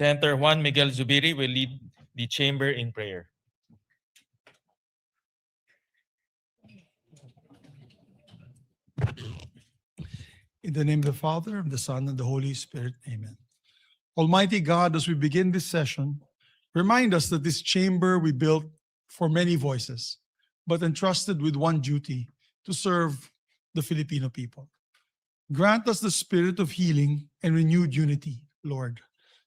Senator Juan Miguel Zubiri will lead the chamber in prayer. In the name of the Father, of the Son, and the Holy Spirit. Amen. Almighty God, as we begin this session, remind us that this chamber we built for many voices, but entrusted with one duty, to serve the Filipino people. Grant us the spirit of healing and renewed unity, Lord,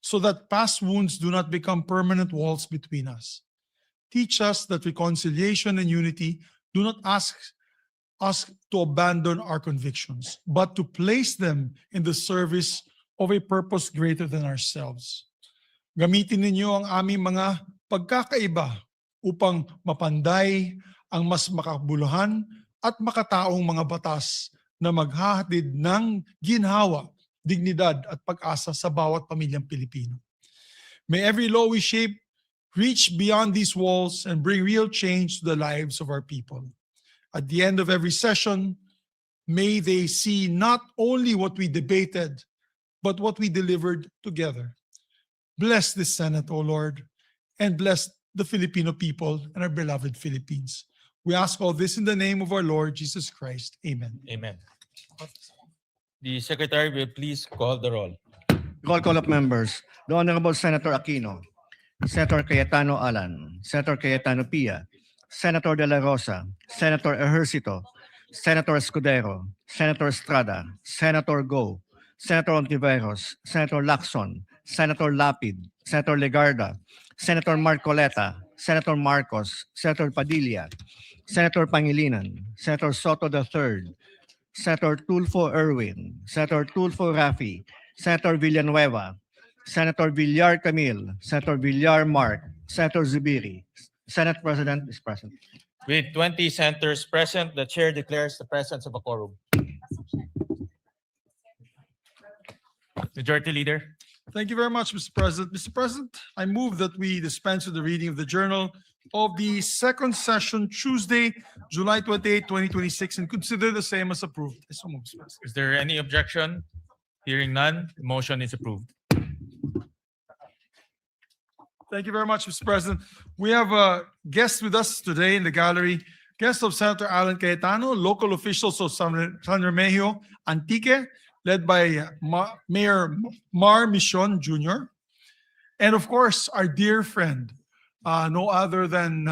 so that past wounds do not become permanent walls between us. Teach us that reconciliation and unity do not ask us to abandon our convictions, but to place them in the service of a purpose greater than ourselves. Gamitin ninyo ang aming mga pagkakaiba upang mapanday ang mas makabuluhan at makataong mga batas na maghahatid ng ginhawa, dignidad at pag-asa sa bawat pamilyang Pilipino. May every law we shape reach beyond these walls and bring real change to the lives of our people. At the end of every session, may they see not only what we debated, but what we delivered together. Bless this Senate, O Lord, and bless the Filipino people and our beloved Philippines. We ask all this in the name of our Lord Jesus Christ. Amen. Amen. The Secretary will please call the roll. Roll call of members. The Honorable Senator Aquino, Senator Cayetano Alan, Senator Cayetano Pia, Senator De La Rosa, Senator Ejercito, Senator Escudero, Senator Estrada, Senator Go, Senator Ontiveros, Senator Lacson, Senator Lapid, Senator Legarda, Senator Marcoleta, Senator Marcos, Senator Padilla, Senator Pangilinan, Senator Soto III, Senator Tulfo Erwin, Senator Tulfo Rafi, Senator Villanueva, Senator Villar Camille, Senator Villar Mark, Senator Zubiri. Senate President is present. With 20 senators present, the chair declares the presence of a quorum. Majority Leader. Thank you very much, Mr. President. Mr. President, I move that we dispense with the reading of the journal of the second session, Tuesday, July 28, 2026, and consider the same as approved. I so move, Mr. President. Is there any objection? Hearing none, the motion is approved. Thank you very much, Mr. President. We have a guest with us today in the gallery. Guest of Senator Alan Cayetano, local officials of San Remigio, Antique, led by Mayor Mar Michon Jr. And of course, our dear friend, no other than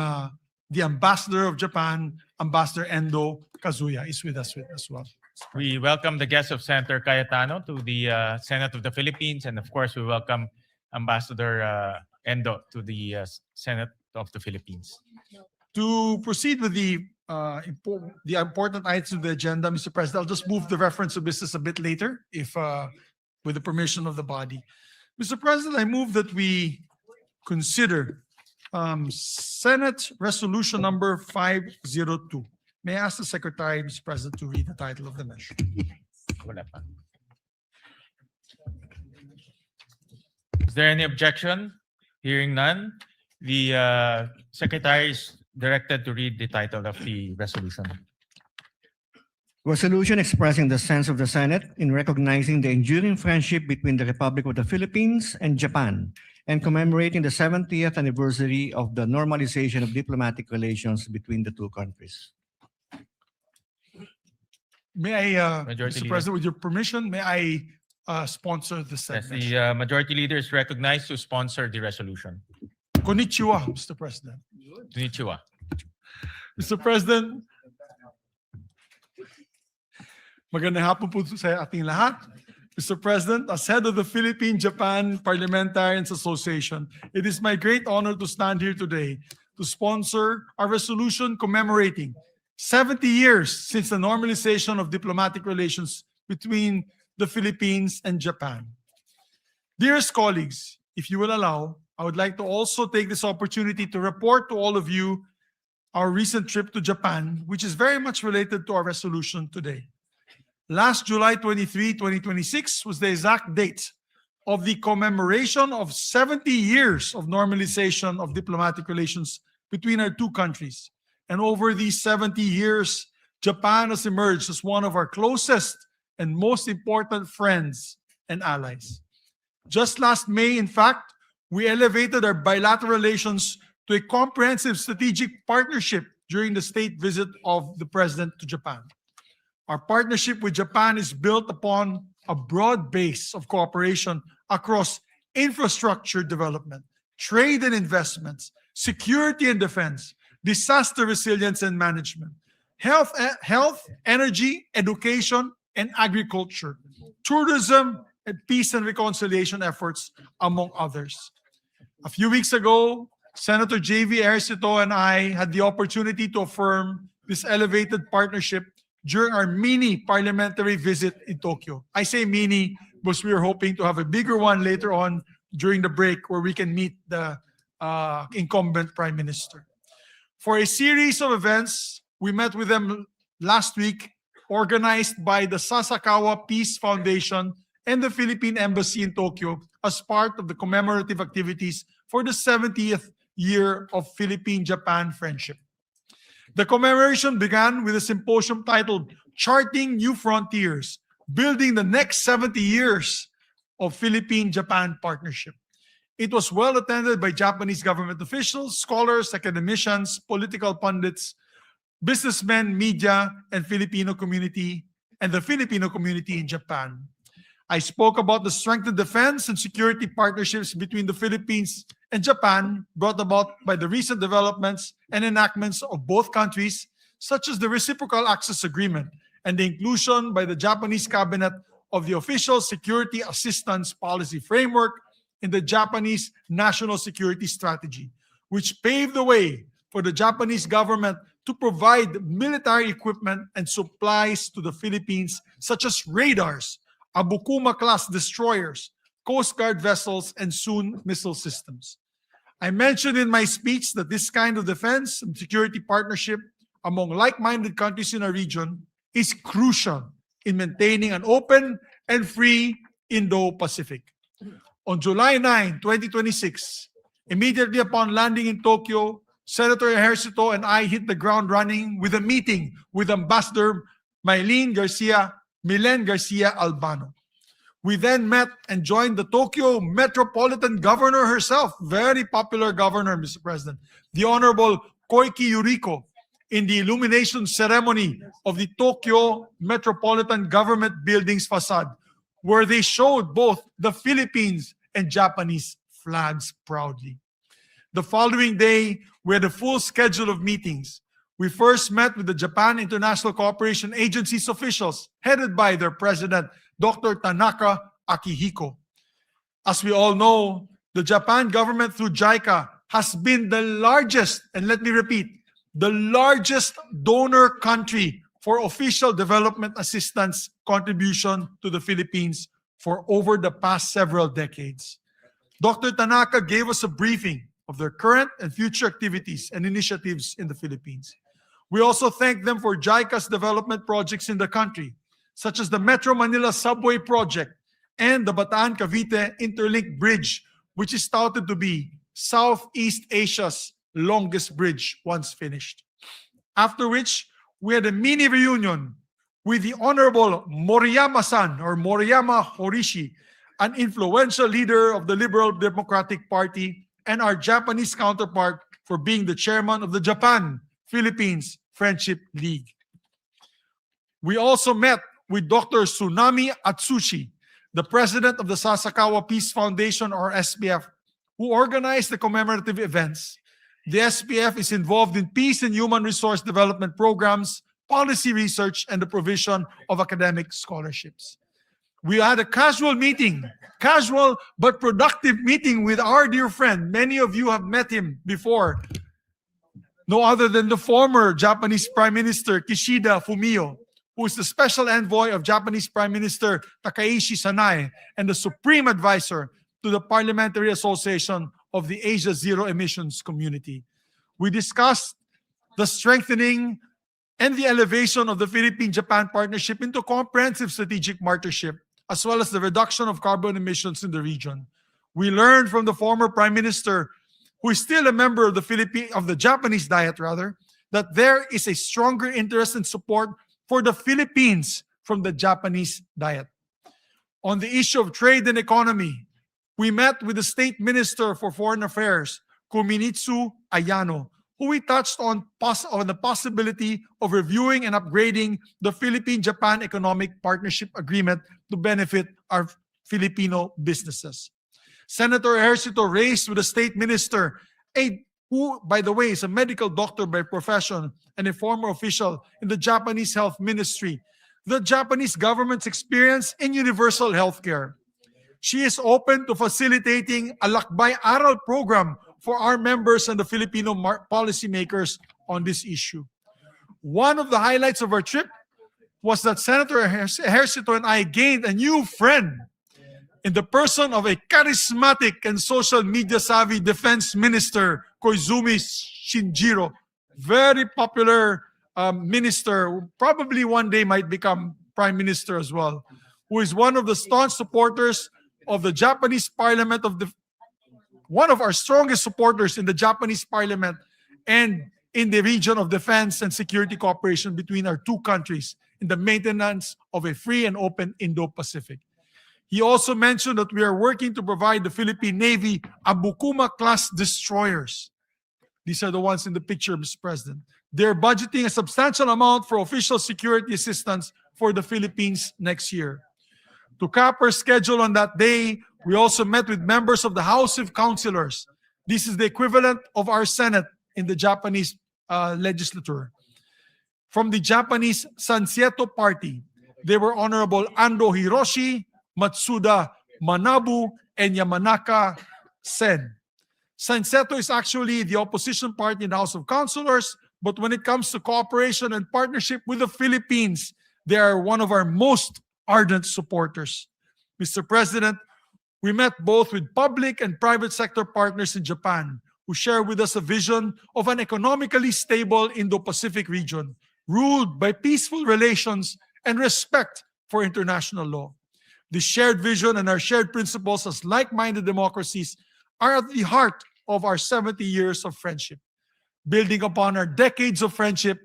the Ambassador of Japan, Ambassador Endo Kazuya, is with us as well. We welcome the guests of Senator Cayetano to the Senate of the Philippines, and of course, we welcome Ambassador Endo to the Senate of the Philippines. To proceed with the important items of the agenda, Mr. President, I'll just move the reference of business a bit later, if with the permission of the body. Mr. President, I move that we consider Senate Resolution number 502. May I ask the Secretary, Mr. President, to read the title of the measure? Wala pa. Is there any objection? Hearing none, the Secretary is directed to read the title of the resolution. Resolution expressing the sense of the Senate in recognizing the enduring friendship between the Republic of the Philippines and Japan and commemorating the 70th anniversary of the normalization of diplomatic relations between the two countries. May I, Majority Mr. Leader. President, with your permission, may I sponsor the Yes, segment? the Majority Leader is recognized to sponsor the resolution. Konnichiwa, Mr. President. Konnichiwa. Mr. President, magandang hapon po sa ating lahat. Mr. President, as head of the Philippine-Japan Parliamentarians Association, it is my great honor to stand here today to sponsor a resolution commemorating 70 years since the normalization of diplomatic relations between the Philippines and Japan. Dearest colleagues, if you will allow, I would like to also take this opportunity to report to all of you our recent trip to Japan, which is very much related to our resolution today. Last July 23, 2026 was the exact date of the commemoration of 70 years of normalization of diplomatic relations between our two countries. And over these 70 years, Japan has emerged as one of our closest and most important friends and allies. Just last May, in fact, we elevated our bilateral relations to a comprehensive strategic partnership during the state visit of the President to Japan. Our partnership with Japan is built upon a broad base of cooperation across infrastructure development, trade and investments, security and defense, disaster resilience and management, health, energy, education, and agriculture, tourism, and peace and reconciliation efforts, among others. A few weeks ago, Senator J.V. Ejercito and I had the opportunity to affirm this elevated partnership during our mini parliamentary visit in Tokyo. I say mini because we are hoping to have a bigger one later on during the break where we can meet the incumbent Prime Minister. For a series of events, we met with them last week, organized by the Sasakawa Peace Foundation and the Philippine Embassy in Tokyo as part of the commemorative activities for the 70th year of Philippine-Japan friendship. The commemoration began with a symposium titled Charting New Frontiers, Building the Next 70 Years of Philippine-Japan Partnership. It was well attended by Japanese government officials, scholars, academicians, political pundits, businessmen, media, and Filipino community, and the Filipino community in Japan. I spoke about the strengthened defense and security partnerships between the Philippines and Japan brought about by the recent developments and enactments of both countries, such as the Reciprocal Access Agreement and the inclusion by the Japanese cabinet of the Official Security Assistance Policy Framework in the Japanese National Security Strategy, which paved the way for the Japanese government to provide military equipment and supplies to the Philippines, such as radars, Abukuma-class destroyers, Coast Guard vessels, and soon missile systems. I mentioned in my speech that this kind of defense and security partnership among like-minded countries in our region is crucial in maintaining an open and free Indo-Pacific. On July 9, 2026, immediately upon landing in Tokyo, Senator Ejercito and I hit the ground running with a meeting with Ambassador Milen Garcia Albano. We then met and joined the Tokyo Metropolitan Governor herself, very popular governor, Mr. President, the Honorable Koike Yuriko, in the illumination ceremony of the Tokyo Metropolitan Government Building's facade, where they showed both the Philippines and Japanese flags proudly. The following day, we had a full schedule of meetings. We first met with the Japan International Cooperation Agency's officials, headed by their president, Dr. Tanaka Akihiko. As we all know, the Japan government through JICA has been the largest, and let me repeat, the largest donor country for official development assistance contribution to the Philippines for over the past several decades. Dr. Tanaka gave us a briefing of their current and future activities and initiatives in the Philippines. We also thank them for JICA's development projects in the country, such as the Metro Manila Subway Project and the Bataan-Cavite Interlink Bridge, which is touted to be Southeast Asia's longest bridge once finished. After which, we had a mini reunion with the Honorable Moriyama-san, or Moriyama Horishi, an influential leader of the Liberal Democratic Party and our Japanese counterpart for being the chairman of the Japan-Philippines Friendship League. We also met with Dr. Tsunami Atsushi, the president of the Sasakawa Peace Foundation, or SPF, who organized the commemorative events. The SPF is involved in peace and human resource development programs, policy research, and the provision of academic scholarships. We had a casual but productive meeting with our dear friend. Many of you have met him before. No other than the former Japanese Prime Minister Kishida Fumio, who is the special envoy of Japanese Prime Minister Takaishi Sanae and the supreme advisor to the Parliamentary Association of the Asia Zero Emissions Community. We discussed the strengthening and the elevation of the Philippine-Japan partnership into comprehensive strategic partnership, as well as the reduction of carbon emissions in the region. We learned from the former Prime Minister, who is still a member of the Japanese Diet, that there is a stronger interest and support for the Philippines from the Japanese Diet. On the issue of trade and economy, we met with the State Minister for Foreign Affairs, Kuminitsu Ayano, who we touched on the possibility of reviewing and upgrading the Philippine-Japan Economic Partnership Agreement to benefit our Filipino businesses. Senator Ejercito raised with the State Minister, who, by the way, is a medical doctor by profession and a former official in the Japanese Health Ministry, the Japanese government's experience in universal healthcare. She is open to facilitating a Lakbay Aral program for our members and the Filipino policymakers on this issue. One of the highlights of our trip was that Senator Ejercito and I gained a new friend in the person of a charismatic and social media savvy defense minister, Koizumi Shinjiro. Very popular minister, who probably one day might become prime minister as well, who is one of the staunch supporters of the Japanese parliament, one of our strongest supporters in the Japanese parliament and in the region of defense and security cooperation between our two countries in the maintenance of a free and open Indo-Pacific. He also mentioned that we are working to provide the Philippine Navy Abukuma-class destroyers. These are the ones in the picture, Mr. President. They're budgeting a substantial amount for official security assistance for the Philippines next year. To cap our schedule on that day, we also met with members of the House of Councilors. This is the equivalent of our Senate in the Japanese legislature. From the Japanese Sansieto Party, they were Honorable Ando Hiroshi, Matsuda Manabu, and Yamanaka Sen. Sansieto is actually the opposition party in the House of Councilors, but when it comes to cooperation and partnership with the Philippines, they are one of our most ardent supporters. Mr. President, we met both with public and private sector partners in Japan who share with us a vision of an economically stable Indo-Pacific region ruled by peaceful relations and respect for international law. This shared vision and our shared principles as like-minded democracies are at the heart of our 70 years of friendship. Building upon our decades of friendship,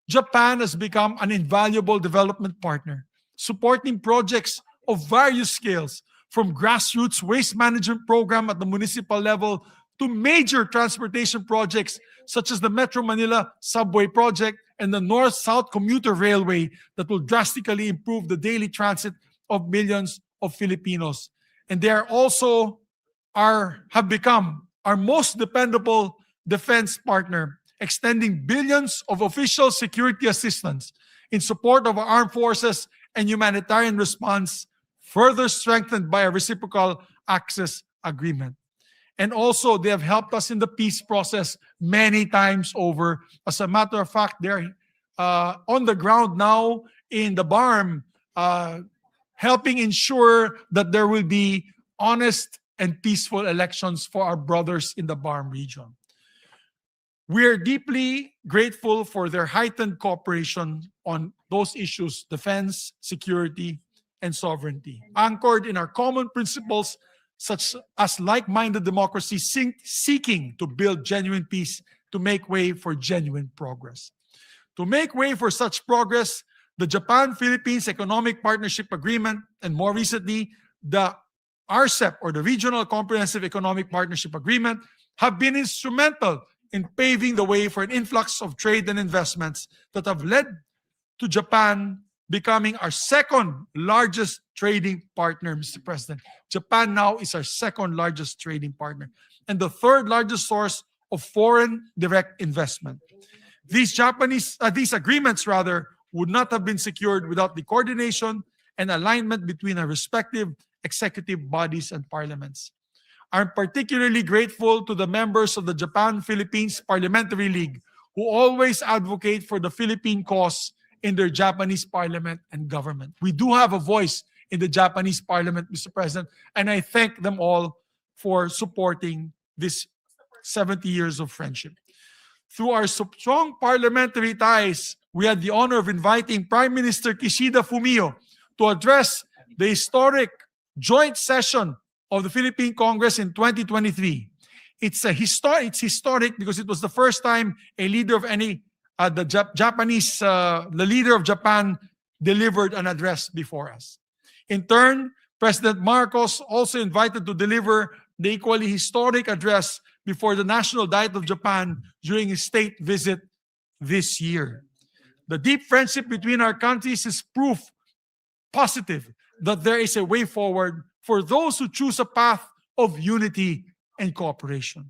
Japan has become an invaluable development partner, supporting projects of various scales, from grassroots waste management program at the municipal level to major transportation projects such as the Metro Manila Subway Project and the North-South Commuter Railway that will drastically improve the daily transit of millions of Filipinos. And they are also have become our most dependable defense partner, extending billions of official security assistance in support of our armed forces and humanitarian response, further strengthened by a reciprocal access agreement. And also, they have helped us in the peace process many times over. As a matter of fact, they're on the ground now in the BARM, helping ensure that there will be honest and peaceful elections for our brothers in the BARM region. We are deeply grateful for their heightened cooperation on those issues, defense, security, and sovereignty, anchored in our common principles such as like-minded democracy seeking to build genuine peace to make way for genuine progress. To make way for such progress, the Japan-Philippines Economic Partnership Agreement, and more recently, the RCEP, or the Regional Comprehensive Economic Partnership Agreement, have been instrumental in paving the way for an influx of trade and investments that have led to Japan becoming our second largest trading partner, Mr. President. Japan now is our second largest trading partner and the third largest source of foreign direct investment. These agreements would not have been secured without the coordination and alignment between our respective executive bodies and parliaments. I'm particularly grateful to the members of the Japan-Philippines Parliamentary League who always advocate for the Philippine cause in their Japanese parliament and government. We do have a voice in the Japanese parliament, Mr. President, and I thank them all for supporting this 70 years of friendship. Through our strong parliamentary ties, we had the honor of inviting Prime Minister Kishida Fumio to address the historic joint session of the Philippine Congress in 2023. It's historic because it was the first time a leader of the leader of Japan delivered an address before us. In turn, President Marcos also invited to deliver the equally historic address before the National Diet of Japan during his state visit this year. The deep friendship between our countries is proof positive that there is a way forward for those who choose a path of unity and cooperation.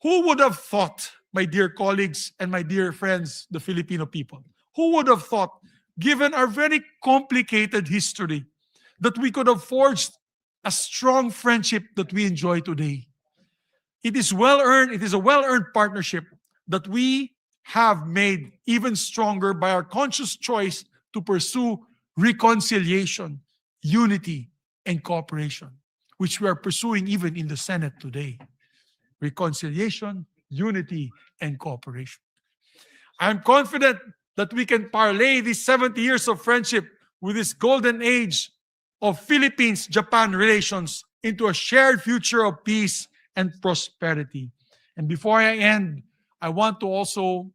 Who would have thought, my dear colleagues and my dear friends, the Filipino people, who would have thought, given our very complicated history, that we could have forged a strong friendship that we enjoy today? It is well-earned, it is a well-earned partnership that we have made even stronger by our conscious choice to pursue reconciliation, unity, and cooperation, which we are pursuing even in the Senate today. Reconciliation, unity, and cooperation. I'm confident that we can parlay these 70 years of friendship with this golden age of Philippines-Japan relations into a shared future of peace and prosperity. And before I end, I want to also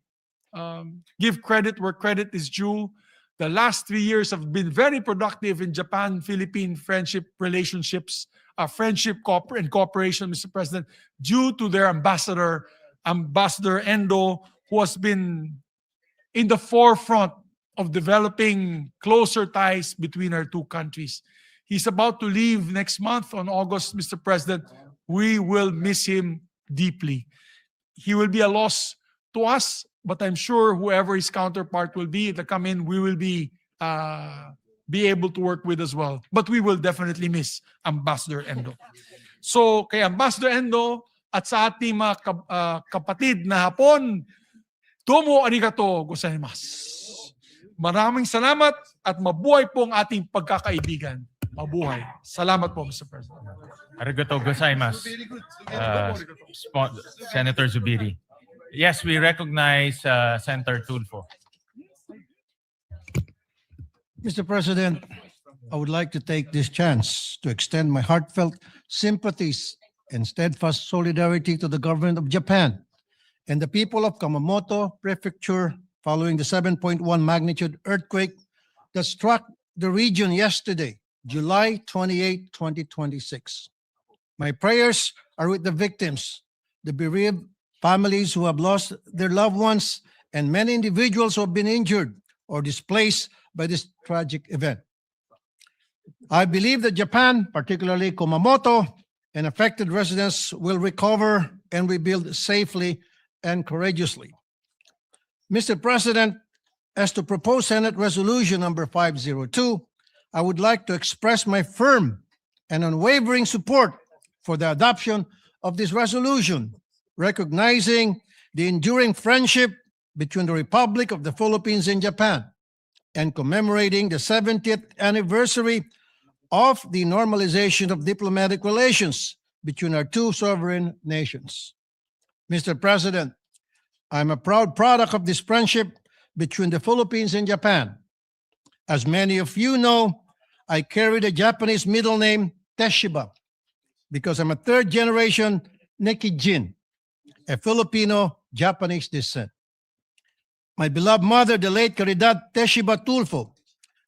give credit where credit is due. The last 3 years have been very productive in Japan-Philippine friendship relationships, friendship and cooperation, Mr. President, due to their ambassador, Ambassador Endo, who has been in the forefront of developing closer ties between our two countries. He's about to leave next month on August, Mr. President. We will miss him deeply. He will be a loss to us, but I'm sure whoever his counterpart will be to come in, we will be able to work with as well. But we will definitely miss Ambassador Endo. So kay Ambassador Endo at sa ating mga kapatid na Hapon, domo arigato gozaimasu. Maraming salamat at mabuhay po ang ating pagkakaibigan. Mabuhay. Salamat po, Mr. President. Arigato gozaimasu, Senator Zubiri. Yes, we recognize Senator Tulfo. Mr. President, I would like to take this chance to extend my heartfelt sympathies and steadfast solidarity to the government of Japan and the people of Kumamoto Prefecture following the 7.1 magnitude earthquake that struck the region yesterday, July 28, 2026. My prayers are with the victims, the bereaved families who have lost their loved ones, and many individuals who have been injured or displaced by this tragic event. I believe that Japan, particularly Kumamoto, and affected residents will recover and rebuild safely and courageously. Mr. President, as to propose Senate Resolution number 502, I would like to express my firm and unwavering support for the adoption of this resolution, recognizing the enduring friendship between the Republic of the Philippines and Japan, and commemorating the 70th anniversary of the normalization of diplomatic relations between our two sovereign nations. Mr. President, I'm a proud product of this friendship between the Philippines and Japan. As many of you know, I carry the Japanese middle name Teshiba because I'm a third-generation Nekijin, a Filipino-Japanese descent. My beloved mother, the late Caridad Teshiba Tulfo,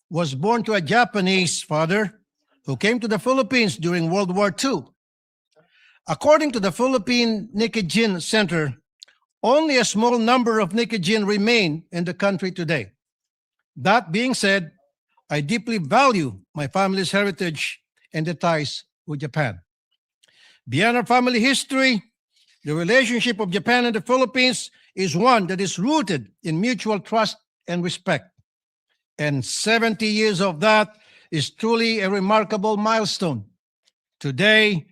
was born to a Japanese father who came to the Philippines during World War II. According to the Philippine Nikijin Center, only a small number of Nikijin remain in the country today. That being said, I deeply value my family's heritage and the ties with Japan. Beyond our family history, the relationship of Japan and the Philippines is one that is rooted in mutual trust and respect. And 70 years of that is truly a remarkable milestone. Today,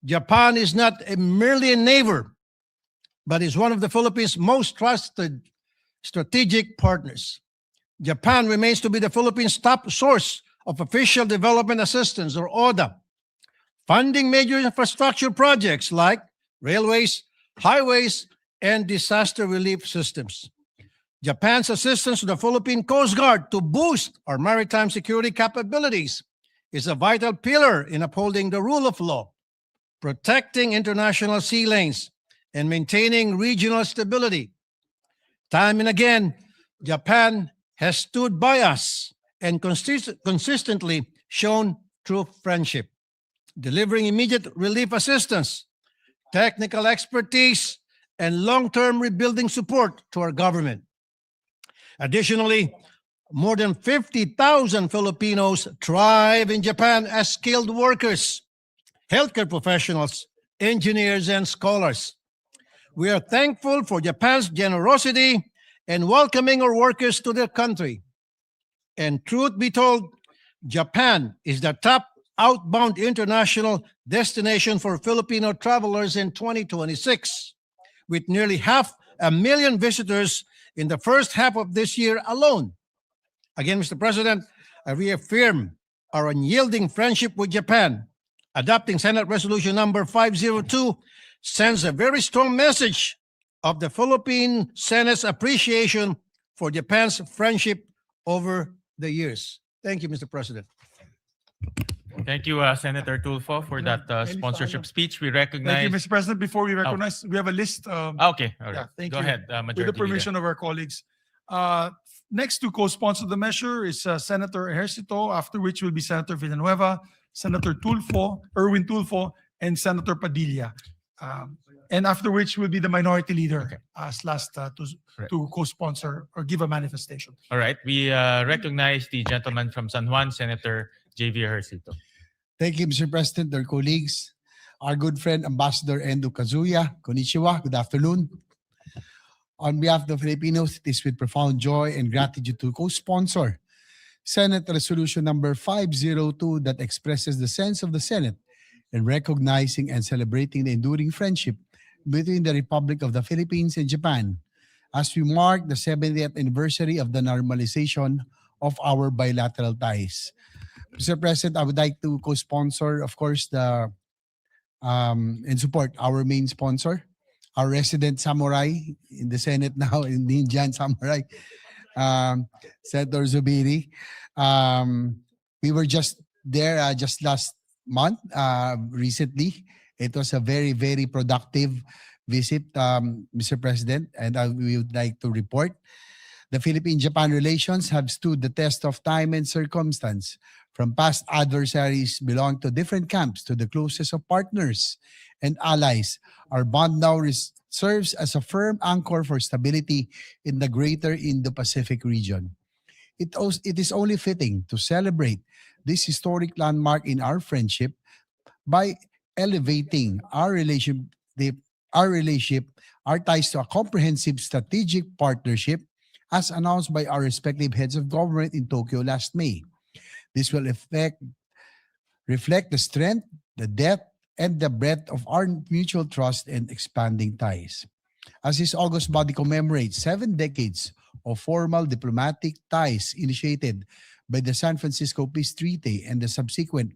Japan is not merely a neighbor, but is one of the Philippines' most trusted strategic partners. Japan remains to be the Philippines' top source of official development assistance, or ODA, funding major infrastructure projects like railways, highways, and disaster relief systems. Japan's assistance to the Philippine Coast Guard to boost our maritime security capabilities is a vital pillar in upholding the rule of law, protecting international sea lanes, and maintaining regional stability. Time and again, Japan has stood by us and consistently shown true friendship, delivering immediate relief assistance, technical expertise, and long-term rebuilding support to our government. Additionally, more than 50,000 Filipinos thrive in Japan as skilled workers, healthcare professionals, engineers, and scholars. We are thankful for Japan's generosity and welcoming our workers to their country. And truth be told, Japan is the top outbound international destination for Filipino travelers in 2026, with nearly 500,000 visitors in the first half of this year alone. Again, Mr. President, I reaffirm our unyielding friendship with Japan. Adopting Senate Resolution number 502 sends a very strong message of the Philippine Senate's appreciation for Japan's friendship over the years. Thank you, Mr. President. Thank you, Senator Tulfo, for that sponsorship speech. We Thank you, recognize. Mr. President. Before we recognize, we have a list. Okay, all right. Yeah, thank Go you. ahead, With Majority the Leader. permission of our colleagues. Next to co-sponsor the measure is Senator Ejercito, after which will be Senator Villanueva, Senator Tulfo, Erwin Tulfo, and Senator Padilla. And after which will be the minority leader as last to co-sponsor or give a manifestation. All right, we recognize the gentleman from San Juan, Senator J.V. Ejercito. Thank you, Mr. President, dear colleagues. Our good friend, Ambassador Endo Kazuya. Konnichiwa. Good afternoon. On behalf of the Filipinos, it is with profound joy and gratitude to co-sponsor Senate Resolution number 502 that expresses the sense of the Senate in recognizing and celebrating the enduring friendship between the Republic of the Philippines and Japan as we mark the 70th anniversary of the normalization of our bilateral ties. Mr. President, I would like to co-sponsor, of course, and support our main sponsor, our resident samurai in the Senate now, in the Indian samurai, Senator Zubiri. We were just there just last month, recently. It was a very, very productive visit, Mr. President, and we would like to report. The Philippine-Japan relations have stood the test of time and circumstance. From past adversaries belonging to different camps to the closest of partners and allies, our bond now serves as a firm anchor for stability in the greater Indo-Pacific region. It is only fitting to celebrate this historic landmark in our friendship by elevating our relationship, our ties to a comprehensive strategic partnership as announced by our respective heads of government in Tokyo last May. This will reflect the strength, the depth, and the breadth of our mutual trust and expanding ties. As this August body commemorates 7 decades of formal diplomatic ties initiated by the San Francisco Peace Treaty and the subsequent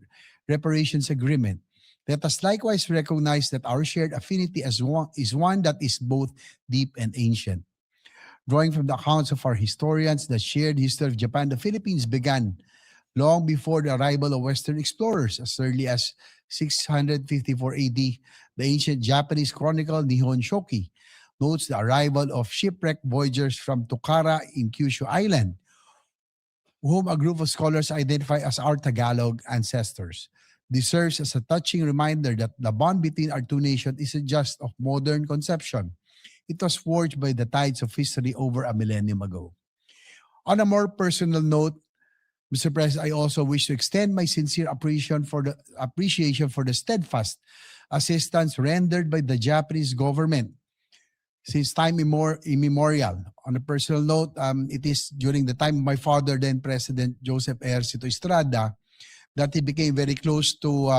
reparations agreement, let us likewise recognize that our shared affinity is one that is both deep and ancient. Drawing from the accounts of our historians, the shared history of Japan, the Philippines began long before the arrival of Western explorers. As early as 654 AD, the ancient Japanese chronicle Nihon Shoki notes the arrival of shipwrecked voyagers from Tokara in Kyushu Island, whom a group of scholars identify as our Tagalog ancestors. This serves as a touching reminder that the bond between our two nations isn't just of modern conception. It was forged by the tides of history over a millennium ago. On a more personal note, Mr. President, I also wish to extend my sincere appreciation for the steadfast assistance rendered by the Japanese government since time immemorial. On a personal note, it is during the time of my father, then President Joseph Ejercito Estrada, that he became very close to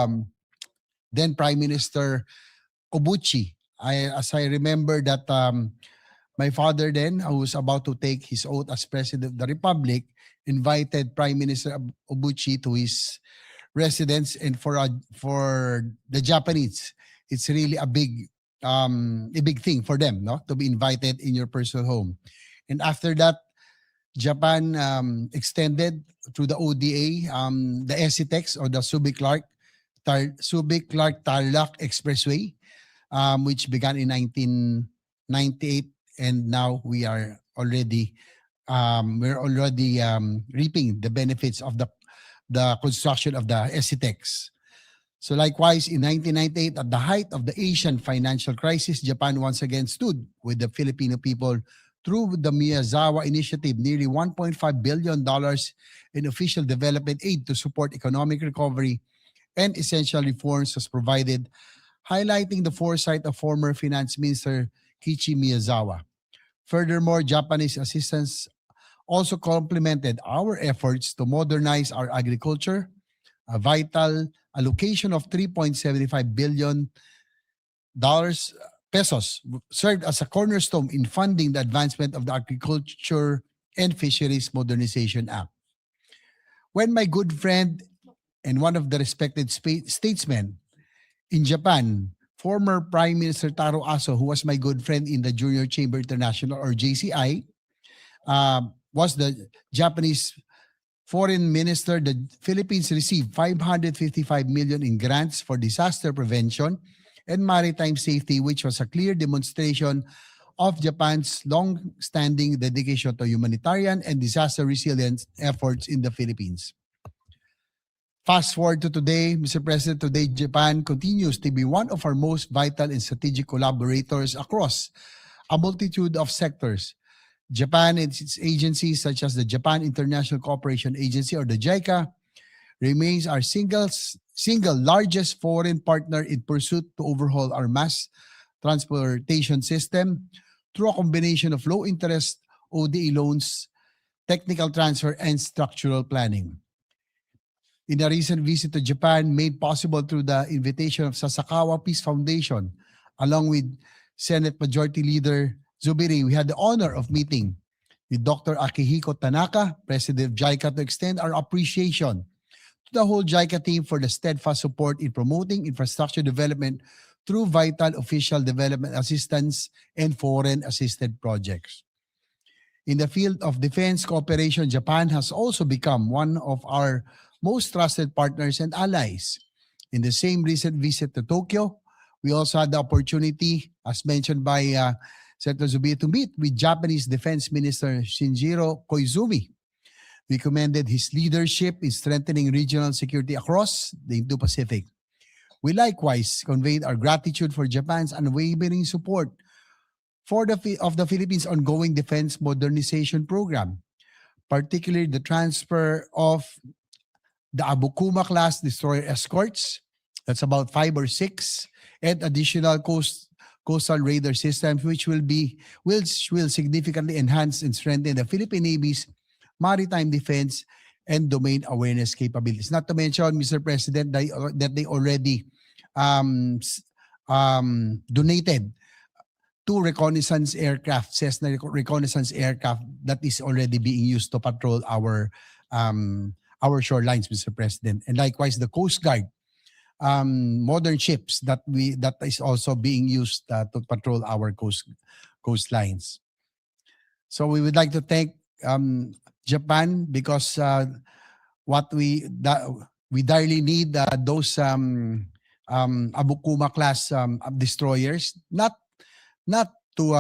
then Prime Minister Obuchi. As I remember that my father then, who was about to take his oath as President of the Republic, invited Prime Minister Obuchi to his residence, and for the Japanese, it's really a big thing for them, no, to be invited in your personal home. And after that, Japan extended through the ODA, the SCTEX or the Subic-Clark-Tarlac Expressway, which began in 1998, and now we are already reaping the benefits of the the construction of the SCTEX. So likewise, in 1998, at the height of the Asian financial crisis, Japan once again stood with the Filipino people through the Miyazawa Initiative, nearly $1.5 billion in official development aid to support economic recovery and essential reforms was provided, highlighting the foresight of former Finance Minister Kiichi Miyazawa. Furthermore, Japanese assistance also complemented our efforts to modernize our agriculture. A vital allocation of $3.75 billion pesos served as a cornerstone in funding the advancement of the Agriculture and Fisheries Modernization Act. When my good friend and one of the respected statesmen in Japan, former Prime Minister Taro Aso, who was my good friend in the Junior Chamber International or JCI, was the Japanese Foreign Minister, the Philippines received 555 million in grants for disaster prevention and maritime safety, which was a clear demonstration of Japan's long-standing dedication to humanitarian and disaster resilience efforts in the Philippines. Fast forward to today, Mr. President, today Japan continues to be one of our most vital and strategic collaborators across a multitude of sectors. Japan and its agencies such as the Japan International Cooperation Agency or the JICA remains our single largest foreign partner in pursuit to overhaul our mass transportation system through a combination of low interest ODA loans, technical transfer, and structural planning. In a recent visit to Japan made possible through the invitation of Sasakawa Peace Foundation, along with Senate Majority Leader Zubiri, we had the honor of meeting with Dr. Akihiko Tanaka, President of JICA, to extend our appreciation to the whole JICA team for the steadfast support in promoting infrastructure development through vital official development assistance and foreign assisted projects. In the field of defense cooperation, Japan has also become one of our most trusted partners and allies. In the same recent visit to Tokyo, we also had the opportunity, as mentioned by Senator Zubiri, to meet with Japanese Defense Minister Shinjiro Koizumi. We commended his leadership in strengthening regional security across the Indo-Pacific. We likewise conveyed our gratitude for Japan's unwavering support of the Philippines' ongoing defense modernization program, particularly the transfer of the Abukuma-class destroyer escorts, that's about 5 or 6, and additional coastal radar systems, which will significantly enhance and strengthen the Philippine Navy's maritime defense and domain awareness capabilities. Not to mention, Mr. President, that they already donated 2 reconnaissance aircraft, Cessna reconnaissance aircraft that is already being used to patrol our shorelines, Mr. President. And likewise, the Coast Guard modern ships that is also being used to patrol our coastlines. So we would like to thank Japan because we direly need those Abukuma class destroyers, not to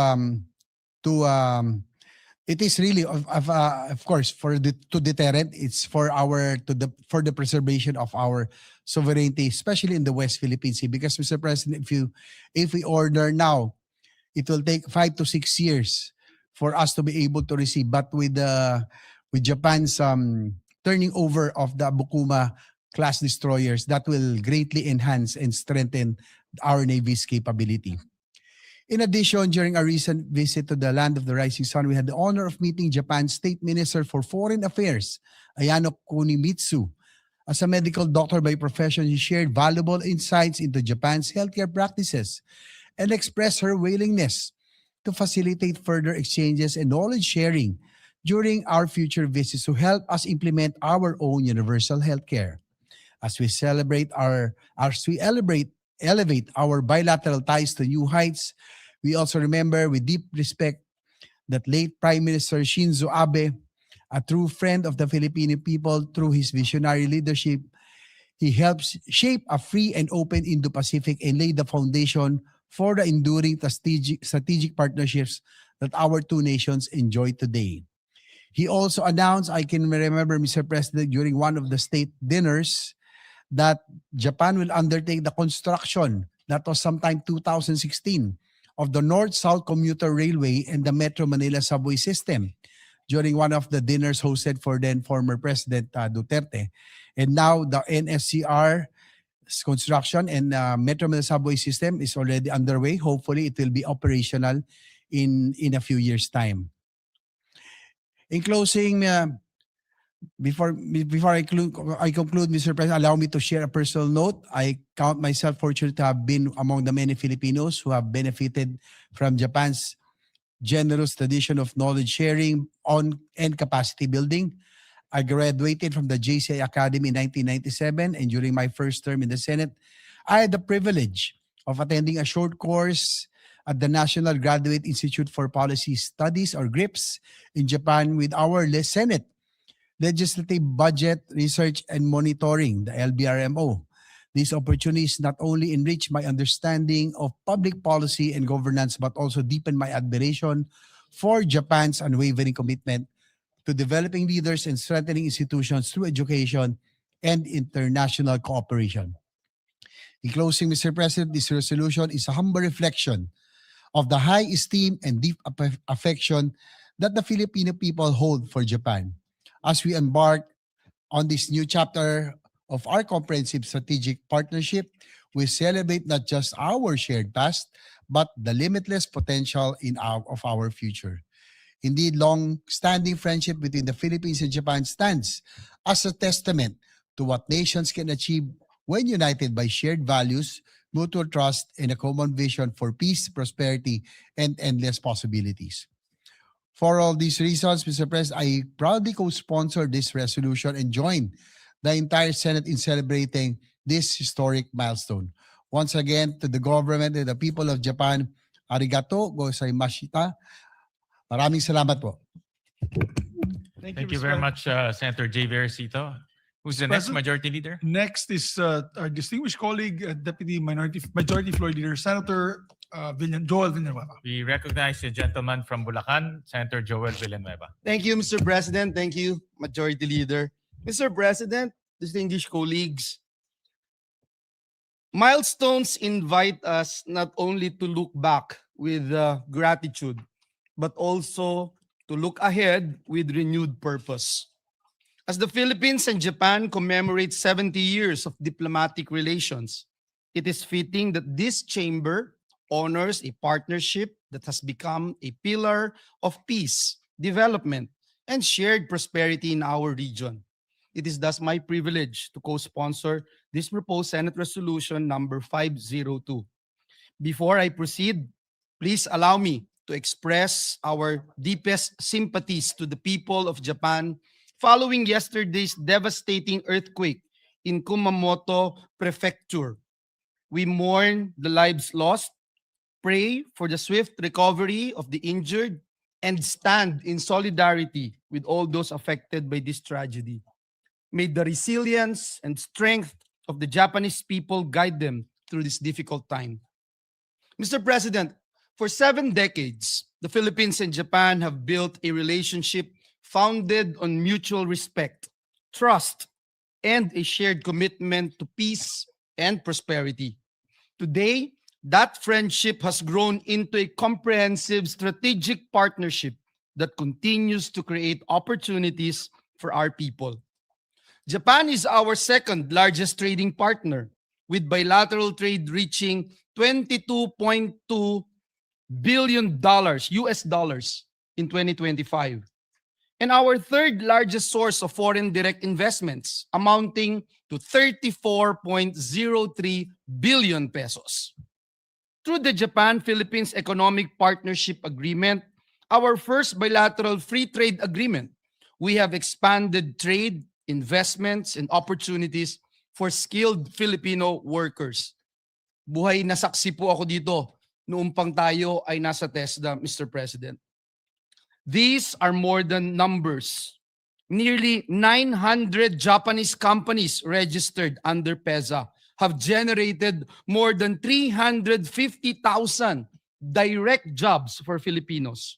it is really of course to deterrent. It's for the preservation of our sovereignty, especially in the West Philippine Sea. Because, Mr. President, if we order now, it will take 5 to 6 years for us to be able to receive. But with Japan's turning over of the Abukuma class destroyers, that will greatly enhance and strengthen our Navy's capability. In addition, during our recent visit to the land of the rising sun, we had the honor of meeting Japan's State Minister for Foreign Affairs, Ayano Kunimitsu. As a medical doctor by profession, he shared valuable insights into Japan's healthcare practices and expressed her willingness to facilitate further exchanges and knowledge sharing during our future visits to help us implement our own universal healthcare. As we elevate our bilateral ties to new heights, we also remember with deep respect that late Prime Minister Shinzo Abe, a true friend of the Filipino people through his visionary leadership, he helps shape a free and open Indo-Pacific and lay the foundation for the enduring strategic partnerships that our two nations enjoy today. He also announced, I can remember, Mr. President, during one of the state dinners, that Japan will undertake the construction, that was sometime 2016, of the North-South Commuter Railway and the Metro Manila subway system during one of the dinners hosted for then former President Duterte. And now the NSCR construction and Metro Manila subway system is already underway. Hopefully, it will be operational in a few years' time. In closing, before I conclude, Mr. President, allow me to share a personal note. I count myself fortunate to have been among the many Filipinos who have benefited from Japan's generous tradition of knowledge sharing and capacity building. I graduated from the JCI Academy in 1997, and during my first term in the Senate, I had the privilege of attending a short course at the National Graduate Institute for Policy Studies, or GRIPS, in Japan with our Senate Legislative Budget Research and Monitoring, the LBRMO. These opportunities not only enrich my understanding of public policy and governance, but also deepen my admiration for Japan's unwavering commitment to developing leaders and strengthening institutions through education and international cooperation. In closing, Mr. President, this resolution is a humble reflection of the high esteem and deep affection that the Filipino people hold for Japan. As we embark on this new chapter of our comprehensive strategic partnership, we celebrate not just our shared past, but the limitless potential of our future. Indeed, long-standing friendship between the Philippines and Japan stands as a testament to what nations can achieve when united by shared values, mutual trust, and a common vision for peace, prosperity, and endless possibilities. For all these reasons, Mr. President, I proudly co-sponsor this resolution and join the entire Senate in celebrating this historic milestone. Once again, to the government and the people of Japan, arigato gozaimashita. Maraming salamat po. Thank you very much, Senator J. Vercito. Who's the next President? Majority Leader? Next is our distinguished colleague, Deputy Majority Floor Leader, Senator Joel Villanueva. We recognize the gentleman from Bulacan, Senator Joel Villanueva. Thank you, Mr. President. Thank you, Majority Leader. Mr. President, distinguished colleagues, milestones invite us not only to look back with gratitude, but also to look ahead with renewed purpose. As the Philippines and Japan commemorate 70 years of diplomatic relations, it is fitting that this chamber honors a partnership that has become a pillar of peace, development, and shared prosperity in our region. It is thus my privilege to co-sponsor this proposed Senate Resolution number 502. Before I proceed, please allow me to express our deepest sympathies to the people of Japan following yesterday's devastating earthquake in Kumamoto Prefecture. We mourn the lives lost, pray for the swift recovery of the injured, and stand in solidarity with all those affected by this tragedy. May the resilience and strength of the Japanese people guide them through this difficult time. Mr. President, for 7 decades, the Philippines and Japan have built a relationship founded on mutual respect, trust, and a shared commitment to peace and prosperity. Today, that friendship has grown into a comprehensive strategic partnership that continues to create opportunities for our people. Japan is our second largest trading partner, with bilateral trade reaching $22.2 billion US dollars in 2025, and our third largest source of foreign direct investments, amounting to 34.03 billion pesos. Through the Japan-Philippines Economic Partnership Agreement, our first bilateral free trade agreement, we have expanded trade, investments, and opportunities for skilled Filipino workers. Buhay na saksi po ako dito noong pang tayo ay nasa TESDA, Mr. President. These are more than numbers. Nearly 900 Japanese companies registered under PEZA have generated more than 350,000 direct jobs for Filipinos.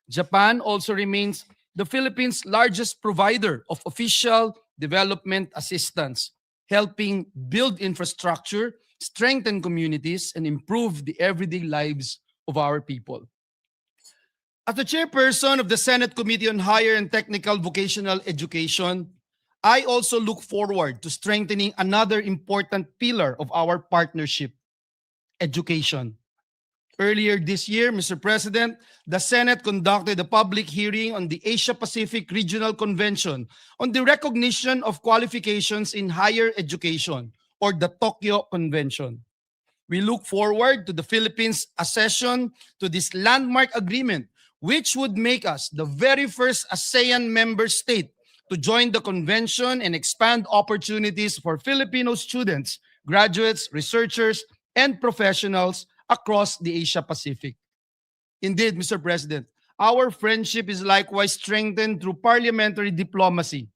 Japan also remains the Philippines' largest provider of official development assistance, helping build infrastructure, strengthen communities, and improve the everyday lives of our people. As the chairperson of the Senate Committee on Higher and Technical Vocational Education, I also look forward to strengthening another important pillar of our partnership, education. Earlier this year, Mr. President, the Senate conducted a public hearing on the Asia-Pacific Regional Convention on the recognition of qualifications in higher education, or the Tokyo Convention. We look forward to the Philippines' accession to this landmark agreement, which would make us the very first ASEAN member state to join the convention and expand opportunities for Filipino students, graduates, researchers, and professionals across the Asia Pacific. Indeed, Mr. President, our friendship is likewise strengthened through parliamentary diplomacy.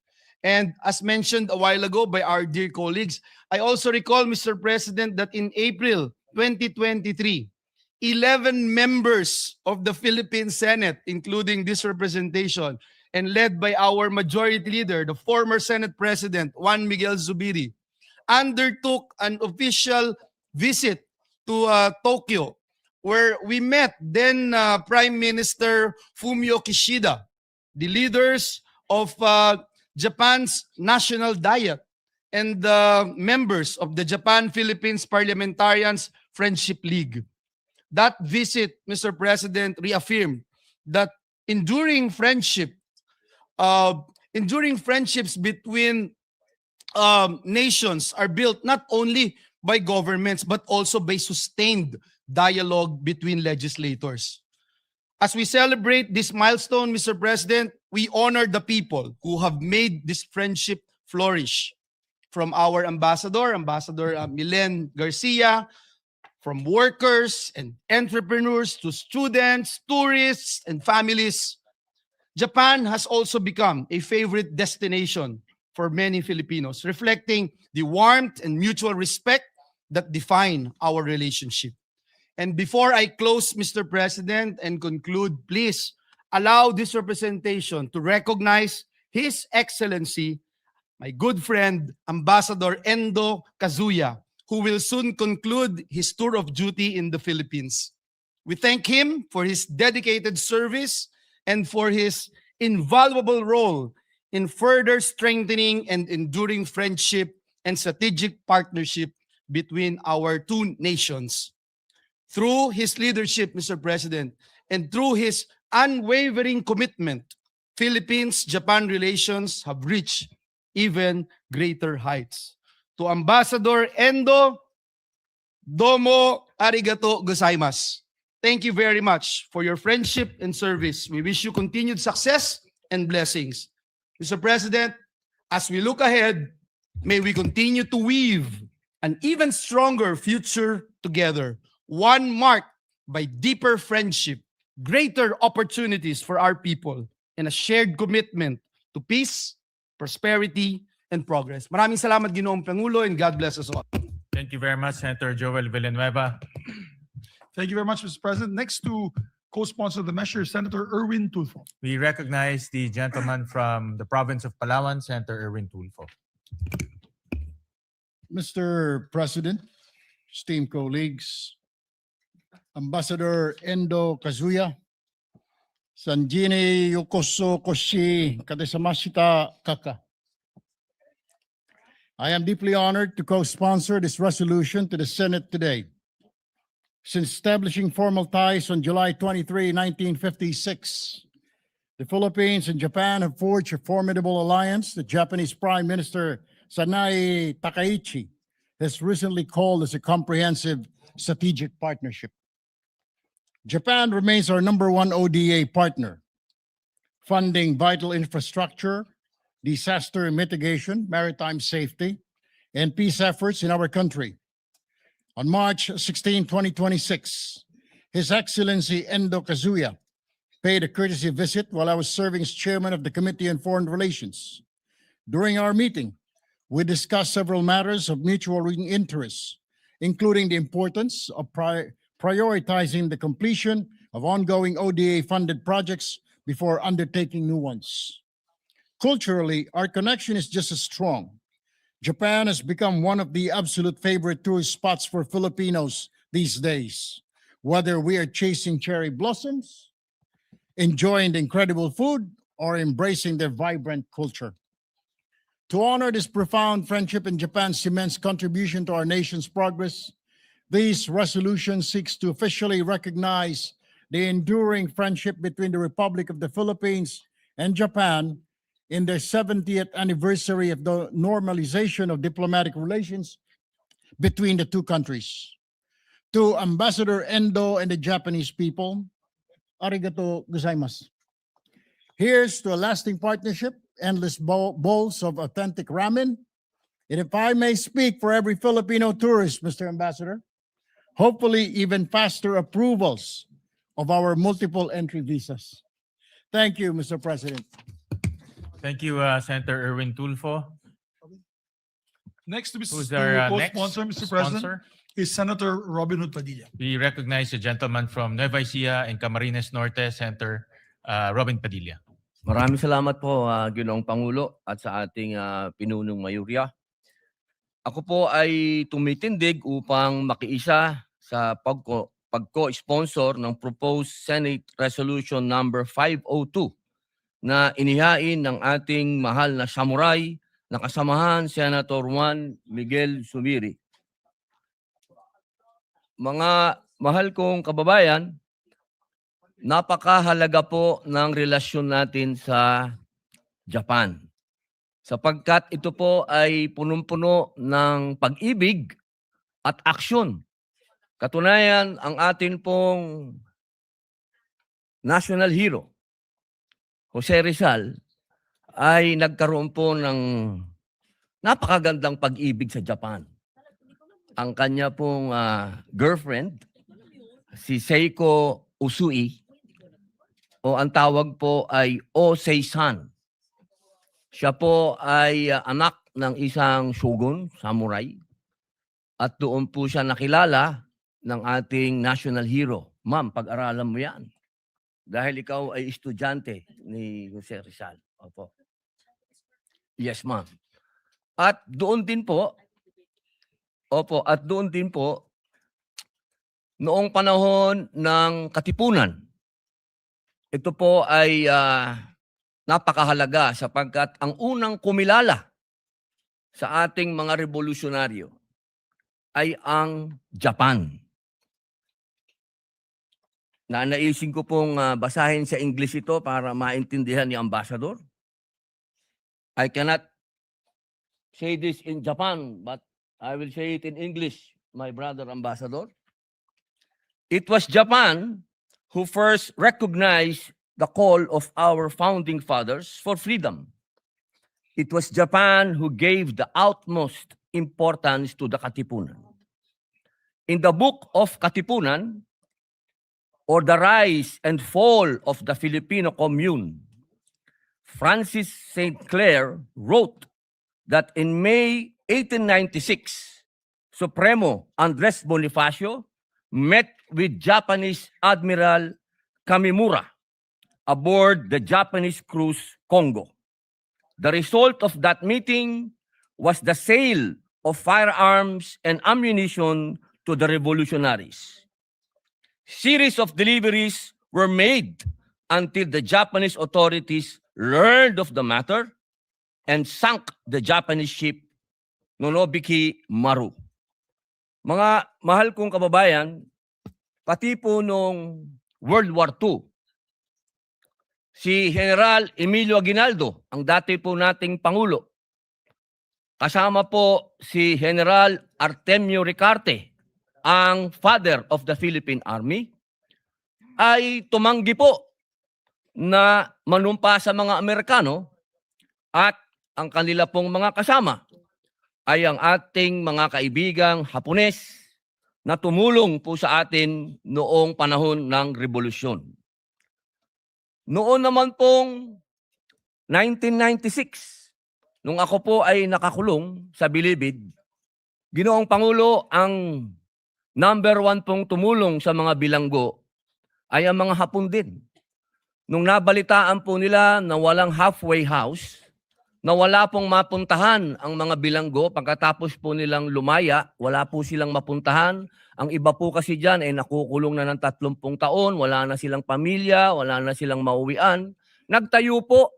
And as mentioned a while ago by our dear colleagues, I also recall, Mr. President, that in April 2023, 11 members of the Philippine Senate, including this representation, and led by our majority leader, the former Senate President, Juan Miguel Zubiri, undertook an official visit to Tokyo, where we met then Prime Minister Fumio Kishida, the leaders of Japan's National Diet, and the members of the Japan-Philippines Parliamentarians Friendship League. That visit, Mr. President, reaffirmed that enduring friendships between nations are built not only by governments, but also by sustained dialogue between legislators. As we celebrate this milestone, Mr. President, we honor the people who have made this friendship flourish. From our Ambassador Milen Garcia, from workers and entrepreneurs to students, tourists, and families, Japan has also become a favorite destination for many Filipinos, reflecting the warmth and mutual respect that define our relationship. And before I close, Mr. President, and conclude, please allow this representation to recognize His Excellency, my good friend, Ambassador Endo Kazuya, who will soon conclude his tour of duty in the Philippines. We thank him for his dedicated service and for his invaluable role in further strengthening and enduring friendship and strategic partnership between our two nations. Through his leadership, Mr. President, and through his unwavering commitment, Philippines-Japan relations have reached even greater heights. To Ambassador Endo, domo arigato gozaimasu. Thank you very much for your friendship and service. We wish you continued success and blessings. Mr. President, as we look ahead, may we continue to weave an even stronger future together, one marked by deeper friendship, greater opportunities for our people, and a shared commitment to peace, prosperity, and progress. Maraming salamat, Ginoong Pangulo, and God bless us all. Thank you very much, Senator Joel Villanueva. Thank you very much, Mr. President. Next to co-sponsor the measure, Senator Erwin Tulfo. We recognize the gentleman from the province of Palawan, Senator Erwin Tulfo. Mr. President, esteemed colleagues, Ambassador Endo Kazuya, Sanjini Yokoso Koshi Kadesamashita Kaka. I am deeply honored to co-sponsor this resolution to the Senate today. Since establishing formal ties on July 23, 1956, the Philippines and Japan have forged a formidable alliance that Japanese Prime Minister Sanae Takaichi has recently called as a comprehensive strategic partnership. Japan remains our #1 ODA partner, funding vital infrastructure, disaster mitigation, maritime safety, and peace efforts in our country. On March 16, 2026, His Excellency Endo Kazuya paid a courtesy visit while I was serving as chairman of the Committee on Foreign Relations. During our meeting, we discussed several matters of mutual interest, including the importance of prioritizing the completion of ongoing ODA-funded projects before undertaking new ones. Culturally, our connection is just as strong. Japan has become one of the absolute favorite tourist spots for Filipinos these days. Whether we are chasing cherry blossoms, enjoying the incredible food, or embracing their vibrant culture. To honor this profound friendship and Japan's immense contribution to our nation's progress, this resolution seeks to officially recognize the enduring friendship between the Republic of the Philippines and Japan in their 70th anniversary of the normalization of diplomatic relations between the two countries. To Ambassador Endo and the Japanese people, arigato gozaimasu. Here's to a lasting partnership, endless bowls of authentic ramen. And if I may speak for every Filipino tourist, Mr. Ambassador, hopefully even faster approvals of our multiple entry visas. Thank you, Mr. President. Thank you, Senator Erwin Tulfo. Next to Who's Mr. our next co-sponsor, Mr. President, sponsor? is Senator Robin Hood Padilla. We recognize the gentleman from Nueva Ecija and Camarines Norte, Senator Robin Padilla. Maraming salamat po, Ginoong Pangulo at sa ating pinunong mayurya. Ako po ay tumitindig upang makiisa sa pagko-sponsor ng proposed Senate Resolution number 502 na inihain ng ating mahal na samurai na kasamahan Senator Juan Miguel Zubiri. Mga mahal kong kababayan, napakahalaga po ng relasyon natin sa Japan. Sapagkat ito po ay punong-puno ng pag-ibig at aksyon. Katunayan, ang atin pong national hero, Jose Rizal, ay nagkaroon po ng napakagandang pag-ibig sa Japan. Ang kanya pong girlfriend, si Seiko Usui, o ang tawag po ay Osei-san. Siya po ay anak ng isang shogun, samurai, at doon po siya nakilala ng ating national hero. Ma'am, pag-aralan mo yan. Dahil ikaw ay estudyante ni Jose Rizal. Opo. Yes, ma'am. At doon din po, noong panahon ng Katipunan, ito po ay napakahalaga sapagkat ang unang kumilala sa ating mga revolusyonaryo ay ang Japan. Nanaisin ko pong basahin sa English ito para maintindihan ni Ambassador. I cannot say this in Japan, but I will say it in English, my brother Ambassador. It was Japan who first recognized the call of our founding fathers for freedom. It was Japan who gave the utmost importance to the Katipunan. In the book of Katipunan, or the rise and fall of the Filipino commune, Francis St. Clair wrote that in May 1896, Supremo Andres Bonifacio met with Japanese Admiral Kamimura aboard the Japanese cruise Congo. The result of that meeting was the sale of firearms and ammunition to the revolutionaries. Series of deliveries were made until the Japanese authorities learned of the matter and sank the Japanese ship Nonobiki Maru. Mga mahal kong kababayan, pati po nung World War II, si General Emilio Aguinaldo, ang dati po nating Pangulo, kasama po si General Artemio Ricarte, ang father of the Philippine Army, ay tumanggi po na manumpa sa mga Amerikano at ang kanila pong mga kasama ay ang ating mga kaibigang Hapones na tumulong po sa atin noong panahon ng Revolusyon. Noon naman pong 1996, nung ako po ay nakakulong sa Bilibid, Ginoong Pangulo, ang number 1 pong tumulong sa mga bilanggo ay ang mga Hapon din. nung nabalitaan po nila na walang halfway house, na wala pong mapuntahan ang mga bilanggo pagkatapos po nilang lumaya, wala po silang mapuntahan. Ang iba po kasi dyan ay nakukulong na ng 30 taon, wala na silang pamilya, wala na silang mauwian. Nagtayo po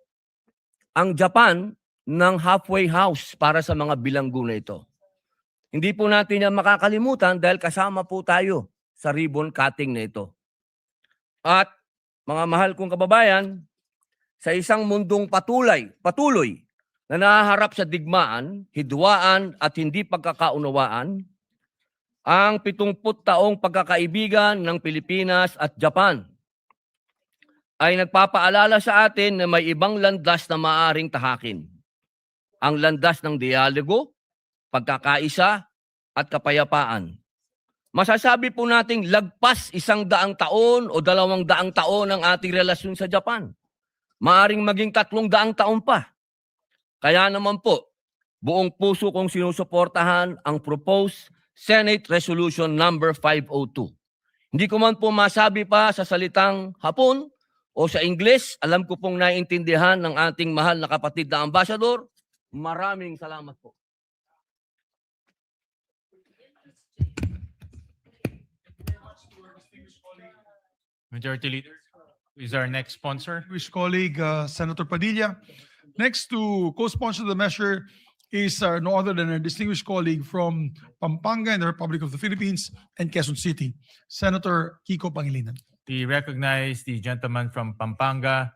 ang Japan ng halfway house para sa mga bilanggo na ito. Hindi po natin yan makakalimutan dahil kasama po tayo sa ribbon cutting na ito. At mga mahal kong kababayan, sa isang mundong patuloy na nahaharap sa digmaan, hidwaan at hindi pagkakaunawaan, ang 70 taong pagkakaibigan ng Pilipinas at Japan ay nagpapaalala sa atin na may ibang landas na maaaring tahakin. Ang landas ng dialogo, pagkakaisa at kapayapaan. Masasabi po nating lagpas 100 taon o 200 taon ang ating relasyon sa Japan. Maaring maging 300 taon pa. Kaya naman po, buong puso kong sinusuportahan ang proposed Senate Resolution number 502. Hindi ko man po masabi pa sa salitang Hapon o sa Ingles, alam ko pong naiintindihan ng ating mahal na kapatid na ambassador. Maraming salamat po. Majority Leader is our next sponsor. Distinguished colleague, Senator Padilla. Next to co-sponsor the measure is no other than our distinguished colleague from Pampanga in the Republic of the Philippines and Quezon City, Senator Kiko Pangilinan. We recognize the gentleman from Pampanga,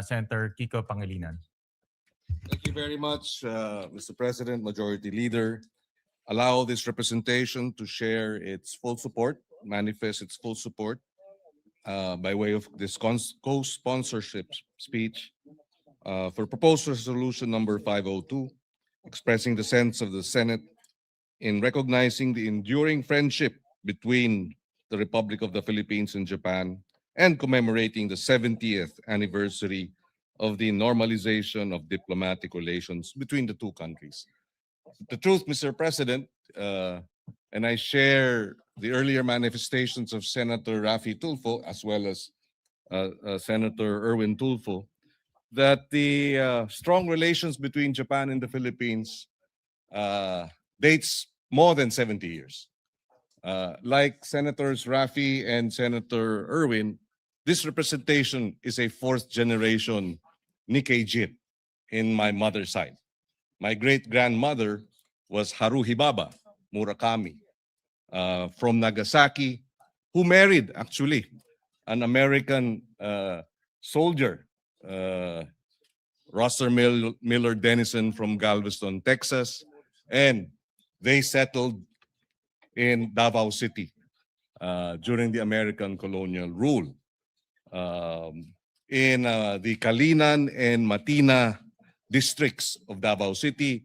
Senator Kiko Pangilinan. Thank you very much, Mr. President, Majority Leader. Allow this representation to share its full support, manifest its full support by way of this co-sponsorship speech for proposed resolution number 502, expressing the sense of the Senate in recognizing the enduring friendship between the Republic of the Philippines and Japan and commemorating the 70th anniversary of the normalization of diplomatic relations between the two countries. The truth, Mr. President, and I share the earlier manifestations of Senator Raffy Tulfo as well as Senator Erwin Tulfo, that the strong relations between Japan and the Philippines dates more than 70 years. Like Senators Raffy and Senator Erwin, this representation is a fourth generation Nikkei Jin in my mother's side. My great-grandmother was Haruhi Baba Murakami from Nagasaki, who married actually an American soldier, Rosser Miller Dennison from Galveston, Texas, and they settled in Davao City during the American colonial rule. In the Kalinan and Matina districts of Davao City,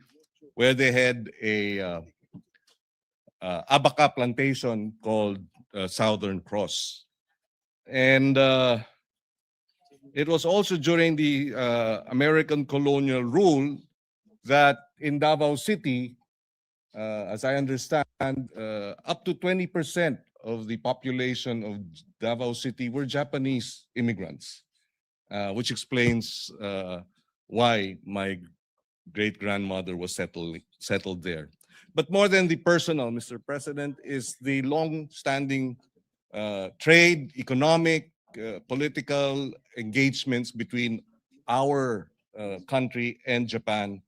where they had a abaca plantation called Southern Cross. And it was also during the American colonial rule that in Davao City, as I understand, up to 20% of the population of Davao City were Japanese immigrants, which explains why my great-grandmother was settled there. But more than the personal, Mr. President, is the long-standing trade, economic, political engagements between our country and Japan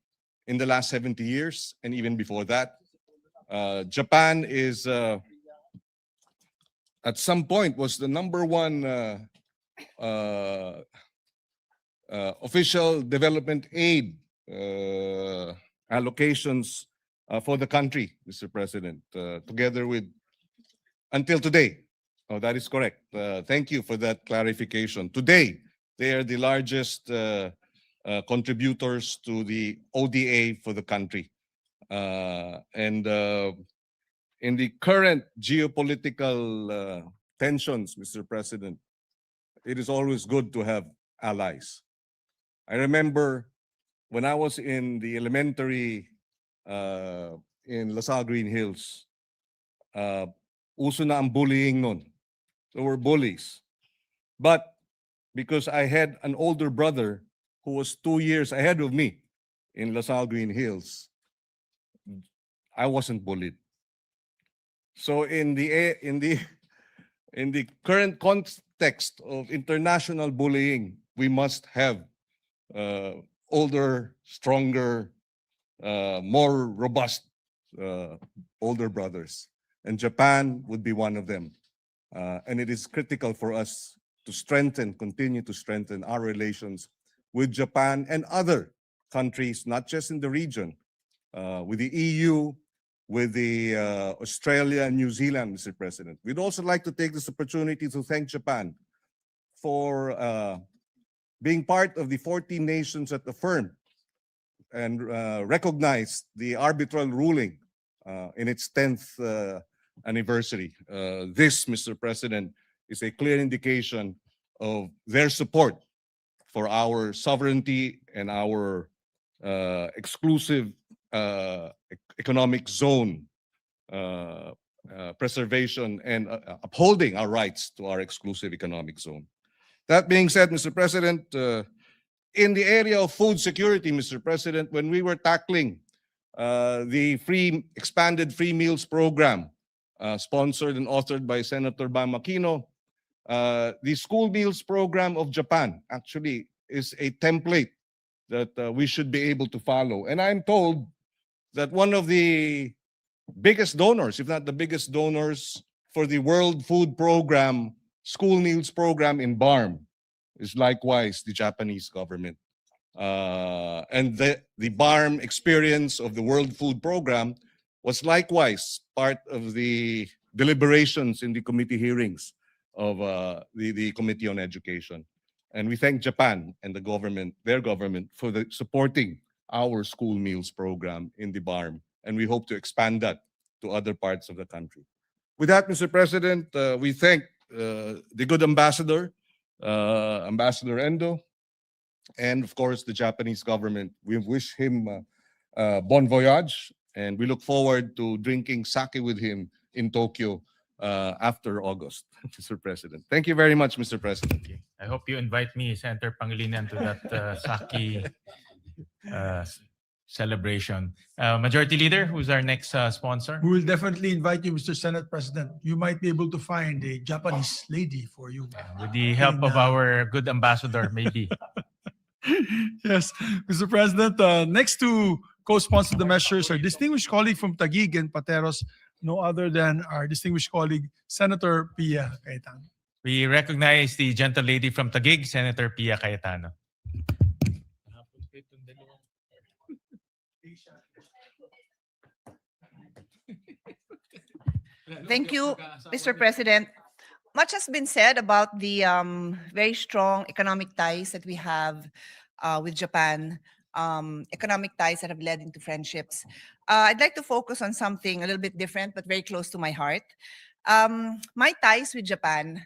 in the last 70 years and even before that. Japan is, at some point, was the #1 official development aid allocations for the country, Mr. President, together with, until today. Oh, that is correct. Thank you for that clarification. Today, they are the largest contributors to the ODA for the country. And in the current geopolitical tensions, Mr. President, it is always good to have allies. I remember when I was in the elementary in LaSalle Green Hills, uso na ang bullying nun. There were bullies. But because I had an older brother who was 2 years ahead of me in LaSalle Green Hills. I wasn't bullied. So in the current context of international bullying, we must have older, stronger, more robust older brothers. And Japan would be one of them. And it is critical for us to continue to strengthen our relations with Japan and other countries, not just in the region, with the EU, with the Australia and New Zealand, Mr. President. We'd also like to take this opportunity to thank Japan for being part of the 14 nations that affirmed and recognized the arbitral ruling in its 10th anniversary. This, Mr. President, is a clear indication of their support for our sovereignty and our exclusive economic zone preservation and upholding our rights to our exclusive economic zone. That being said, Mr. President, in the area of food security, Mr. President, when we were tackling the expanded free meals program sponsored and authored by Senator Bam Aquino, the school meals program of Japan actually is a template that we should be able to follow. And I'm told that one of the biggest donors, if not the biggest donors for the World Food Program, school meals program in BARM, is likewise the Japanese government. And the BARM experience of the World Food Program was likewise part of the deliberations in the committee hearings of the Committee on Education. And we thank Japan and the government, their government, for supporting our school meals program in the BARM. And we hope to expand that to other parts of the country. With that, Mr. President, we thank the good ambassador, Ambassador Endo, and of course the Japanese government. We wish him bon voyage, and we look forward to drinking sake with him in Tokyo after August, Mr. President. Thank you very much, Mr. President. Okay. I hope you invite me, Senator Pangilinan, to that sake celebration. Majority Leader, who's our next sponsor? We will definitely invite you, Mr. Senate President. You might be able to find a Japanese lady for you. With the help of our good ambassador, maybe. Yes, Mr. President, next to co-sponsor the measures, our distinguished colleague from Taguig and Pateros, no other than our distinguished colleague, Senator Pia Cayetano. We recognize the gentle lady from Taguig, Senator Pia Cayetano. Thank you, Mr. President. Much has been said about the very strong economic ties that we have with Japan, economic ties that have led into friendships. I'd like to focus on something a little bit different, but very close to my heart. My ties with Japan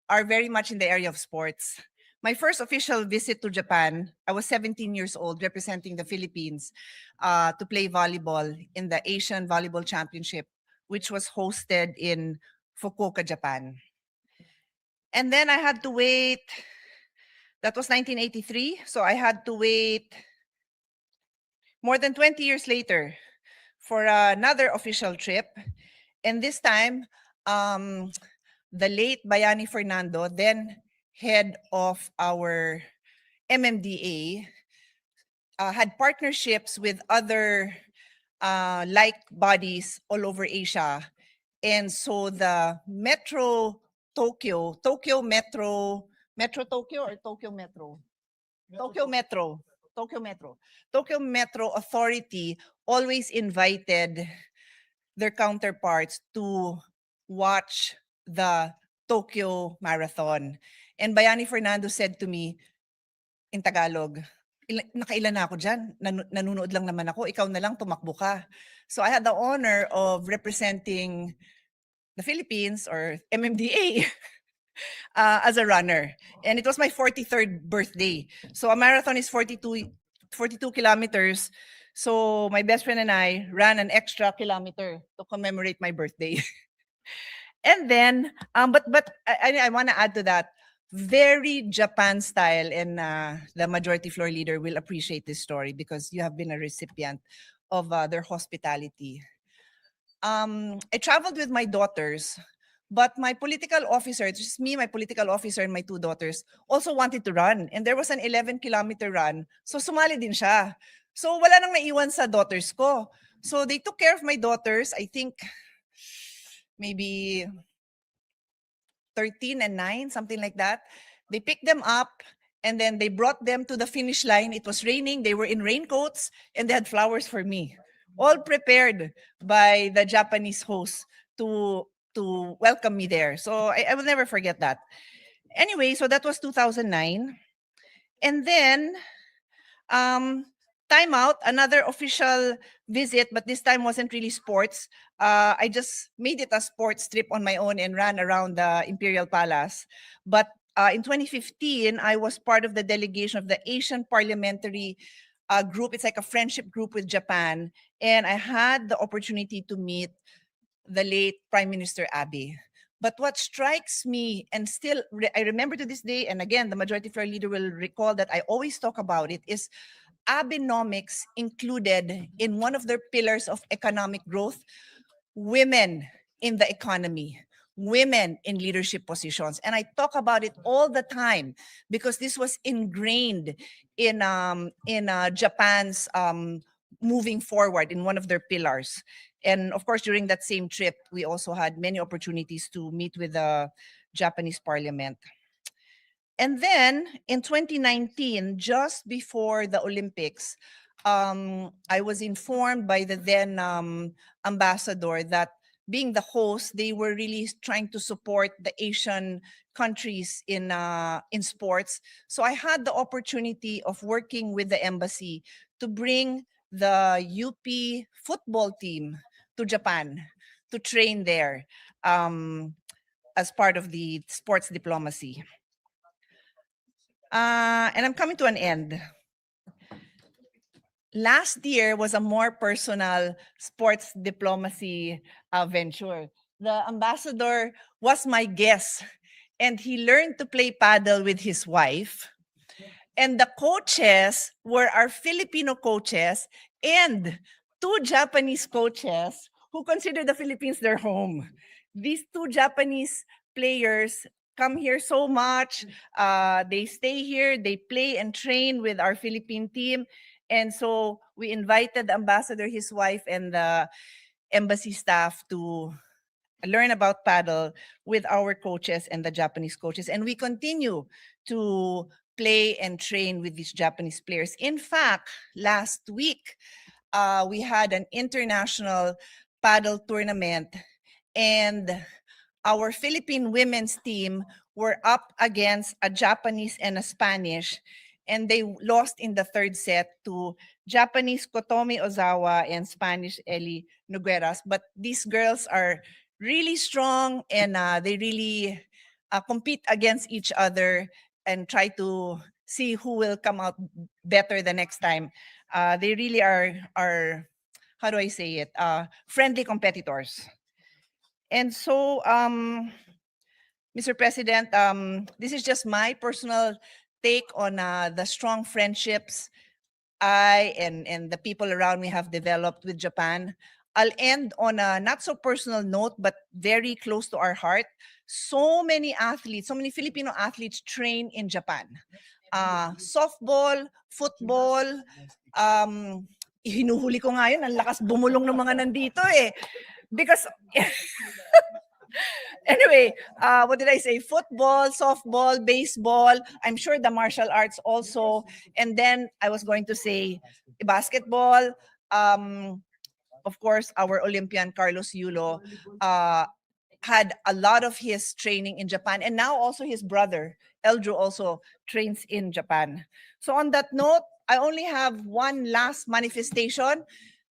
are very much in the area of sports. My first official visit to Japan, I was 17 years old, representing the Philippines to play volleyball in the Asian Volleyball Championship, which was hosted in Fukuoka, Japan. And then I had to wait, that was 1983, so I had to wait more than 20 years later for another official trip. And this time, the late Bayani Fernando, then head of our MMDA, had partnerships with other like bodies all over Asia. And so the Metro Tokyo, Tokyo Metro, Metro Tokyo or Tokyo Metro? Tokyo Metro, Tokyo Metro. Tokyo Metro Authority always invited their counterparts to watch the Tokyo Marathon. And Bayani Fernando said to me in Tagalog, nakailan na ako dyan, nanonood lang naman ako, ikaw na lang tumakbo ka. So I had the honor of representing the Philippines or MMDA as a runner. And it was my 43rd birthday. So a marathon is 42 kilometers. So my best friend and I ran an extra kilometer to commemorate my birthday. And then, but I want to add to that, very Japan style, and the majority floor leader will appreciate this story because you have been a recipient of their hospitality. I traveled with my daughters, but my political officer, just me, my political officer, and my two daughters also wanted to run. And there was an 11-kilometer run. So sumali din siya. So wala nang naiwan sa daughters ko. So they took care of my daughters, I think maybe 13 and 9, something like that. They picked them up and then they brought them to the finish line. It was raining. They were in raincoats and they had flowers for me, all prepared by the Japanese host to welcome me there. So I will never forget that. Anyway, so that was 2009. And then time out, another official visit, but this time wasn't really sports. I just made it a sports trip on my own and ran around the Imperial Palace. But in 2015, I was part of the delegation of the Asian Parliamentary Group. It's like a friendship group with Japan. And I had the opportunity to meet the late Prime Minister Abe. But what strikes me, and still I remember to this day, and again, the majority floor leader will recall that I always talk about it, is Abenomics included in one of their pillars of economic growth, women in the economy, women in leadership positions. And I talk about it all the time because this was ingrained in Japan's moving forward in one of their pillars. And of course, during that same trip, we also had many opportunities to meet with the Japanese parliament. And then in 2019, just before the Olympics, I was informed by the then ambassador that being the host, they were really trying to support the Asian countries in sports. So I had the opportunity of working with the embassy to bring the UP football team to Japan to train there as part of the sports diplomacy. And I'm coming to an end. Last year was a more personal sports diplomacy venture. The ambassador was my guest, and he learned to play paddle with his wife. And the coaches were our Filipino coaches and two Japanese coaches who consider the Philippines their home. These two Japanese players come here so much. They stay here, they play and train with our Philippine team. And so we invited the ambassador, his wife, and the embassy staff to learn about paddle with our coaches and the Japanese coaches. And we continue to play and train with these Japanese players. In fact, last week, we had an international paddle tournament, and our Philippine women's team were up against a Japanese and a Spanish, and they lost in the third set to Japanese Kotomi Ozawa and Spanish Eli Nogueras. But these girls are really strong, and they really compete against each other and try to see who will come out better the next time. They really are, how do I say it, friendly competitors. And so, Mr. President, this is just my personal take on the strong friendships I and the people around me have developed with Japan. I'll end on a not so personal note, but very close to our heart. So many athletes, so many Filipino athletes train in Japan. Softball, football, hinuhuli ko nga yun, ang lakas bumulong ng mga nandito eh. Because, anyway, what did I say? Football, softball, baseball, I'm sure the martial arts also. And then I was going to say basketball, of course, our Olympian Carlos Yulo had a lot of his training in Japan, and now also his brother, Eldrew, also trains in Japan. So on that note, I only have one last manifestation.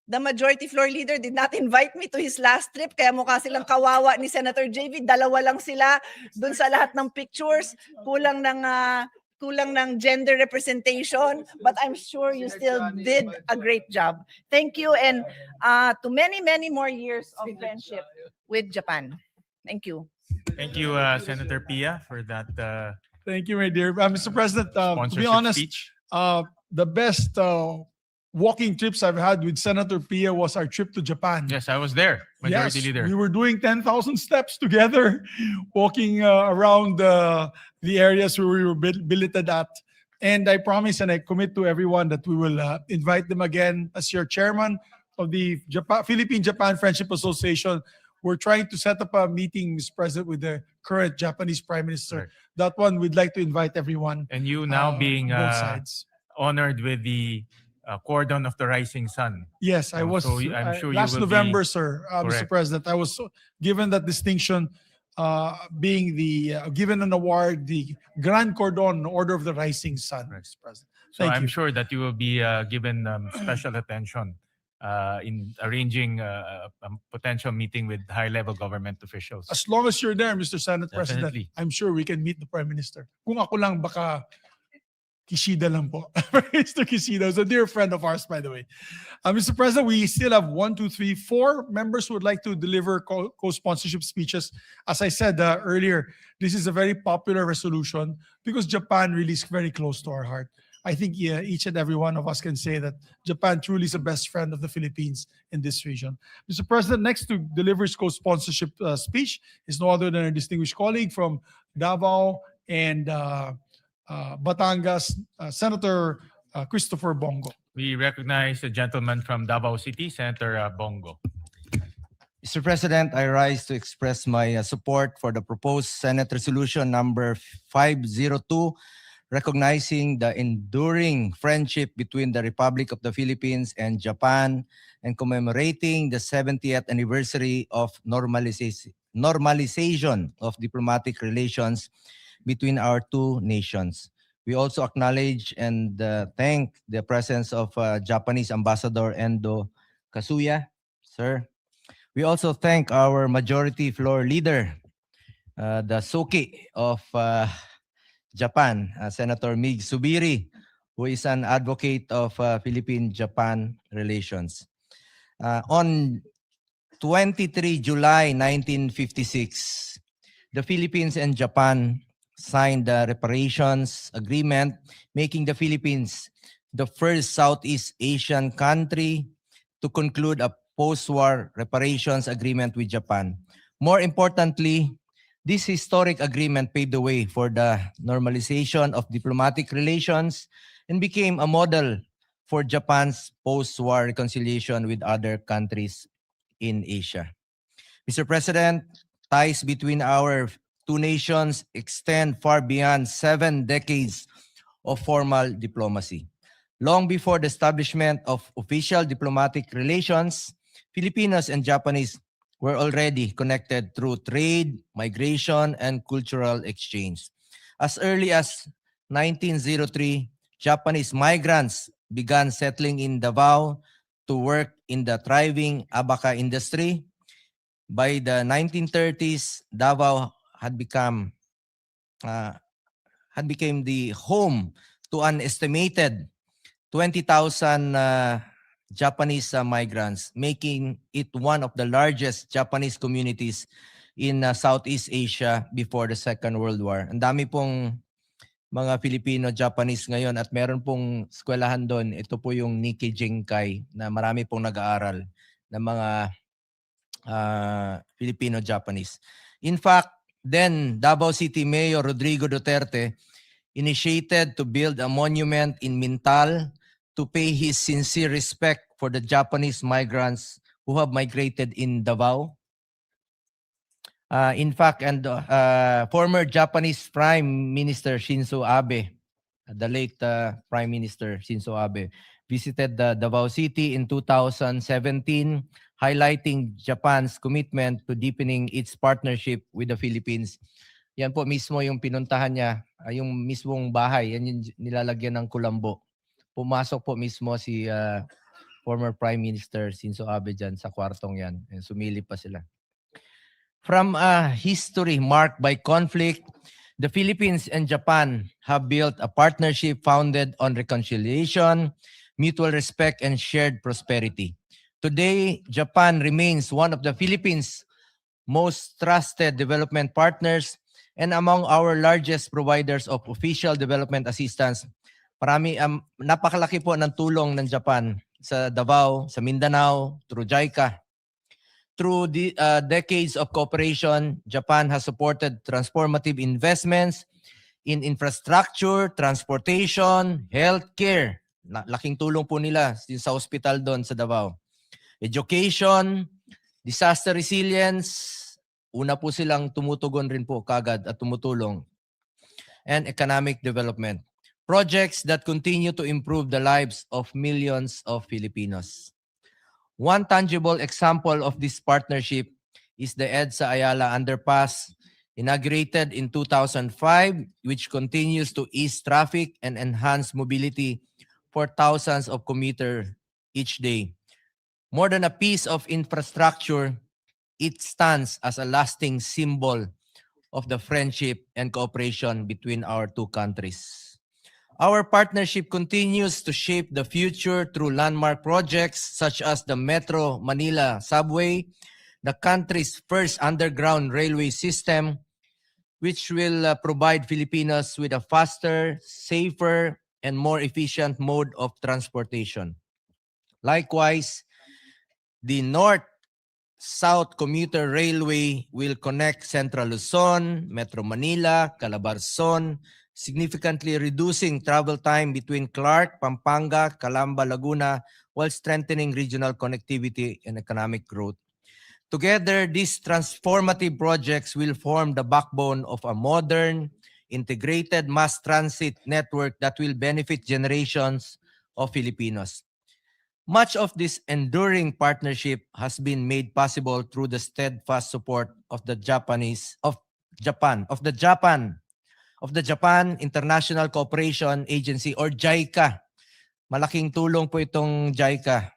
The majority floor leader did not invite me to his last trip, kaya mukha silang kawawa ni Senator JV. Dalawa lang sila dun sa lahat ng pictures. Kulang ng gender representation, but I'm sure you still did a great job. Thank you, and to many, many more years of friendship with Japan. Thank you. Thank you, Senator Pia, for that Thank you, my dear. Mr. President, to be Sponsorship honest, speech. the best walking trips I've had with Senator Pia was our trip to Japan. Yes, I was there, Majority Yes, Leader. we were doing 10,000 steps together, walking around the areas where we were billeted at. And I promise and I commit to everyone that we will invite them again as your chairman of the Philippine-Japan Friendship Association. We're trying to set up a meeting, Mr. President, with the current Japanese Prime Minister. Correct. That one, we'd like to invite everyone. And you now being both sides. honored with the Cordon of the Rising Sun. Yes, I was. So I'm sure you last will be- November, sir, Mr. Correct. President, I was given that distinction, being given an award, the Grand Cordon Order of the Rising Sun, Correct. Mr. President. So Thank I'm you. sure that you will be given special attention in arranging a potential meeting with high-level government officials. As long as you're there, Mr. Senate President, Definitely. I'm sure we can meet the Prime Minister. Kung ako lang, baka Kishida lang po. Mr. Kishida is a dear friend of ours, by the way. Mr. President, we still have 4 members who would like to deliver co-sponsorship speeches. As I said earlier, this is a very popular resolution because Japan really is very close to our heart. I think each and every one of us can say that Japan truly is a best friend of the Philippines in this region. Mr. President, next to deliver his co-sponsorship speech is no other than a distinguished colleague from Davao and Batangas, Senator Christopher Bongo. We recognize the gentleman from Davao City, Senator Bongo. Mr. President, I rise to express my support for the proposed Senate Resolution number 502, recognizing the enduring friendship between the Republic of the Philippines and Japan and commemorating the 70th anniversary of normalization of diplomatic relations between our two nations. We also acknowledge and thank the presence of Japanese Ambassador Endo Kasuya, sir. We also thank our majority floor leader, the Suki of Japan, Senator Mig Subiri, who is an advocate of Philippine-Japan relations. On 23 July 1956, the Philippines and Japan signed the reparations agreement, making the Philippines the first Southeast Asian country to conclude a post-war reparations agreement with Japan. More importantly, this historic agreement paved the way for the normalization of diplomatic relations and became a model for Japan's post-war reconciliation with other countries in Asia. Mr. President, ties between our two nations extend far beyond 7 decades of formal diplomacy. Long before the establishment of official diplomatic relations, Filipinos and Japanese were already connected through trade, migration, and cultural exchange. As early as 1903, Japanese migrants began settling in Davao to work in the thriving abaca industry. By the 1930s, Davao had became the home to an estimated 20,000 Japanese migrants, making it one of the largest Japanese communities in Southeast Asia before the Second World War. Ang dami pong mga Filipino-Japanese ngayon at meron pong eskwelahan doon. Ito po yung Nikkei Jinkai na marami pong nag-aaral ng mga Filipino-Japanese. In fact, then Davao City Mayor Rodrigo Duterte initiated to build a monument in Mintal to pay his sincere respect for the Japanese migrants who have migrated in Davao. In fact, and former Japanese Prime Minister Shinzo Abe, the late Prime Minister Shinzo Abe, visited Davao City in 2017, highlighting Japan's commitment to deepening its partnership with the Philippines. Yan po mismo yung pinuntahan niya, yung mismong bahay, yan yung nilalagyan ng kulambo. Pumasok po mismo si former Prime Minister Shinzo Abe dyan sa kwartong yan. Sumilip pa sila. From a history marked by conflict, the Philippines and Japan have built a partnership founded on reconciliation, mutual respect, and shared prosperity. Today, Japan remains one of the Philippines' most trusted development partners, and among our largest providers of official development assistance. Napakalaki po ng tulong ng Japan sa Davao, sa Mindanao, through JICA. Through the decades of cooperation, Japan has supported transformative investments in infrastructure, transportation, healthcare. Laking tulong po nila sa hospital doon sa Davao. Education, disaster resilience, una po silang tumutugon rin po kagad at tumutulong. And economic development. Projects that continue to improve the lives of millions of Filipinos. One tangible example of this partnership is the EDSA Ayala Underpass, inaugurated in 2005, which continues to ease traffic and enhance mobility for thousands of commuters each day. More than a piece of infrastructure, it stands as a lasting symbol of the friendship and cooperation between our two countries. Our partnership continues to shape the future through landmark projects such as the Metro Manila Subway, the country's first underground railway system, which will provide Filipinos with a faster, safer, and more efficient mode of transportation. Likewise, the North-South Commuter Railway will connect Central Luzon, Metro Manila, Calabarzon, significantly reducing travel time between Clark, Pampanga, Calamba, Laguna, while strengthening regional connectivity and economic growth. Together, these transformative projects will form the backbone of a modern, integrated mass transit network that will benefit generations of Filipinos. Much of this enduring partnership has been made possible through the steadfast support of the Japan International Cooperation Agency or JICA. Malaking tulong po itong JICA.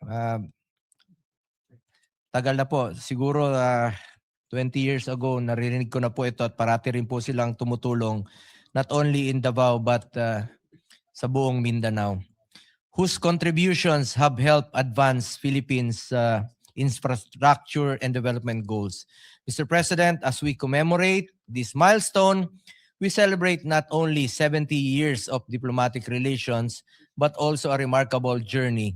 Tagal na po, siguro 20 years ago naririnig ko na po ito at parati rin po silang tumutulong not only in Davao but sa buong Mindanao, whose contributions have helped advance Philippines' infrastructure and development goals. Mr. President, as we commemorate this milestone, we celebrate not only 70 years of diplomatic relations, but also a remarkable journey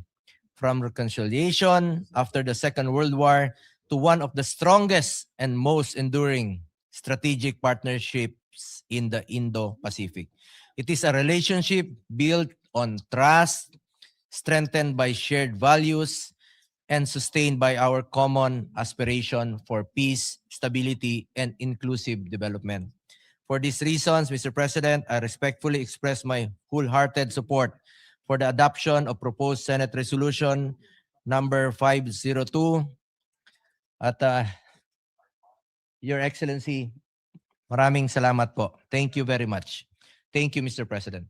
from reconciliation after the Second World War to one of the strongest and most enduring strategic partnerships in the Indo-Pacific. It is a relationship built on trust, strengthened by shared values, and sustained by our common aspiration for peace, stability, and inclusive development. For these reasons, Mr. President, I respectfully express my wholehearted support for the adoption of proposed Senate Resolution number 502. At Your Excellency, maraming salamat po. Thank you very much. Thank you, Mr. President.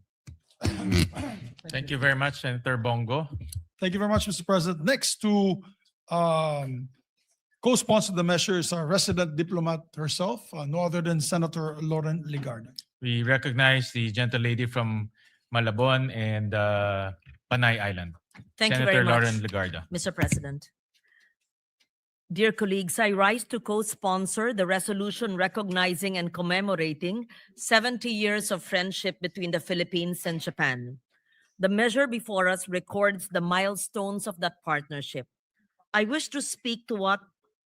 Thank you very much, Senator Bongo. Thank you very much, Mr. President. Next to co-sponsor the measure is our resident diplomat herself, no other than Senator Lauren Legarda. We recognize the gentle lady from Malabon and Panay Island. Thank Senator you very much, Lauren Legarda. Mr. President. Dear colleagues, I rise to co-sponsor the resolution recognizing and commemorating 70 years of friendship between the Philippines and Japan. The measure before us records the milestones of that partnership. I wish to speak to what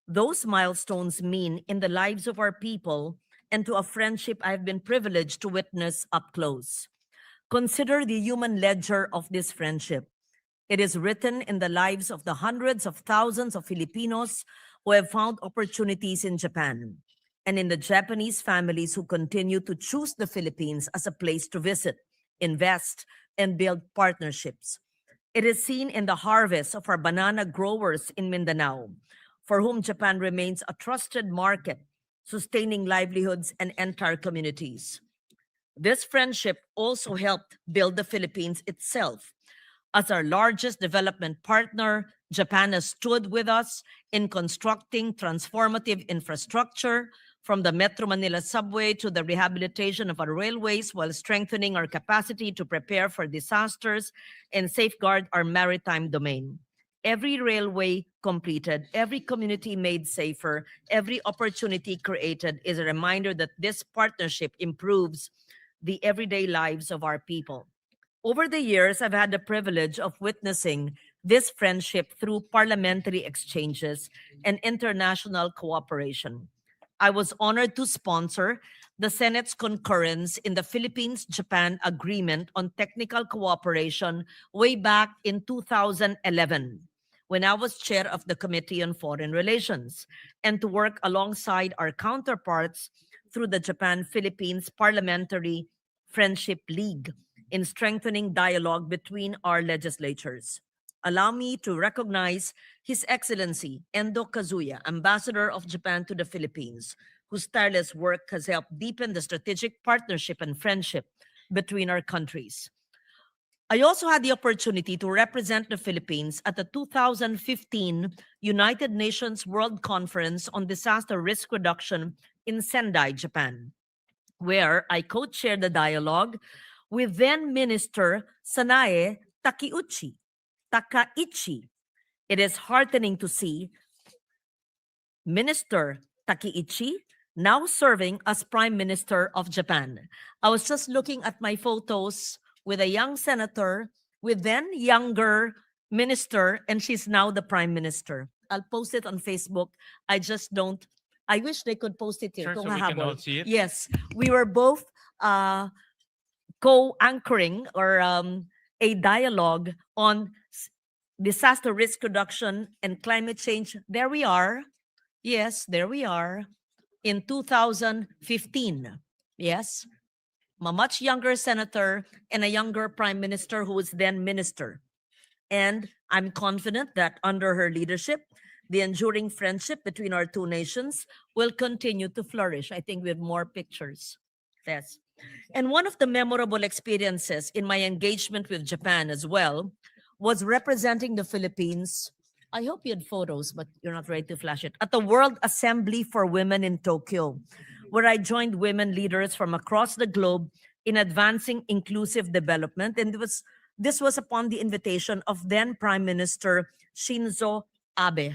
those milestones mean in the lives of our people and to a friendship I've been privileged to witness up close. Consider the human ledger of this friendship. It is written in the lives of the hundreds of thousands of Filipinos who have found opportunities in Japan, and in the Japanese families who continue to choose the Philippines as a place to visit, invest, and build partnerships. It is seen in the harvest of our banana growers in Mindanao, for whom Japan remains a trusted market, sustaining livelihoods and entire communities. This friendship also helped build the Philippines itself. As our largest development partner, Japan has stood with us in constructing transformative infrastructure, from the Metro Manila Subway to the rehabilitation of our railways, while strengthening our capacity to prepare for disasters and safeguard our maritime domain. Every railway completed, every community made safer, every opportunity created is a reminder that this partnership improves the everyday lives of our people. Over the years, I've had the privilege of witnessing this friendship through parliamentary exchanges and international cooperation. I was honored to sponsor the Senate's concurrence in the Philippines-Japan Agreement on Technical Cooperation way back in 2011, when I was chair of the Committee on Foreign Relations, and to work alongside our counterparts through the Japan-Philippines Parliamentary Friendship League in strengthening dialogue between our legislatures. Allow me to recognize His Excellency Endo Kazuya, Ambassador of Japan to the Philippines, whose tireless work has helped deepen the strategic partnership and friendship between our countries. I also had the opportunity to represent the Philippines at the 2015 United Nations World Conference on Disaster Risk Reduction in Sendai, Japan, where I co-chaired the dialogue with then Minister Sanae Takaichi. It is heartening to see Minister Takaichi now serving as Prime Minister of Japan. I was just looking at my photos with a young senator, with then younger minister, and she's now the Prime Minister. I'll post it on Facebook. I just don't. I wish they could post it here. Sure, so Kung we can all hahabol. see it. Yes, we were both co-anchoring or a dialogue on disaster risk reduction and climate change. There we are. Yes, there we are. In 2015. Yes. A much younger senator and a younger prime minister who was then minister. And I'm confident that under her leadership, the enduring friendship between our two nations will continue to flourish. I think we have more pictures. Yes. And one of the memorable experiences in my engagement with Japan as well was representing the Philippines. I hope you had photos, but you're not ready to flash it. At the World Assembly for Women in Tokyo, where I joined women leaders from across the globe in advancing inclusive development. And this was upon the invitation of then Prime Minister Shinzo Abe.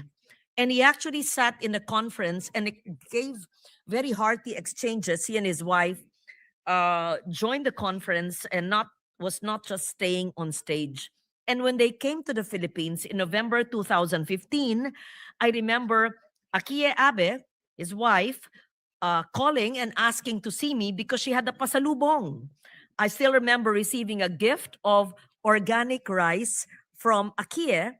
And he actually sat in the conference and it gave very hearty exchanges. He and his wife joined the conference and was not just staying on stage. And when they came to the Philippines in November 2015, I remember Akie Abe, his wife, calling and asking to see me because she had a pasalubong. I still remember receiving a gift of organic rice from Akie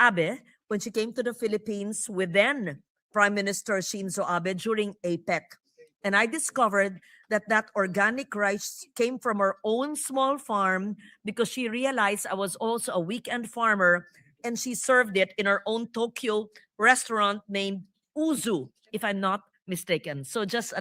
Abe when she came to the Philippines with then Prime Minister Shinzo Abe during APEC. And I discovered that organic rice came from her own small farm because she realized I was also a weekend farmer, and she served it in her own Tokyo restaurant named Uzu, if I'm not mistaken. So just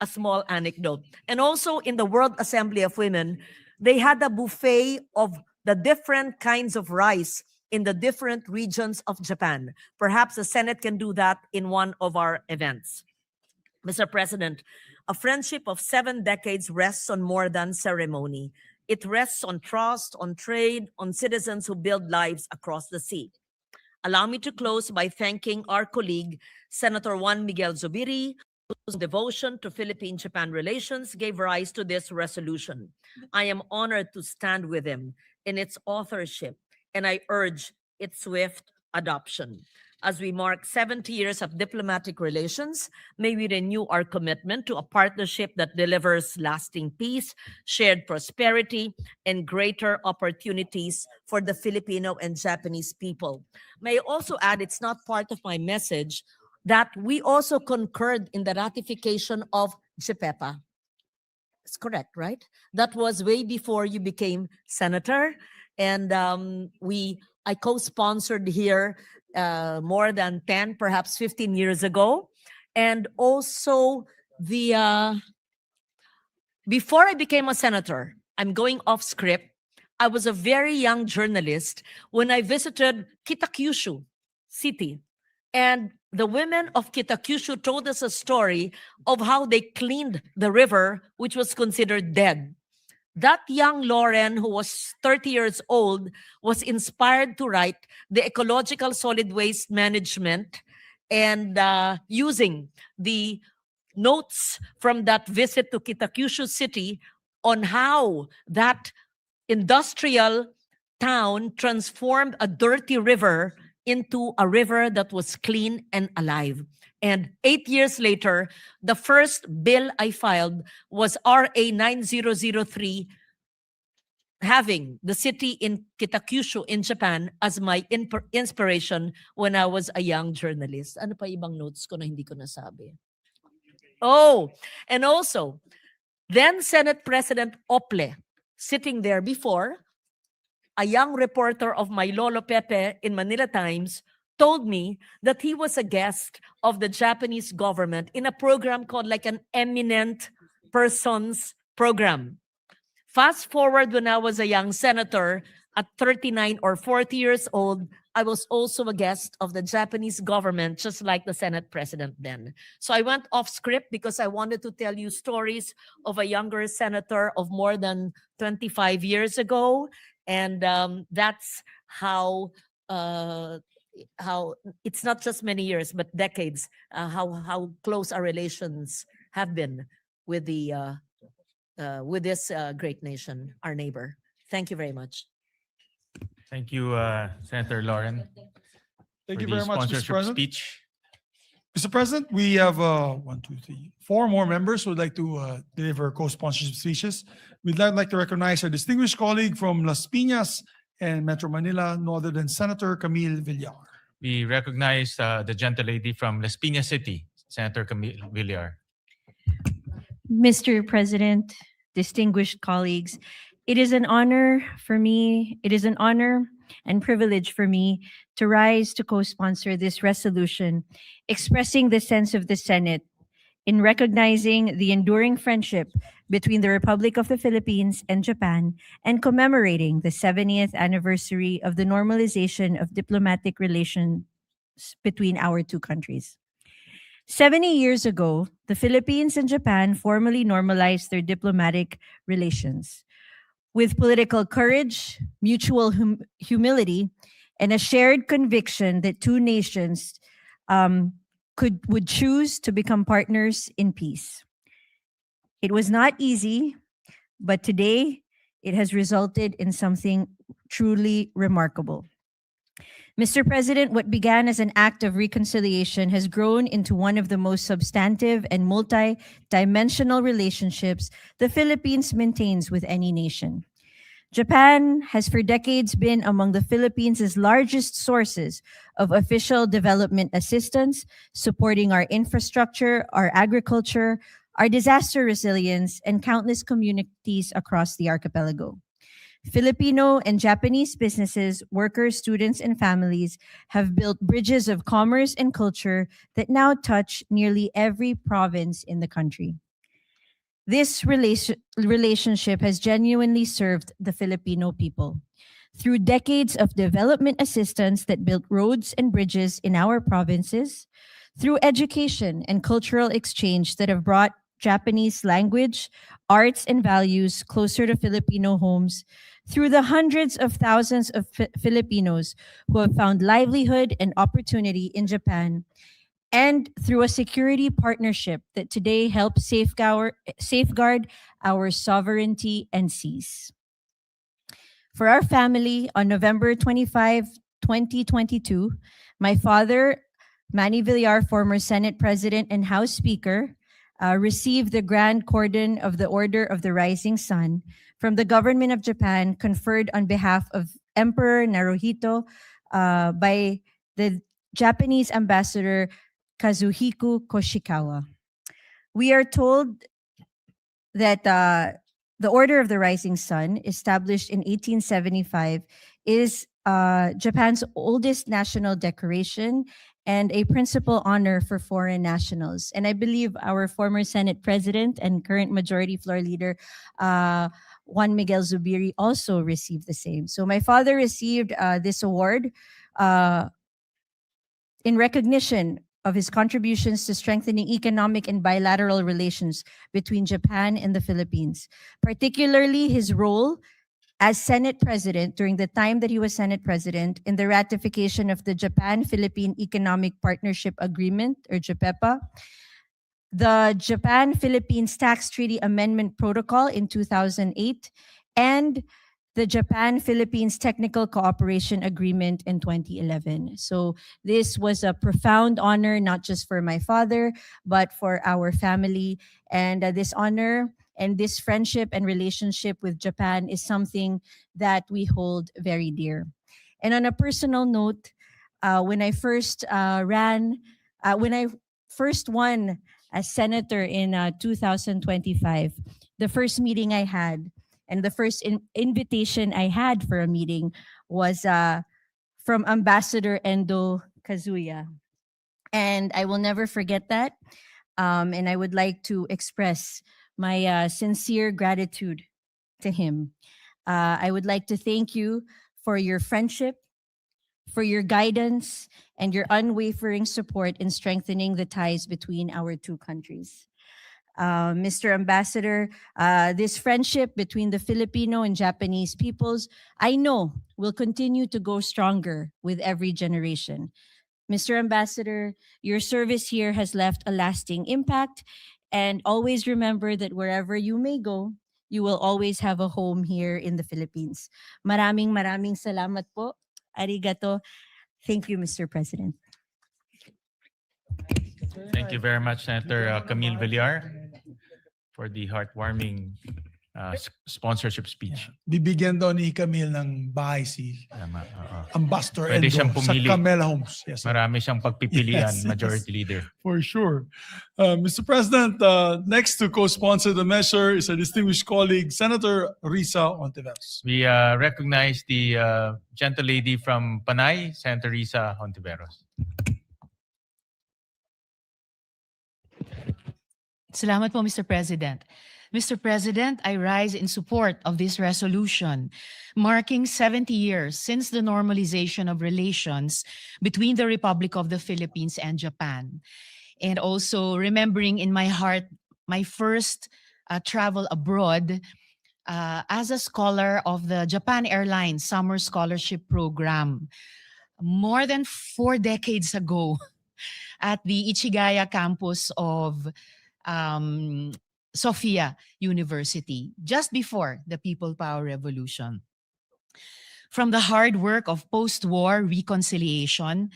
a small anecdote. And also in the World Assembly of Women, they had a buffet of the different kinds of rice in the different regions of Japan. Perhaps the Senate can do that in one of our events. Mr. President, a friendship of 7 decades rests on more than ceremony. It rests on trust, on trade, on citizens who build lives across the sea. Allow me to close by thanking our colleague, Senator Juan Miguel Zubiri, whose devotion to Philippine-Japan relations gave rise to this resolution. I am honored to stand with him in its authorship, and I urge its swift adoption. As we mark 70 years of diplomatic relations, may we renew our commitment to a partnership that delivers lasting peace, shared prosperity, and greater opportunities for the Filipino and Japanese people. May I also add, it's not part of my message, that we also concurred in the ratification of JPEPA. It's correct, right? That was way before you became senator. And I co-sponsored here more than 10, perhaps 15 years ago. And also before I became a senator, I'm going off script, I was a very young journalist when I visited Kitakyushu City. And the women of Kitakyushu told us a story of how they cleaned the river, which was considered dead. that young Lauren, who was 30 years old, was inspired to write the ecological solid waste management and using the notes from that visit to Kitakyushu City on how that industrial town transformed a dirty river into a river that was clean and alive. And 8 years later, the first bill I filed was RA 9003, having the city in Kitakyushu in Japan as my inspiration when I was a young journalist. Ano pa ibang notes ko na hindi ko nasabi? Oh, and also, then Senate President Ople, sitting there before, a young reporter of my Lolo Pepe in Manila Times told me that he was a guest of the Japanese government in a program called like an eminent persons program. Fast forward when I was a young senator at 39 or 40 years old, I was also a guest of the Japanese government, just like the Senate president then. So I went off script because I wanted to tell you stories of a younger senator of more than 25 years ago. And that's how it's not just many years, but decades, how close our relations have been with with this great nation, our neighbor. Thank you very much. Thank you, Senator Lauren, Thank for you the very much, Mr. sponsorship President. speech. Mr. President, we have 4 more members who would like to deliver co-sponsorship speeches. We'd like to recognize our distinguished colleague from Las Piñas and Metro Manila, no other than Senator Camille Villar. We recognize the gentle lady from Las Piñas City, Senator Camille Villar. Mr. President, distinguished colleagues, it is an honor and privilege for me to rise to co-sponsor this resolution, expressing the sense of the Senate in recognizing the enduring friendship between the Republic of the Philippines and Japan and commemorating the 70th anniversary of the normalization of diplomatic relations between our two countries. 70 years ago, the Philippines and Japan formally normalized their diplomatic relations. With political courage, mutual humility, and a shared conviction that two nations would choose to become partners in peace. It was not easy, but today it has resulted in something truly remarkable. Mr. President, what began as an act of reconciliation has grown into one of the most substantive and multi-dimensional relationships the Philippines maintains with any nation. Japan has for decades been among the Philippines' largest sources of official development assistance, supporting our infrastructure, our agriculture, our disaster resilience, and countless communities across the archipelago. Filipino and Japanese businesses, workers, students, and families have built bridges of commerce and culture that now touch nearly every province in the country. This relationship has genuinely served the Filipino people. Through decades of development assistance that built roads and bridges in our provinces, through education and cultural exchange that have brought Japanese language, arts, and values closer to Filipino homes, through the hundreds of thousands of Filipinos who have found livelihood and opportunity in Japan, and through a security partnership that today helps safeguard our sovereignty and seas. For our family, on November 25, 2022, my father, Manny Villar, former Senate President and House Speaker, received the Grand Cordon of the Order of the Rising Sun from the government of Japan, conferred on behalf of Emperor Naruhito by the Japanese Ambassador Kazuhiko Koshikawa. We are told that the Order of the Rising Sun, established in 1875, is Japan's oldest national decoration and a principal honor for foreign nationals. And I believe our former Senate President and current Majority Floor Leader, Juan Miguel Zubiri, also received the same. So my father received this award in recognition of his contributions to strengthening economic and bilateral relations between Japan and the Philippines, particularly his role as Senate President during the time that he was Senate President in the ratification of the Japan-Philippine Economic Partnership Agreement, or JAPEPA, the Japan-Philippines Tax Treaty Amendment Protocol in 2008, and the Japan-Philippines Technical Cooperation Agreement in 2011. So this was a profound honor, not just for my father, but for our family. And this honor and this friendship and relationship with Japan is something that we hold very dear. And on a personal note, when I first won as senator in 2025, the first meeting I had and the first invitation I had for a meeting was from Ambassador Endo Kazuya. And I will never forget that. And I would like to express my sincere gratitude to him. I would like to thank you for your friendship, for your guidance, and your unwavering support in strengthening the ties between our two countries. Mr. Ambassador, this friendship between the Filipino and Japanese peoples, I know will continue to go stronger with every generation. Mr. Ambassador, your service here has left a lasting impact, and always remember that wherever you may go, you will always have a home here in the Philippines. Maraming salamat po. Arigato. Thank you, Mr. President. Thank you very much, Senator Camille Villar, for the heartwarming sponsorship speech. Bibigyan daw ni Camille ng bahay si Tama, oo. Ambassador Pwede Endo siyang sa pumili. Camela Homes. Yes, sir. Marami siyang pagpipilian, Yes, Majority yes. Leader. For sure. Mr. President, next to co-sponsor the measure is a distinguished colleague, Senator Risa Ontiveros. We recognize the gentle lady from Panay, Senator Risa Hontiveros. Salamat po, Mr. President. Mr. President, I rise in support of this resolution, marking 70 years since the normalization of relations between the Republic of the Philippines and Japan. And also remembering in my heart my first travel abroad as a scholar of the Japan Airlines Summer Scholarship Program more than 4 decades ago at the Ichigaya campus of Sophia University, just before the People Power Revolution. From the hard work of post-war reconciliation,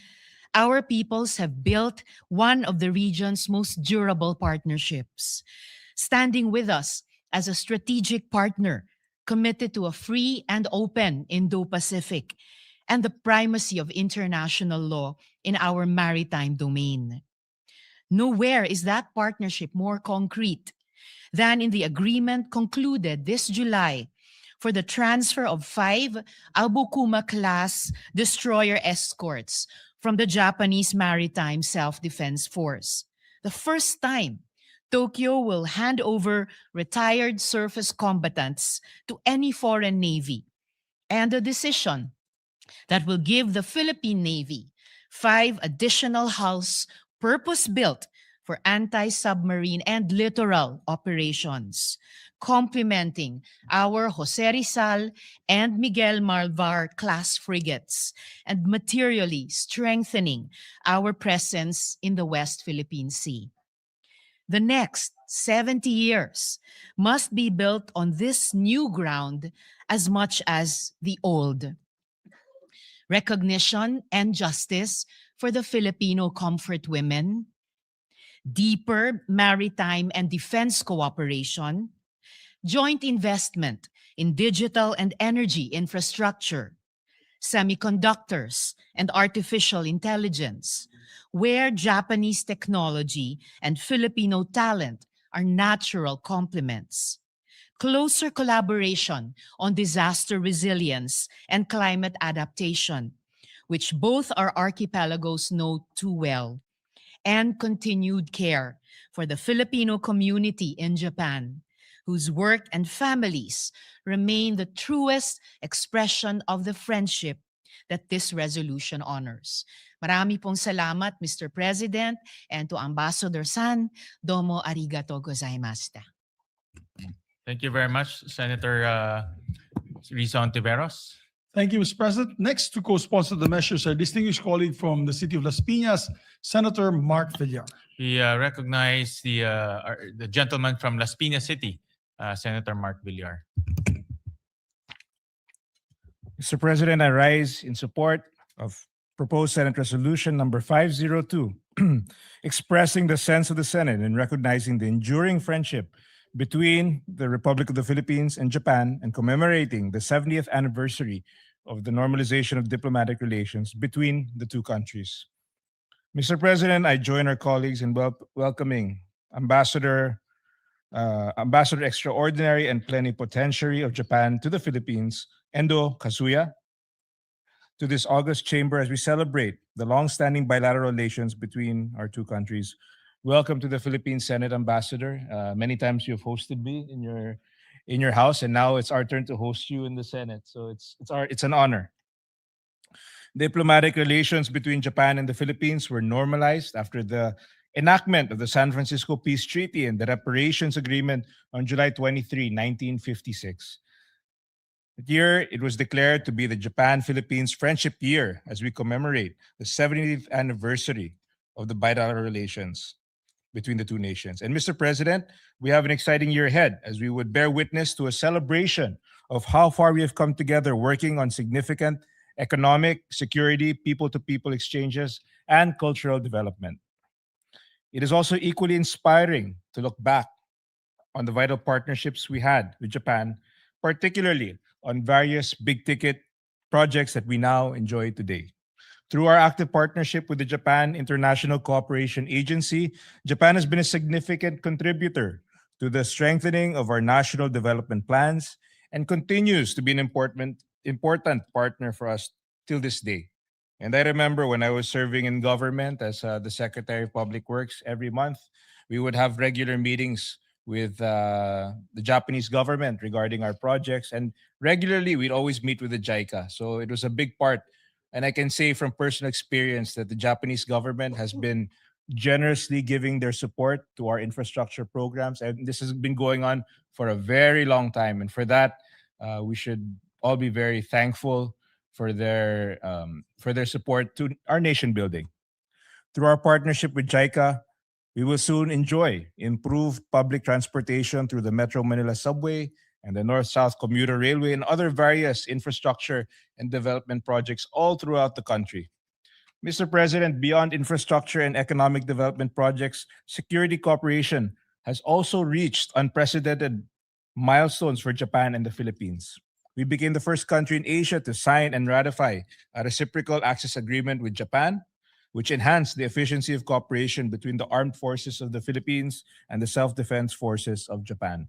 our peoples have built one of the region's most durable partnerships, standing with us as a strategic partner committed to a free and open Indo-Pacific and the primacy of international law in our maritime domain. Nowhere is that partnership more concrete than in the agreement concluded this July for the transfer of 5 Abukuma-class destroyer escorts from the Japanese Maritime Self-Defense Force. The first time Tokyo will hand over retired surface combatants to any foreign navy, and a decision that will give the Philippine Navy 5 additional hulls purpose-built for anti-submarine and littoral operations, complementing our Jose Rizal and Miguel Malvar class frigates and materially strengthening our presence in the West Philippine Sea. The next 70 years must be built on this new ground as much as the old. Recognition and justice for the Filipino comfort women, deeper maritime and defense cooperation, joint investment in digital and energy infrastructure, semiconductors, and artificial intelligence, where Japanese technology and Filipino talent are natural complements. Closer collaboration on disaster resilience and climate adaptation, which both our archipelagos know too well, and continued care for the Filipino community in Japan, whose work and families remain the truest expression of the friendship that this resolution honors. Marami pong salamat, Mr. President, and to Ambassador San, domo arigato gozaimashita. Thank you very much, Senator Risa Ontiveros. Thank you, Mr. President. Next to co-sponsor the measures, our distinguished colleague from the city of Las Piñas, Senator Mark Villar. We recognize the gentleman from Las Piñas City, Senator Mark Villar. Mr. President, I rise in support of proposed Senate Resolution number 502, expressing the sense of the Senate in recognizing the enduring friendship between the Republic of the Philippines and Japan and commemorating the 70th anniversary of the normalization of diplomatic relations between the two countries. Mr. President, I join our colleagues in welcoming Ambassador Extraordinary and Plenipotentiary of Japan to the Philippines, Endo Kazuya, to this august chamber as we celebrate the long-standing bilateral relations between our two countries. Welcome to the Philippine Senate, Ambassador. Many times you've hosted me in your house, and now it's our turn to host you in the Senate. So it's an honor. Diplomatic relations between Japan and the Philippines were normalized after the enactment of the San Francisco Peace Treaty and the Reparations Agreement on July 23, 1956. That year, it was declared to be the Japan-Philippines Friendship Year as we commemorate the 70th anniversary of the bilateral relations between the two nations. And Mr. President, we have an exciting year ahead as we would bear witness to a celebration of how far we have come together working on significant economic, security, people-to-people exchanges, and cultural development. It is also equally inspiring to look back on the vital partnerships we had with Japan, particularly on various big-ticket projects that we now enjoy today. Through our active partnership with the Japan International Cooperation Agency, Japan has been a significant contributor to the strengthening of our national development plans and continues to be an important partner for us till this day. And I remember when I was serving in government as the Secretary of Public Works, every month we would have regular meetings with the Japanese government regarding our projects, and regularly we'd always meet with the JICA. So it was a big part. And I can say from personal experience that the Japanese government has been generously giving their support to our infrastructure programs. And this has been going on for a very long time. And for that, we should all be very thankful for their support to our nation building. Through our partnership with JICA, we will soon enjoy improved public transportation through the Metro Manila Subway and the North-South Commuter Railway and other various infrastructure and development projects all throughout the country. Mr. President, beyond infrastructure and economic development projects, security cooperation has also reached unprecedented milestones for Japan and the Philippines. We became the first country in Asia to sign and ratify a reciprocal access agreement with Japan, which enhanced the efficiency of cooperation between the armed forces of the Philippines and the self-defense forces of Japan.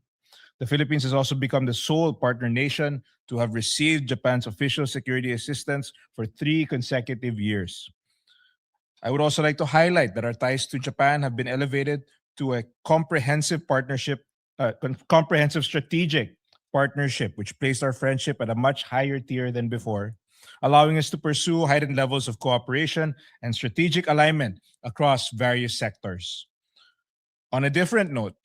The Philippines has also become the sole partner nation to have received Japan's official security assistance for 3 consecutive years. I would also like to highlight that our ties to Japan have been elevated to a comprehensive strategic partnership, which placed our friendship at a much higher tier than before, allowing us to pursue heightened levels of cooperation and strategic alignment across various sectors. On a different note,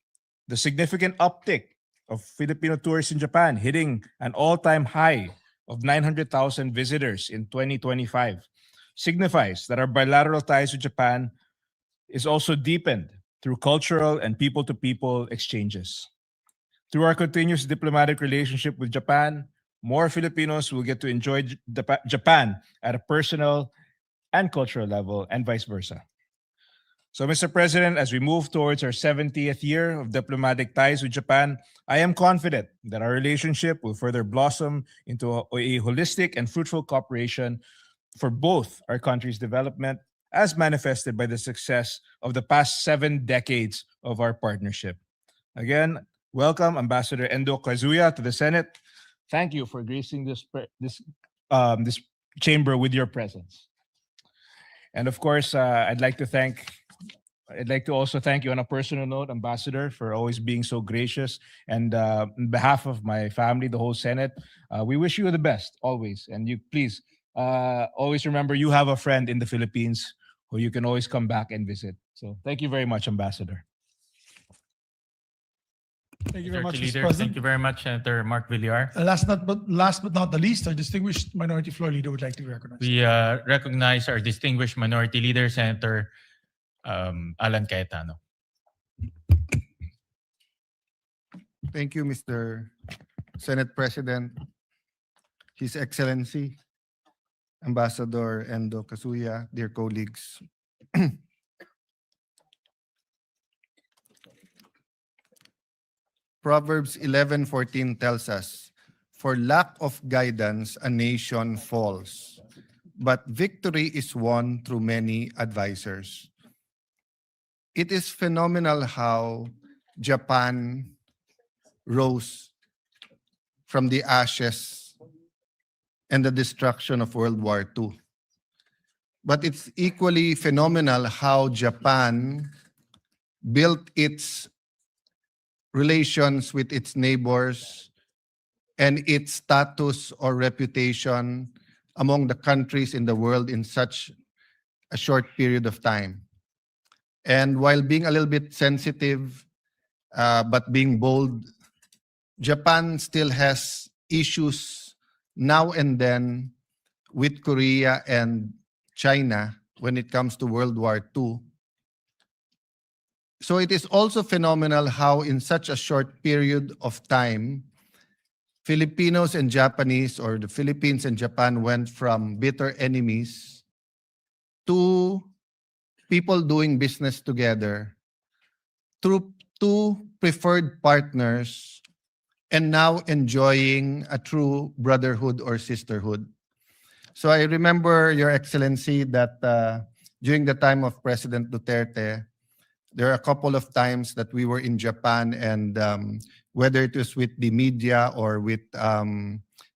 the significant uptick of Filipino tourists in Japan, hitting an all-time high of 900,000 visitors in 2025, signifies that our bilateral ties with Japan is also deepened through cultural and people-to-people exchanges. Through our continuous diplomatic relationship with Japan, more Filipinos will get to enjoy Japan at a personal and cultural level, and vice versa. So, Mr. President, as we move towards our 70th year of diplomatic ties with Japan, I am confident that our relationship will further blossom into a holistic and fruitful cooperation for both our countries' development, as manifested by the success of the past 7 decades of our partnership. Again, welcome Ambassador Endo Kazuya to the Senate. Thank you for gracing this chamber with your presence. And of course, I'd like to also thank you on a personal note, Ambassador, for always being so gracious. And on behalf of my family, the whole Senate, we wish you the best always. And you please always remember you have a friend in the Philippines who you can always come back and visit. So thank you very much, Ambassador. Thank you very much, Majority Mr. Leader, President. thank you very much, Senator Mark Villar. Last but not the least, our distinguished Minority Floor Leader would like to be recognized. We recognize our distinguished Minority Leader, Senator Alan Cayetano. Thank you, Mr. Senate President, His Excellency, Ambassador Endo Kasuya, dear colleagues. Proverbs 11:14 tells us, "For lack of guidance, a nation falls, but victory is won through many advisors." It is phenomenal how Japan rose from the ashes and the destruction of World War II. But it's equally phenomenal how Japan built its relations with its neighbors and its status or reputation among the countries in the world in such a short period of time. And while being a little bit sensitive, but being bold, Japan still has issues now and then with Korea and China when it comes to World War II. So it is also phenomenal how in such a short period of time, Filipinos and Japanese, or the Philippines and Japan, went from bitter enemies to people doing business together, through two preferred partners, and now enjoying a true brotherhood or sisterhood. So I remember, Your Excellency, that during the time of President Duterte, there are a couple of times that we were in Japan, and whether it was with the media or with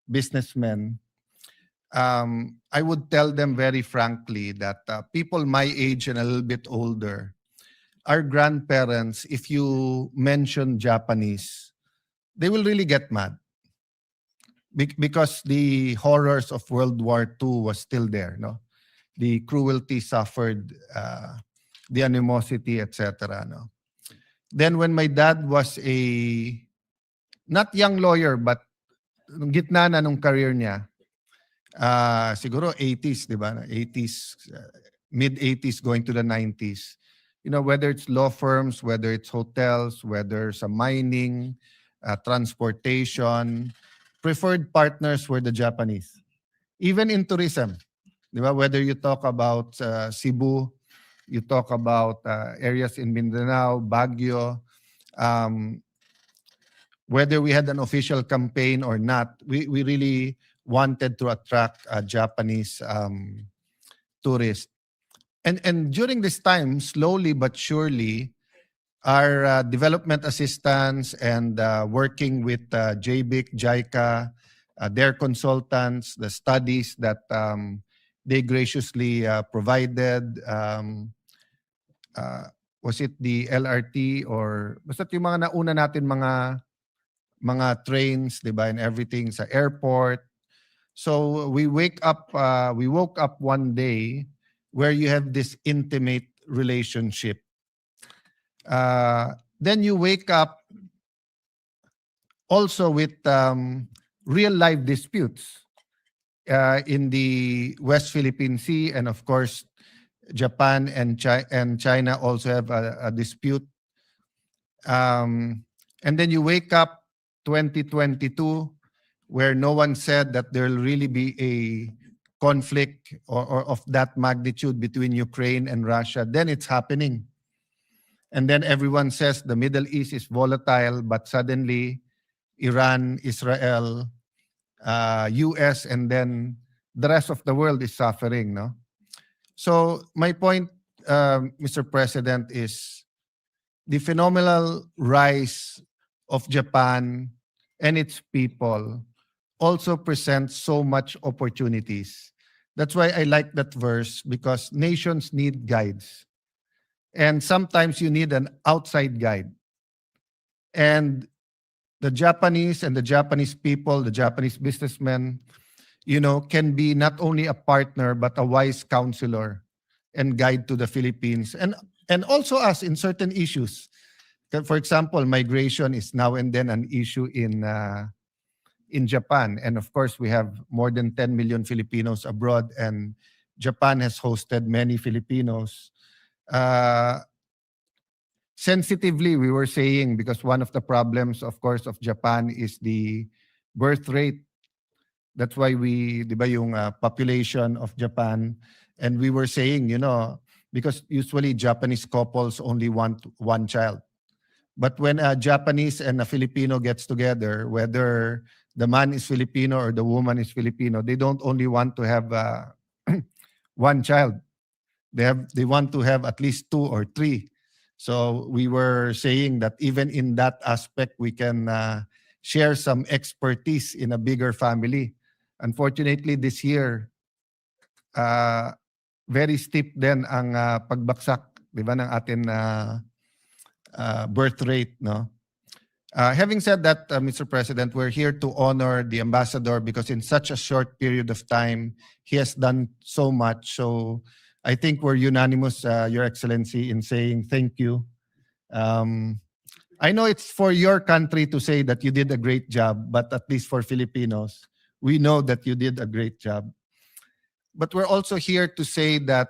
businessmen, I would tell them very frankly that people my age and a little bit older, our grandparents, if you mention Japanese, they will really get mad because the horrors of World War II was still there, no? The cruelty suffered, the animosity, etc. No? Then when my dad was a, not young lawyer, but gitna na nung career niya, siguro 80s, di ba? 80s, mid-80s going to the 90s. You know, whether it's law firms, whether it's hotels, whether sa mining, transportation, preferred partners were the Japanese. Even in tourism, di ba? Whether you talk about Cebu, you talk about areas in Mindanao, Baguio, whether we had an official campaign or not, we really wanted to attract Japanese tourists. And during this time, slowly but surely, our development assistants and working with JBIC, JICA, their consultants, the studies that they graciously provided, was it the LRT or basta yung mga nauna natin mga trains, di ba, and everything sa airport. So we woke up one day where you have this intimate relationship. Then you wake up also with real life disputes in the West Philippine Sea, and of course, Japan and China also have a dispute. And then you wake up 2022, where no one said that there will really be a conflict or of that magnitude between Ukraine and Russia. Then it's happening. And then everyone says the Middle East is volatile, but suddenly Iran, Israel, US, and then the rest of the world is suffering, no? So my point, Mr. President, is the phenomenal rise of Japan and its people also presents so much opportunities. That's why I like that verse, because nations need guides. And sometimes you need an outside guide. And the Japanese people, the Japanese businessmen, can be not only a partner, but a wise counselor and guide to the Philippines and also us in certain issues. For example, migration is now and then an issue in Japan. And of course, we have more than 10 million Filipinos abroad, and Japan has hosted many Filipinos. Sensitively, we were saying, because one of the problems, of course, of Japan is the birth rate. That's why di ba yung population of Japan, and we were saying, because usually Japanese couples only want one child. But when a Japanese and a Filipino gets together, whether the man is Filipino or the woman is Filipino, they don't only want to have one child. They want to have at least 2 or 3. So we were saying that even in that aspect, we can share some expertise in a bigger family. Unfortunately, this year, very steep din ang pagbaksak, di ba, ng atin birth rate, no? Having said that, Mr. President, we're here to honor the ambassador because in such a short period of time, he has done so much. So I think we're unanimous, Your Excellency, in saying thank you. I know it's for your country to say that you did a great job, but at least for Filipinos, we know that you did a great job. But we're also here to say that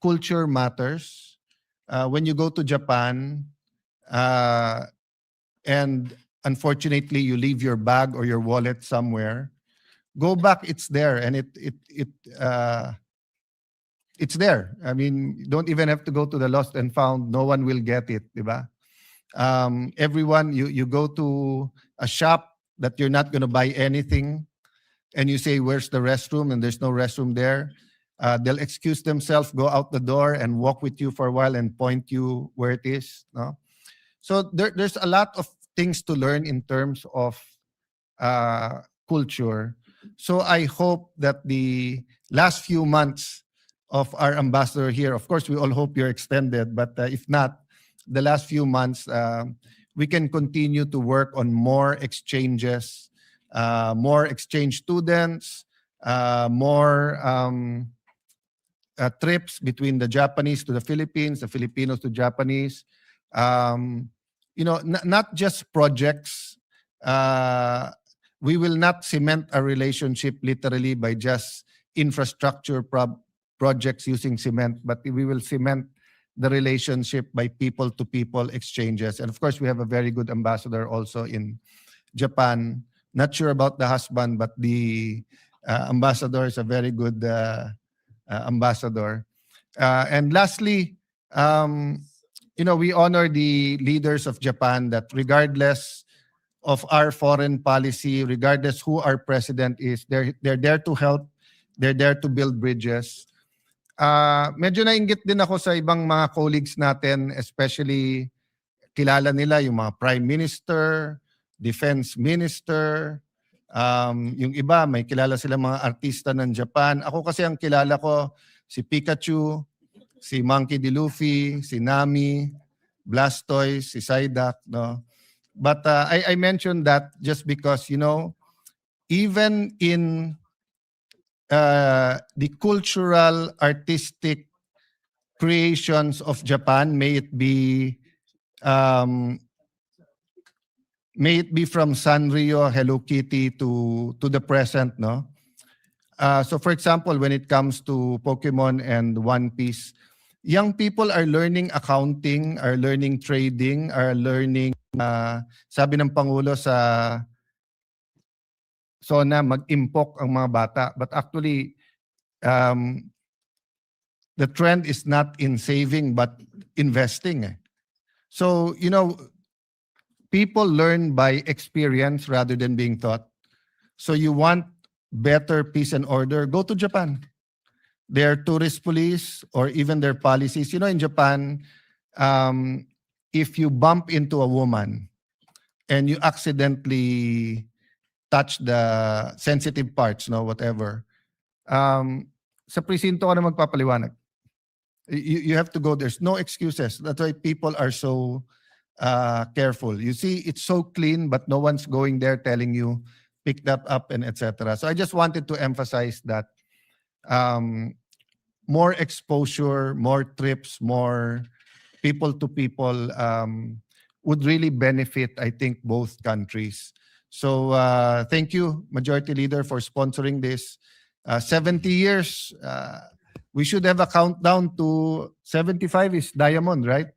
culture matters. When you go to Japan, and unfortunately you leave your bag or your wallet somewhere, go back, it's there, and it's there. I mean, you don't even have to go to the lost and found. No one will get it, diba? Everyone, you go to a shop that you're not going to buy anything, and you say, where's the restroom? And there's no restroom there. They'll excuse themselves, go out the door, and walk with you for a while and point you where it is. No? So there's a lot of things to learn in terms of culture. So I hope that the last few months of our ambassador here, of course, we all hope you're extended, but if not, the last few months, we can continue to work on more exchanges, more exchange students, more trips between the Japanese to the Philippines, the Filipinos to Japanese. Not just projects. We will not cement a relationship literally by just infrastructure projects using cement, but we will cement the relationship by people-to-people exchanges. And of course, we have a very good ambassador also in Japan. Not sure about the husband, but the ambassador is a very good ambassador. And lastly, we honor the leaders of Japan that regardless of our foreign policy, regardless who our president is, they're there to help. They're there to build bridges. Medyo nainggit din ako sa ibang mga colleagues natin, especially kilala nila yung mga prime minister, defense minister, yung iba may kilala sila mga artista ng Japan. Ako kasi ang kilala ko si Pikachu, si Monkey D. Luffy, si Nami, Blastoise, si Psyduck, no? But I mentioned that just because, even in the cultural, artistic creations of Japan, may it be from Sanrio, Hello Kitty to the present, no? So for example, when it comes to Pokemon and One Piece, young people are learning accounting, are learning trading, are learning, sabi ng Pangulo sa SONA, mag-impok ang mga bata. But actually, the trend is not in saving, but investing. So, people learn by experience rather than being taught. So you want better peace and order, go to Japan. Their tourist police or even their policies. In Japan, if you bump into a woman and you accidentally touch the sensitive parts, whatever, sa presinto ka na magpapaliwanag. You have to go. There's no excuses. That's why people are so careful. You see, it's so clean, but no one's going there telling you pick that up and etc. So I just wanted to emphasize that more exposure, more trips, more people to people would really benefit, I think, both countries. So thank you, Majority Leader, for sponsoring this. 70 years, we should have a countdown to 75 is diamond, right?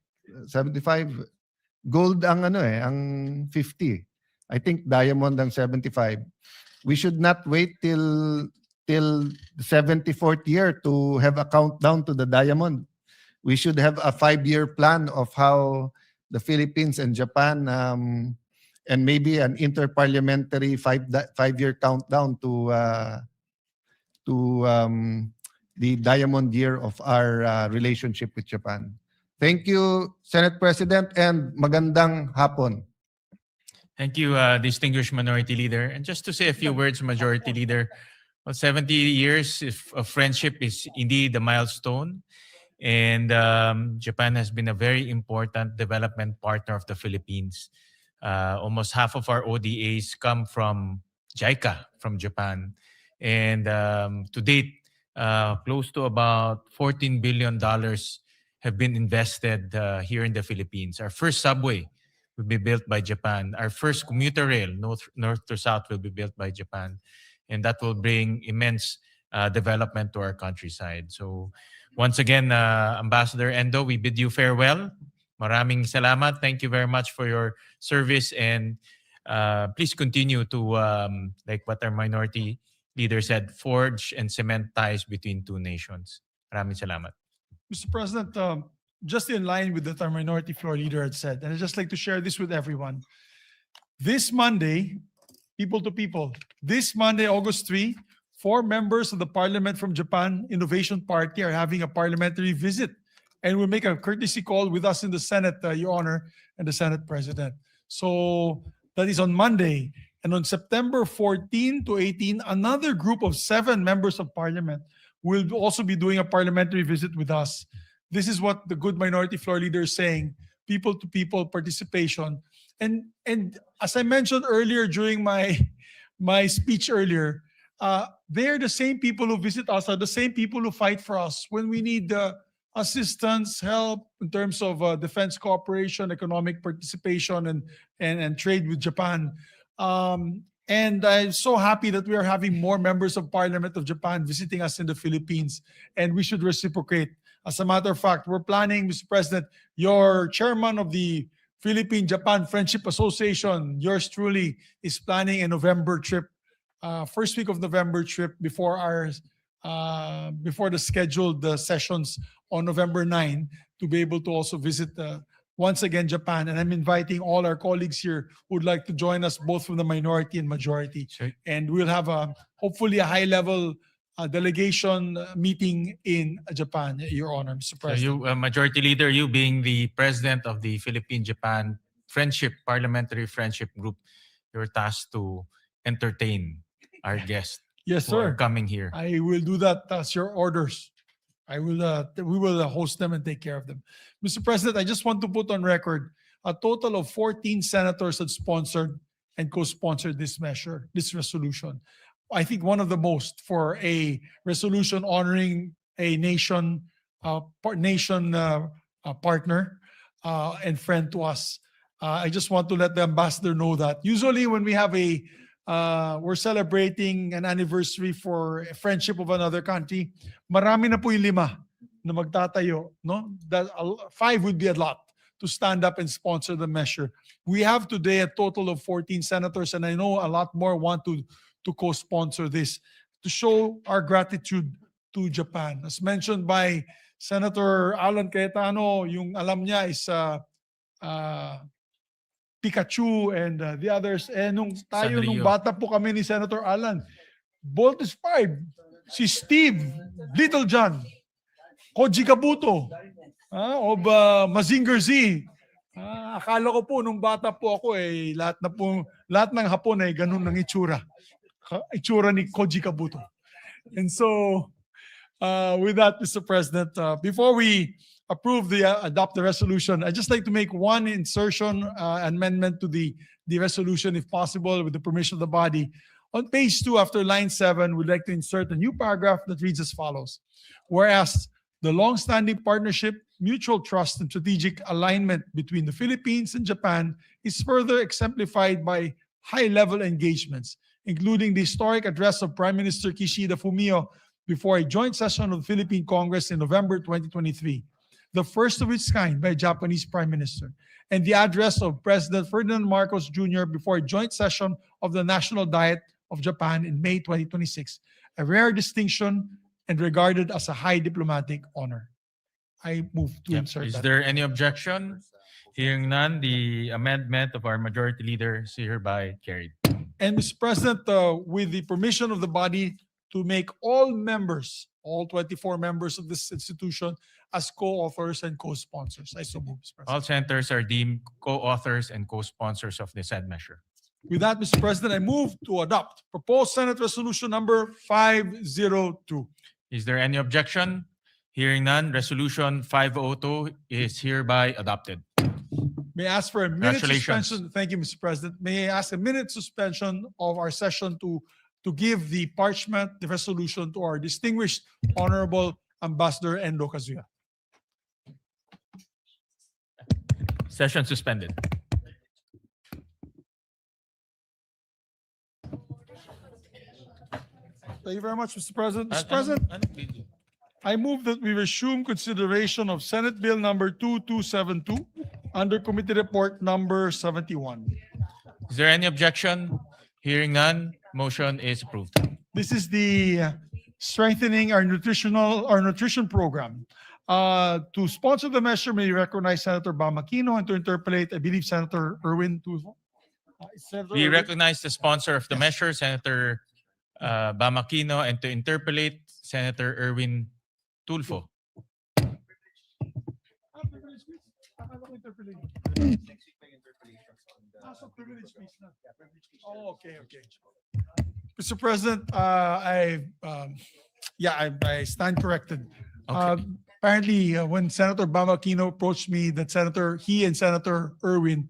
75 gold ang ang 50. I think diamond ang 75. We should not wait till the 74th year to have a countdown to the diamond. We should have a 5-year plan of how the Philippines and Japan and maybe an interparliamentary 5-year countdown to the diamond year of our relationship with Japan. Thank you, Senate President, and magandang hapon. Thank you, distinguished Minority Leader. And just to say a few words, Majority Leader, well, 70 years of friendship is indeed a milestone. And Japan has been a very important development partner of the Philippines. Almost half of our ODAs come from JICA, from Japan. And to date, close to about $14 billion have been invested here in the Philippines. Our first subway will be built by Japan. Our first commuter rail, north to south, will be built by Japan. And that will bring immense development to our countryside. So once again, Ambassador Endo, we bid you farewell. Maraming salamat. Thank you very much for your service. And please continue to, like what our Minority Leader said, forge and cement ties between two nations. Maraming salamat. Mr. President, just in line with what our Minority Floor Leader had said, and I'd just like to share this with everyone. This Monday, people to people, this Monday, August 3, 4 members of the Parliament from Japan Innovation Party are having a parliamentary visit and will make a courtesy call with us in the Senate, Your Honor, and the Senate President. So that is on Monday. And on September 14 to 18, another group of 7 members of Parliament will also be doing a parliamentary visit with us. This is what the good Minority Floor Leader is saying, people-to-people participation. And as I mentioned earlier during my speech earlier, they're the same people who visit us, are the same people who fight for us when we need assistance, help in terms of defense cooperation, economic participation, and trade with Japan. And I'm so happy that we are having more members of Parliament of Japan visiting us in the Philippines, and we should reciprocate. As a matter of fact, we're planning, Mr. President, your chairman of the Philippine-Japan Friendship Association, yours truly, is planning a November trip, first week of November trip before the scheduled sessions on November 9 to be able to also visit once again Japan. And I'm inviting all our colleagues here who would like to join us both from the minority and majority. Sure. And we'll have hopefully a high-level delegation meeting in Japan, Your Honor, Mr. So President. you, Majority Leader, you being the President of the Philippine-Japan Parliamentary Friendship Group, you're tasked to entertain our guests Yes, who are sir. coming here. I will do that as your orders. We will host them and take care of them. Mr. President, I just want to put on record a total of 14 senators have sponsored and co-sponsored this resolution. I think one of the most for a resolution honoring a partner and friend to us. I just want to let the ambassador know that usually when we have we're celebrating an anniversary for a friendship of another country, marami na po yung 5 na magtatayo, no? That 5 would be a lot to stand up and sponsor the measure. We have today a total of 14 senators, and I know a lot more want to co-sponsor this to show our gratitude to Japan. As mentioned by Senator Alan Cayetano, yung alam niya is Pikachu and the others. Nung Sanrio. bata po kami ni Senator Alan, Voltes 5, si Steve, Little John, Koji Kabuto, of Mazinger Z. Akala ko po nung bata po ako lahat ng Hapon ay ganun ng itsura. Itsura ni Koji Kabuto. And so, with that, Mr. President, before we adopt the resolution, I'd just like to make one insertion, amendment to the resolution, if possible, with the permission of the body. On page 2, after line 7, we'd like to insert a new paragraph that reads as follows. Whereas the long-standing partnership, mutual trust, and strategic alignment between the Philippines and Japan is further exemplified by high-level engagements, including the historic address of Prime Minister Kishida Fumio before a joint session of the Philippine Congress in November 2023, the first of its kind by a Japanese Prime Minister, and the address of President Ferdinand Marcos Jr. before a joint session of the National Diet of Japan in May 2026, a rare distinction and regarded as a high diplomatic honor. I move to Yep. insert Is that. there any objection? Hearing none, the amendment of our majority leader is hereby carried. And Mr. President, with the permission of the body, to make all members, all 24 members of this institution, as co-authors and co-sponsors. I so move, Mr. President. All senators are deemed co-authors and co-sponsors of the said measure. With that, Mr. President, I move to adopt proposed Senate Resolution number 502. Is there any objection? Hearing none, Resolution 502 is hereby adopted. May I ask for a minute Congratulations. suspension? Thank you, Mr. President. May I ask a minute suspension of our session to give the parchment, the resolution, to our distinguished Honorable Ambassador Endo Kazuya. Session suspended. Thank you very much, Mr. President. Mr. President, I move that we resume consideration of Senate Bill number 2272 under Committee Report number 71. Is there any objection? Hearing none, motion is approved. This is the strengthening our nutrition program. To sponsor the measure, may you recognize Senator Bam Aquino, and to interpolate, I believe, Senator Erwin Tulfo. Senator We Erwin? recognize the sponsor of the measure, Senator Bam Aquino, and to interpolate, Senator Erwin Tulfo. Oh, okay. Mr. President, I stand corrected. Okay. Apparently, when Senator Bam Aquino approached me, that he and Senator Erwin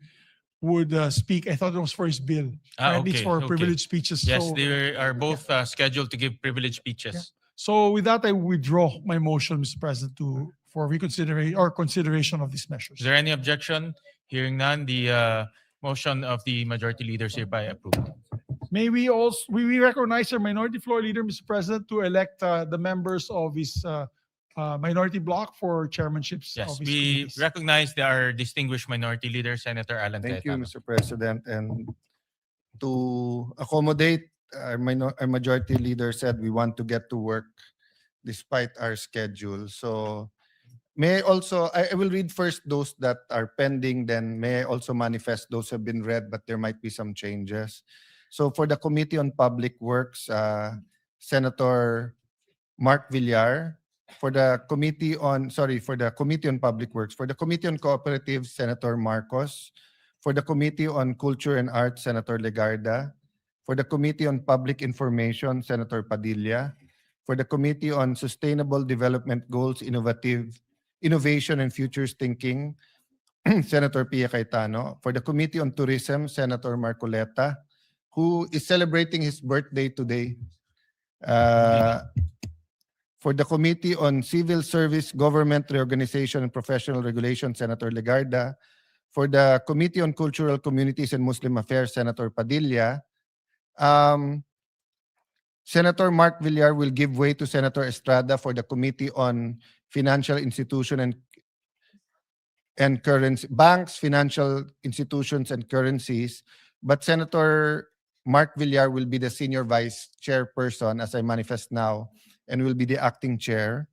would speak, I thought it was for his bill. Apparently, it's for privileged speeches. Yes, So, they are both scheduled to give privileged speeches. so with that, I withdraw my motion, Mr. President, for reconsideration or consideration of these measures. Is there any objection? Hearing none, the motion of the majority leader is hereby approved. May we recognize our minority floor leader, Mr. President, to elect the members of his minority bloc for chairmanships Yes, of his we committees. recognize our distinguished minority leader, Senator Alan Thank you, Cayetano. Mr. President. And to accommodate our majority leader said we want to get to work despite our schedule. So may I also, I will read first those that are pending, then may I also manifest those have been read, but there might be some changes. So for the Committee on Public Works, Senator Mark Villar. For the Committee on Public Works. For the Committee on Cooperatives, Senator Marcos. For the Committee on Culture and Arts, Senator Legarda. For the Committee on Public Information, Senator Padilla. For the Committee on Sustainable Development Goals, Innovation and Futures Thinking, Senator Pia Cayetano. For the Committee on Tourism, Senator Marcoleta, who is celebrating his birthday today. For the Committee on Civil Service, Government Reorganization and Professional Regulation, Senator Legarda. For the Committee on Cultural Communities and Muslim Affairs, Senator Padilla. Senator Mark Villar will give way to Senator Estrada for the Committee on Financial Institution and Currency, Banks, Financial Institutions and Currencies. But Senator Mark Villar will be the Senior Vice Chairperson, as I manifest now, and will be the acting chair.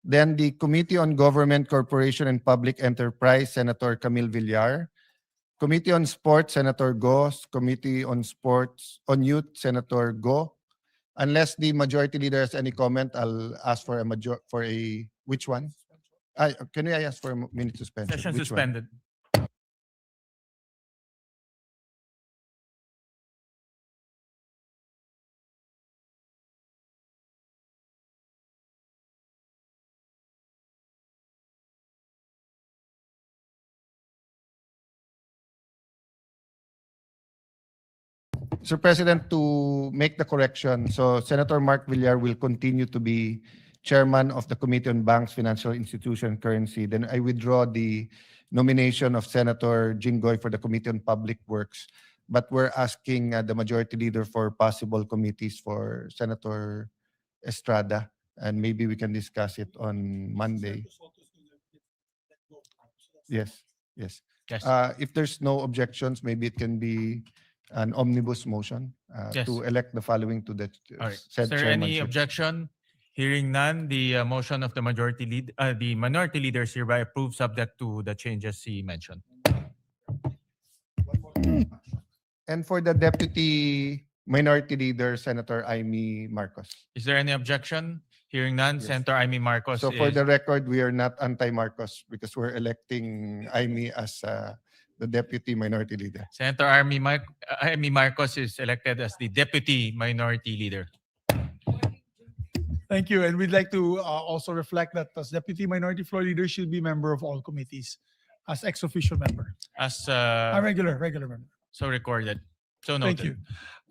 Then the Committee on Government, Corporation, and Public Enterprise, Senator Camille Villar. Committee on Sports, Senator Go. Committee on Youth, Senator Go. Unless the majority leader has any comment, I'll ask for which one? Can I ask for a minute suspension? Session Which one? suspended. Mr. President, to to make the correction, so Senator Mark Villar will continue to be chairman of the Committee on Banks, Financial Institution, Currency. Then I withdraw the nomination of Senator Jinggoy for the Committee on Public Works. But we're asking the majority leader for possible committees for Senator Estrada, and maybe we can discuss it on Monday. Yes, yes. Yes. If there's no objections, maybe it can be an omnibus motion Yes. to elect the following to the All right. Is said there any chairmanship. objection? Hearing none, the motion of the the minority leaders hereby approved, subject to the changes he mentioned. And for the deputy minority leader, Senator Amy Marcos. Is there any objection? Hearing none, Yes. Senator Amy Marcos So for is- the record, we are not anti-Marcos because we're electing Amy as the deputy minority leader. Senator Amy Marcos is elected as the deputy minority leader. Thank you. And we'd like to also reflect that as Deputy Minority Floor Leader, she'll be member of all committees as ex officio member. As A regular member. so recorded. So Thank noted. you.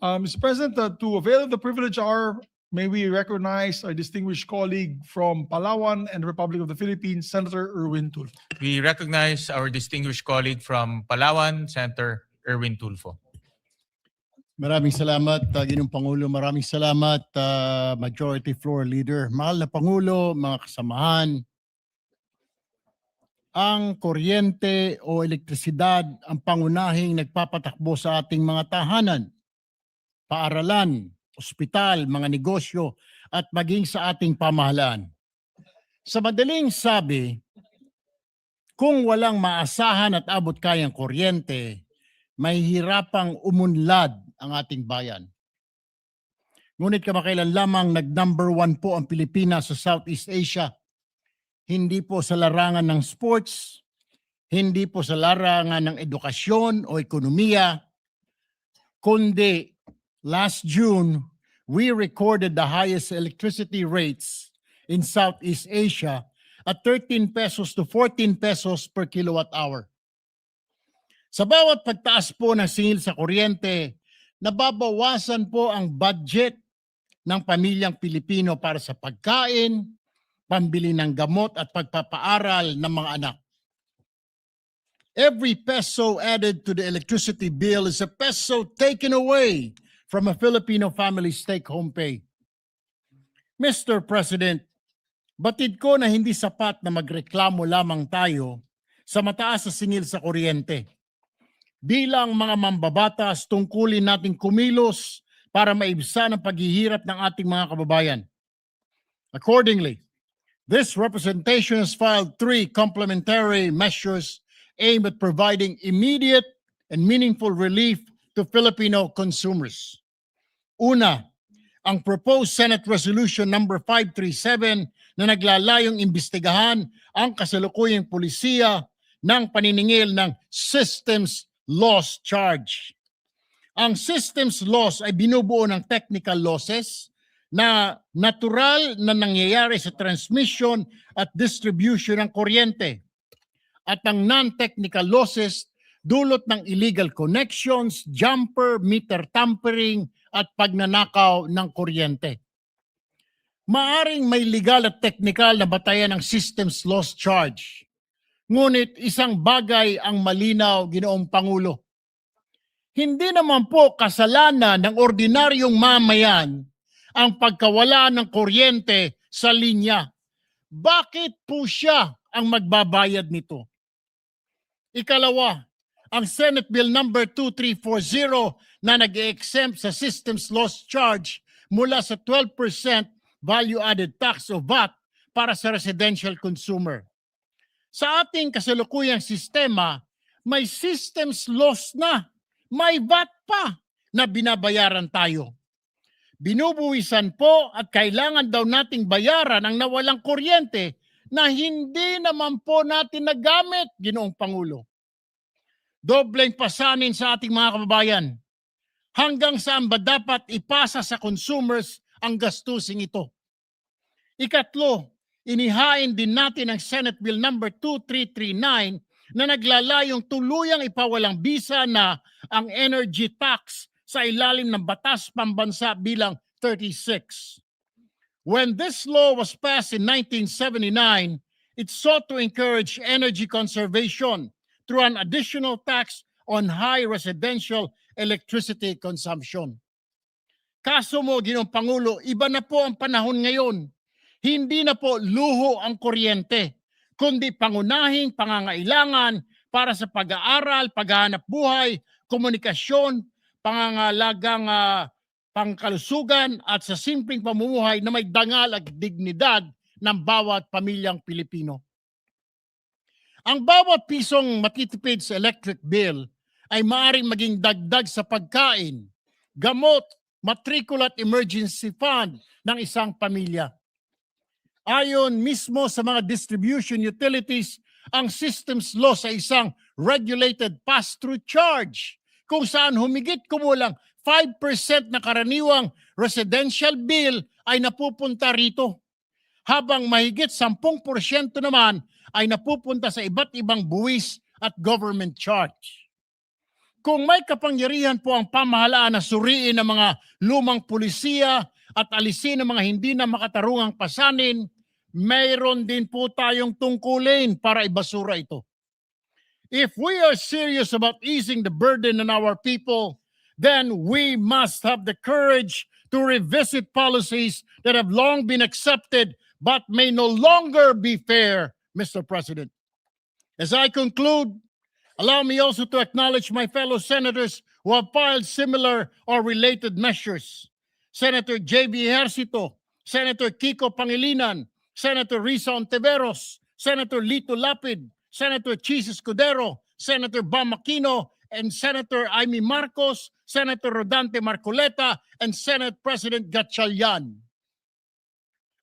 Mr. President, to avail of the privilege hour, may we recognize our distinguished colleague from Palawan and the Republic of the Philippines, Senator Erwin Tulfo. We recognize our distinguished colleague from Palawan, Senator Erwin Tulfo. Maraming salamat, Ginoong Pangulo. Maraming salamat, Majority Floor Leader. Mahal na Pangulo, mga kasamahan, ang kuryente o elektrisidad ang pangunahing nagpapatakbo sa ating mga tahanan, paaralan, ospital, mga negosyo, at maging sa ating pamahalaan. Sa madaling sabi, kung walang maasahan at abot kayang kuryente, mahihirapang umunlad ang ating bayan. Ngunit kamakailan lamang nag-number 1 po ang Pilipinas sa Southeast Asia. Hindi po sa larangan ng sports, hindi po sa larangan ng edukasyon o ekonomiya, kundi last June, we recorded the highest electricity rates in Southeast Asia at 13 pesos to 14 pesos per kilowatt hour. Sa bawat pagtaas po ng singil sa kuryente, nababawasan po ang budget ng pamilyang Pilipino para sa pagkain, pambili ng gamot at pagpapaaral ng mga anak. Every peso added to the electricity bill is a peso taken away from a Filipino family's take-home pay. Mr. President, batid ko na hindi sapat na magreklamo lamang tayo sa mataas na singil sa kuryente. Bilang mga mambabatas, tungkulin nating kumilos para maibsan ang paghihirap ng ating mga kababayan. Accordingly, this representation has filed 3 complementary measures aimed at providing immediate and meaningful relief to Filipino consumers. Una, ang proposed Senate Resolution number 537 na naglalayong imbestigahan ang kasalukuyang polisiya ng paniningil ng systems loss charge. Ang systems loss ay binubuo ng technical losses na natural na nangyayari sa transmission at distribution ng kuryente. At ang non-technical losses dulot ng illegal connections, jumper, meter tampering at pagnanakaw ng kuryente. Maaring may legal at technical na batayan ng systems loss charge. Ngunit isang bagay ang malinaw, Ginoong Pangulo. Hindi naman po kasalanan ng ordinaryong mamayan ang pagkawala ng kuryente sa linya. Bakit po siya ang magbabayad nito? Ikalawa, ang Senate Bill number 2340 na nag-exempt sa systems loss charge mula sa 12% value-added tax o VAT para sa residential consumer. Sa ating kasalukuyang sistema, may systems loss na, may VAT pa na binabayaran tayo. Binubuwisan po at kailangan daw nating bayaran ang nawalang kuryente na hindi naman po natin nagamit, Ginoong Pangulo. Dobleng pasanin sa ating mga kababayan. Hanggang saan ba dapat ipasa sa consumers ang gastusing ito? Ikatlo, inihain din natin ang Senate Bill number 2339 na naglalayong tuluyang ipawalang bisa na ang energy tax sa ilalim ng Batas Pambansa bilang 36. When this law was passed in 1979, it sought to encourage energy conservation through an additional tax on high residential electricity consumption. Kaso mo, Ginoong Pangulo, iba na po ang panahon ngayon. Hindi na po luho ang kuryente, kundi pangunahing pangangailangan para sa pag-aaral, paghahanap buhay, komunikasyon, pangangalagang pangkalusugan at sa simpleng pamumuhay na may dangal at dignidad ng bawat pamilyang Pilipino. Ang bawat pisong matitipid sa electric bill ay maaaring maging dagdag sa pagkain, gamot, matrikula at emergency fund ng isang pamilya. Ayon mismo sa mga distribution utilities, ang systems law sa isang regulated pass-through charge kung saan humigit kumulang 5% na karaniwang residential bill ay napupunta rito, habang mahigit 10% naman ay napupunta sa iba't ibang buwis at government charge. Kung may kapangyarihan po ang pamahalaan na suriin ang mga lumang pulisiya at alisin ang mga hindi na makatarungang pasanin, mayroon din po tayong tungkulin para ibasura ito. If we are serious about easing the burden on our people, then we must have the courage to revisit policies that have long been accepted but may no longer be fair, Mr. President. As I conclude, allow me also to acknowledge my fellow senators who have filed similar or related measures. Senator J.B. Ejercito, Senator Kiko Pangilinan, Senator Risa Ontiveros, Senator Lito Lapid, Senator Chis Escudero, Senator Bam Aquino, and Senator Amy Marcos, Senator Rodante Marcoleta, and Senate President Gatchalian.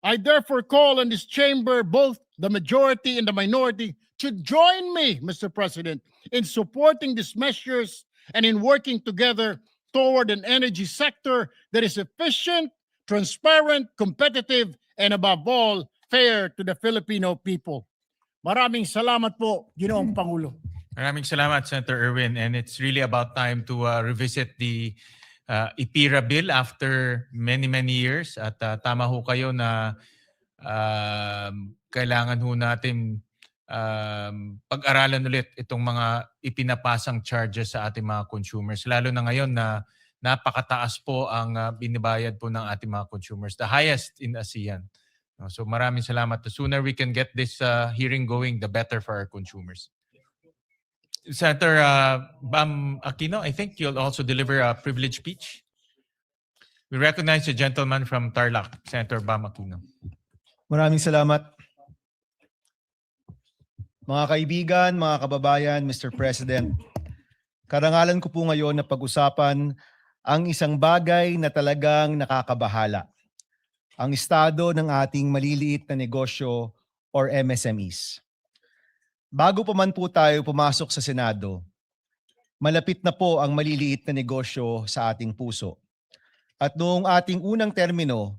I therefore call on this chamber, both the majority and the minority, to join me, Mr. President, in supporting these measures and in working together toward an energy sector that is efficient, transparent, competitive, and above all, fair to the Filipino people. Maraming salamat po, Ginoong Pangulo. Maraming salamat, Senator Erwin. And it's really about time to revisit the IPIRA bill after many, many years. At tama ho kayo na kailangan ho natin pag-aralan ulit itong mga ipinapasang charges sa ating mga consumers. Lalo na ngayon na napakataas po ang binibayad po ng ating mga consumers. The highest in ASEAN. So maraming salamat. The sooner we can get this hearing going, the better for our consumers. Senator Bam Aquino, I think you'll also deliver a privilege speech. We recognize the gentleman from Tarlac, Senator Bam Aquino. Maraming salamat. Mga kaibigan, mga kababayan, Mr. President, karangalan ko po ngayon na pag-usapan ang isang bagay na talagang nakakabahala. Ang estado ng ating maliliit na negosyo or MSMEs. Bago pa man po tayo pumasok sa Senado, malapit na po ang maliliit na negosyo sa ating puso. At noong ating unang termino,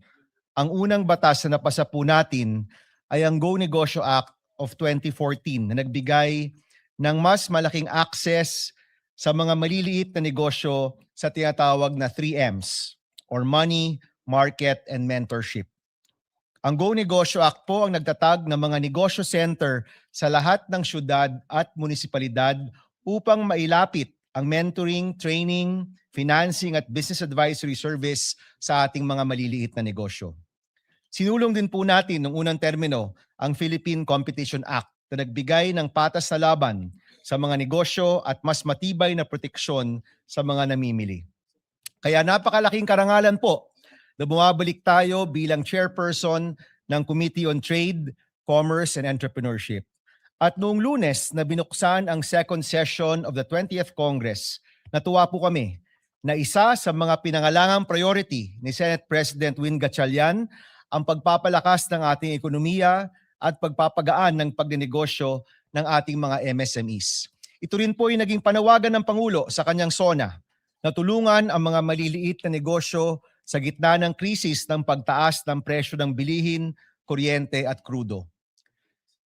ang unang batas na napasa po natin ay ang Go Negosyo Act of 2014 na nagbigay ng mas malaking access sa mga maliliit na negosyo sa tinatawag na 3Ms or Money, Market, and Mentorship. Ang Go Negosyo Act po ang nagtatag ng mga negosyo center sa lahat ng syudad at munisipalidad upang mailapit ang mentoring, training, financing at business advisory service sa ating mga maliliit na negosyo. Sinulong din po natin noong unang termino ang Philippine Competition Act na nagbigay ng patas na laban sa mga negosyo at mas matibay na proteksyon sa mga namimili. Kaya napakalaking karangalan po na bumabalik tayo bilang chairperson ng Committee on Trade, Commerce, and Entrepreneurship. At noong Lunes na binuksan ang second session of the 20th Congress, natuwa po kami na isa sa mga pinangalangang priority ni Senate President Win Gatchalian ang pagpapalakas ng ating ekonomiya at pagpapagaan ng pagnenegosyo ng ating mga MSMEs. Ito rin po ay naging panawagan ng Pangulo sa kanyang SONA na tulungan ang mga maliliit na negosyo sa gitna ng krisis ng pagtaas ng presyo ng bilihin, kuryente at krudo.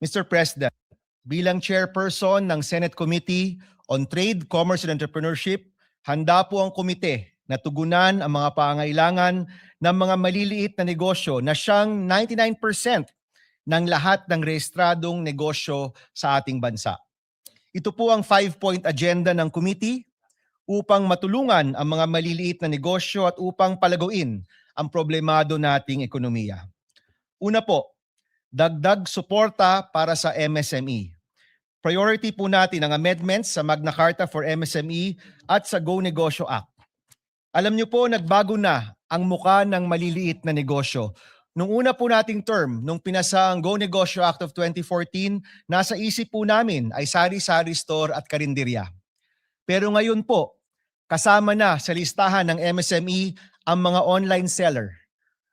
Mr. President, bilang chairperson ng Senate Committee on Trade, Commerce and Entrepreneurship, handa po ang komite natugunan ang mga pangailangan ng mga maliliit na negosyo na siyang 99% ng lahat ng rehistradong negosyo sa ating bansa. Ito po ang 5-point agenda ng committee upang matulungan ang mga maliliit na negosyo at upang palaguin ang problemado nating ekonomiya. Una po, dagdag suporta para sa MSME. Priority po natin ang amendments sa Magna Carta for MSME at sa Go Negosyo Act. Alam niyo po, nagbago na ang muka ng maliliit na negosyo. Nung una po nating term, nung pinasa ang Go Negosyo Act of 2014, nasa isip po namin ay sari-sari store at karinderya. Pero ngayon po, kasama na sa listahan ng MSME ang mga online seller,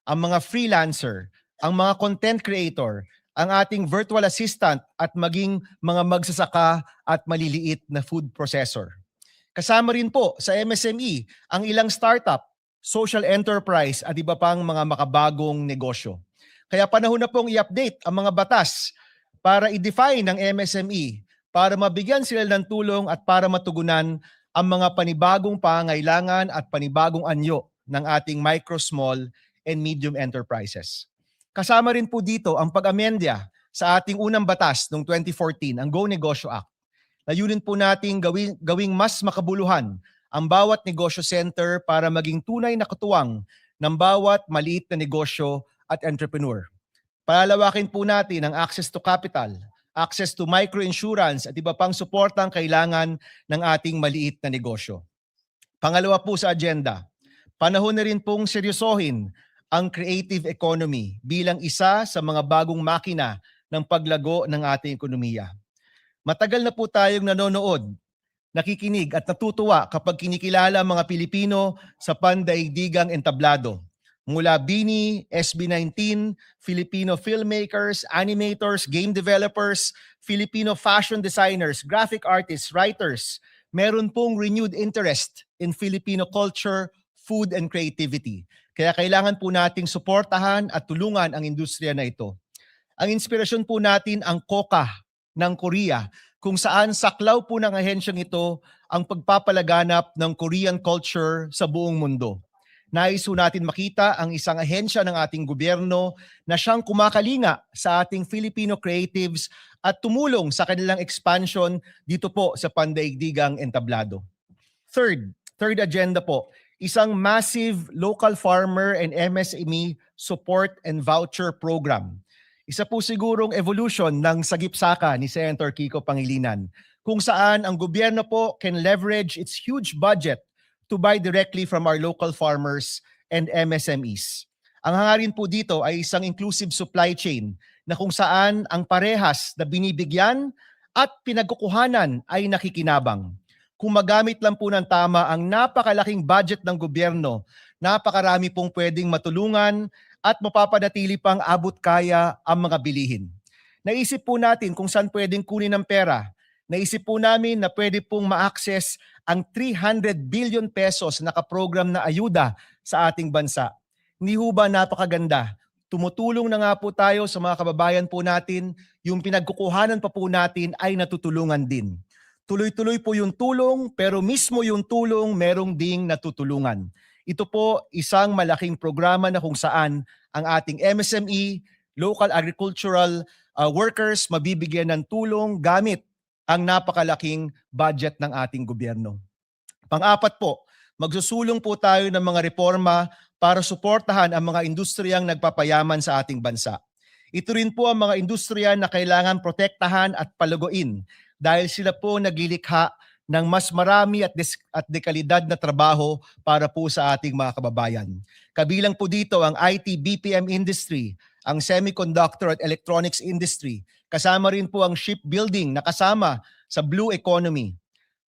ang mga freelancer, ang mga content creator, ang ating virtual assistant at maging mga magsasaka at maliliit na food processor. Kasama rin po sa MSME ang ilang startup, social enterprise at iba pang mga makabagong negosyo. Kaya panahon na pong i-update ang mga batas para i-define ang MSME, para mabigyan sila ng tulong at para matugunan ang mga panibagong pangailangan at panibagong anyo ng ating micro, small, and medium enterprises. Kasama rin po dito ang pag-amendya sa ating unang batas noong 2014, ang Go Negosyo Act. Layunin po nating gawing mas makabuluhan ang bawat negosyo center para maging tunay na katuwang ng bawat maliit na negosyo at entrepreneur. Palalawakin po natin ang access to capital, access to microinsurance at iba pang suportang kailangan ng ating maliit na negosyo. Pangalawa po sa agenda, panahon na rin pong seryosohin ang creative economy bilang isa sa mga bagong makina ng paglago ng ating ekonomiya. Matagal na po tayong nanonood, nakikinig at natutuwa kapag kinikilala ang mga Pilipino sa pandaigdigang entablado. Mula BINI, SB19, Filipino filmmakers, animators, game developers, Filipino fashion designers, graphic artists, writers, meron pong renewed interest in Filipino culture, food, and creativity. Kaya kailangan po nating suportahan at tulungan ang industriya na ito. Ang inspirasyon po natin ang Coca ng Korea, kung saan saklaw po ng ahensyang ito ang pagpapalaganap ng Korean culture sa buong mundo. Nais po natin makita ang isang ahensya ng ating gobyerno na siyang kumakalinga sa ating Filipino creatives at tumulong sa kanilang expansion dito po sa pandaigdigang entablado. Third agenda po, isang massive local farmer and MSME support and voucher program. Isa po sigurong evolution ng sagip-saka ni Senator Kiko Pangilinan, kung saan ang gobyerno po can leverage its huge budget to buy directly from our local farmers and MSMEs. Ang hangarin po dito ay isang inclusive supply chain na kung saan ang parehas na binibigyan at pinagkukuhanan ay nakikinabang. Kung magamit lang po ng tama ang napakalaking budget ng gobyerno, napakarami pong pwedeng matulungan at mapapanatili pang abot kaya ang mga bilihin. Naisip po natin kung saan pwedeng kunin ng pera. Naisip po namin na pwede pong ma-access ang 300 billion pesos na kaprogram na ayuda sa ating bansa. Hindi ho ba napakaganda? Tumutulong na nga po tayo sa mga kababayan po natin, yung pinagkukuhanan pa po natin ay natutulungan din. Tuloy-tuloy po yung tulong, pero mismo yung tulong merong ding natutulungan. Ito po isang malaking programa na kung saan ang ating MSME, local agricultural workers mabibigyan ng tulong gamit ang napakalaking budget ng ating gobyerno. Pang-apat po, magsusulong po tayo ng mga reforma para suportahan ang mga industriyang nagpapayaman sa ating bansa. Ito rin po ang mga industriya na kailangan protektahan at palaguin dahil sila po naglilikha ng mas marami at dekalidad na trabaho para po sa ating mga kababayan. Kabilang po dito ang IT BPM industry, ang semiconductor at electronics industry. Kasama rin po ang shipbuilding na kasama sa blue economy.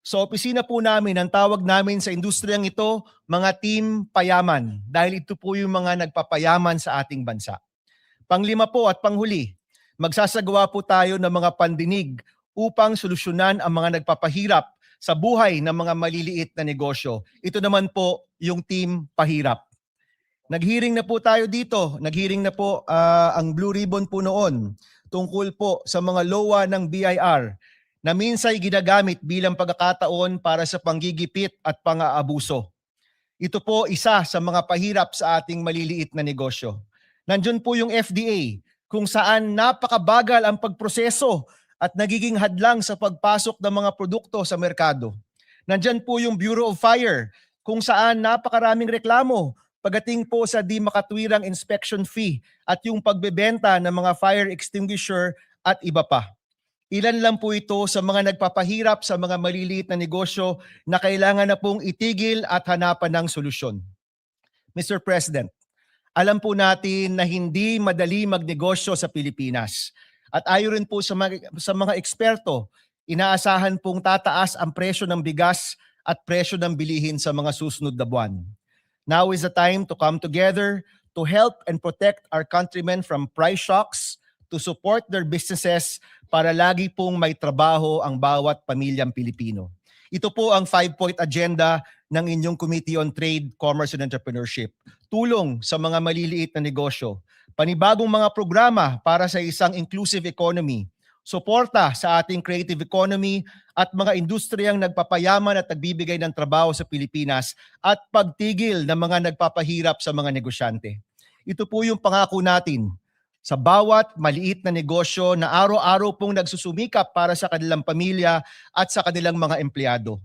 Sa opisina po namin, ang tawag namin sa industriyang ito, mga team payaman, dahil ito po yung mga nagpapayaman sa ating bansa. Panglima po at panghuli, magsasagawa po tayo ng mga pandinig upang solusyonan ang mga nagpapahirap sa buhay ng mga maliliit na negosyo. Ito naman po yung team pahirap. Naghearing na po tayo dito. Naghearing na po ang Blue Ribbon po noon tungkol po sa mga LOA ng BIR na minsay ginagamit bilang pagkakataon para sa panggigipit at pang-aabuso. Ito po isa sa mga pahirap sa ating maliliit na negosyo. Nandiyan po yung FDA, kung saan napakabagal ang pagproseso at nagiging hadlang sa pagpasok ng mga produkto sa merkado. Nandiyan po yung Bureau of Fire, kung saan napakaraming reklamo pagdating po sa di makatwirang inspection fee at yung pagbebenta ng mga fire extinguisher at iba pa. Ilan lang po ito sa mga nagpapahirap sa mga maliliit na negosyo na kailangan na pong itigil at hanapan ng solusyon. Mr. President, alam po natin na hindi madali magnegosyo sa Pilipinas. At ayon rin po sa mga eksperto, inaasahan pong tataas ang presyo ng bigas at presyo ng bilihin sa mga susunod na buwan. Now is the time to come together to help and protect our countrymen from price shocks, to support their businesses para lagi pong may trabaho ang bawat pamilyang Pilipino. Ito po ang 5-point agenda ng inyong Committee on Trade, Commerce and Entrepreneurship. Tulong sa mga maliliit na negosyo, panibagong mga programa para sa isang inclusive economy, suporta sa ating creative economy at mga industriyang nagpapayaman at nagbibigay ng trabaho sa Pilipinas at pagtigil ng mga nagpapahirap sa mga negosyante. Ito po yung pangako natin sa bawat maliit na negosyo na araw-araw pong nagsusumikap para sa kanilang pamilya at sa kanilang mga empleyado.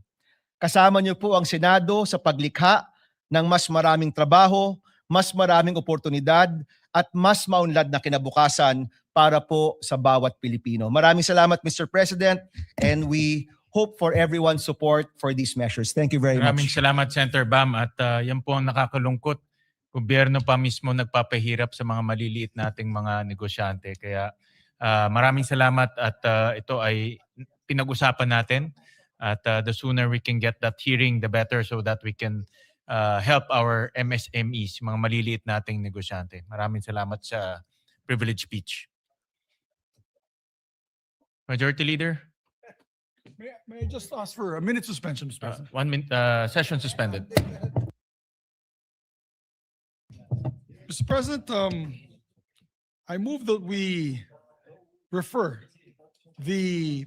Kasama niyo po ang Senado sa paglikha ng mas maraming trabaho, mas maraming oportunidad at mas maunlad na kinabukasan para po sa bawat Pilipino. Maraming salamat, Mr. President, and we hope for everyone's support for these measures. Thank you very Maraming much. salamat, Senator Bam. At yan po ang nakakalungkot. Gobyerno pa mismo nagpapahirap sa mga maliliit nating mga negosyante. Kaya maraming salamat at ito ay pinag-usapan natin. At the sooner we can get that hearing, the better, so that we can help our MSMEs, mga maliliit nating negosyante. Maraming salamat sa privilege speech. Majority Leader? May I just ask for a minute suspension, Mr. President? 1 minute, session suspended. Mr. President, I move that we refer the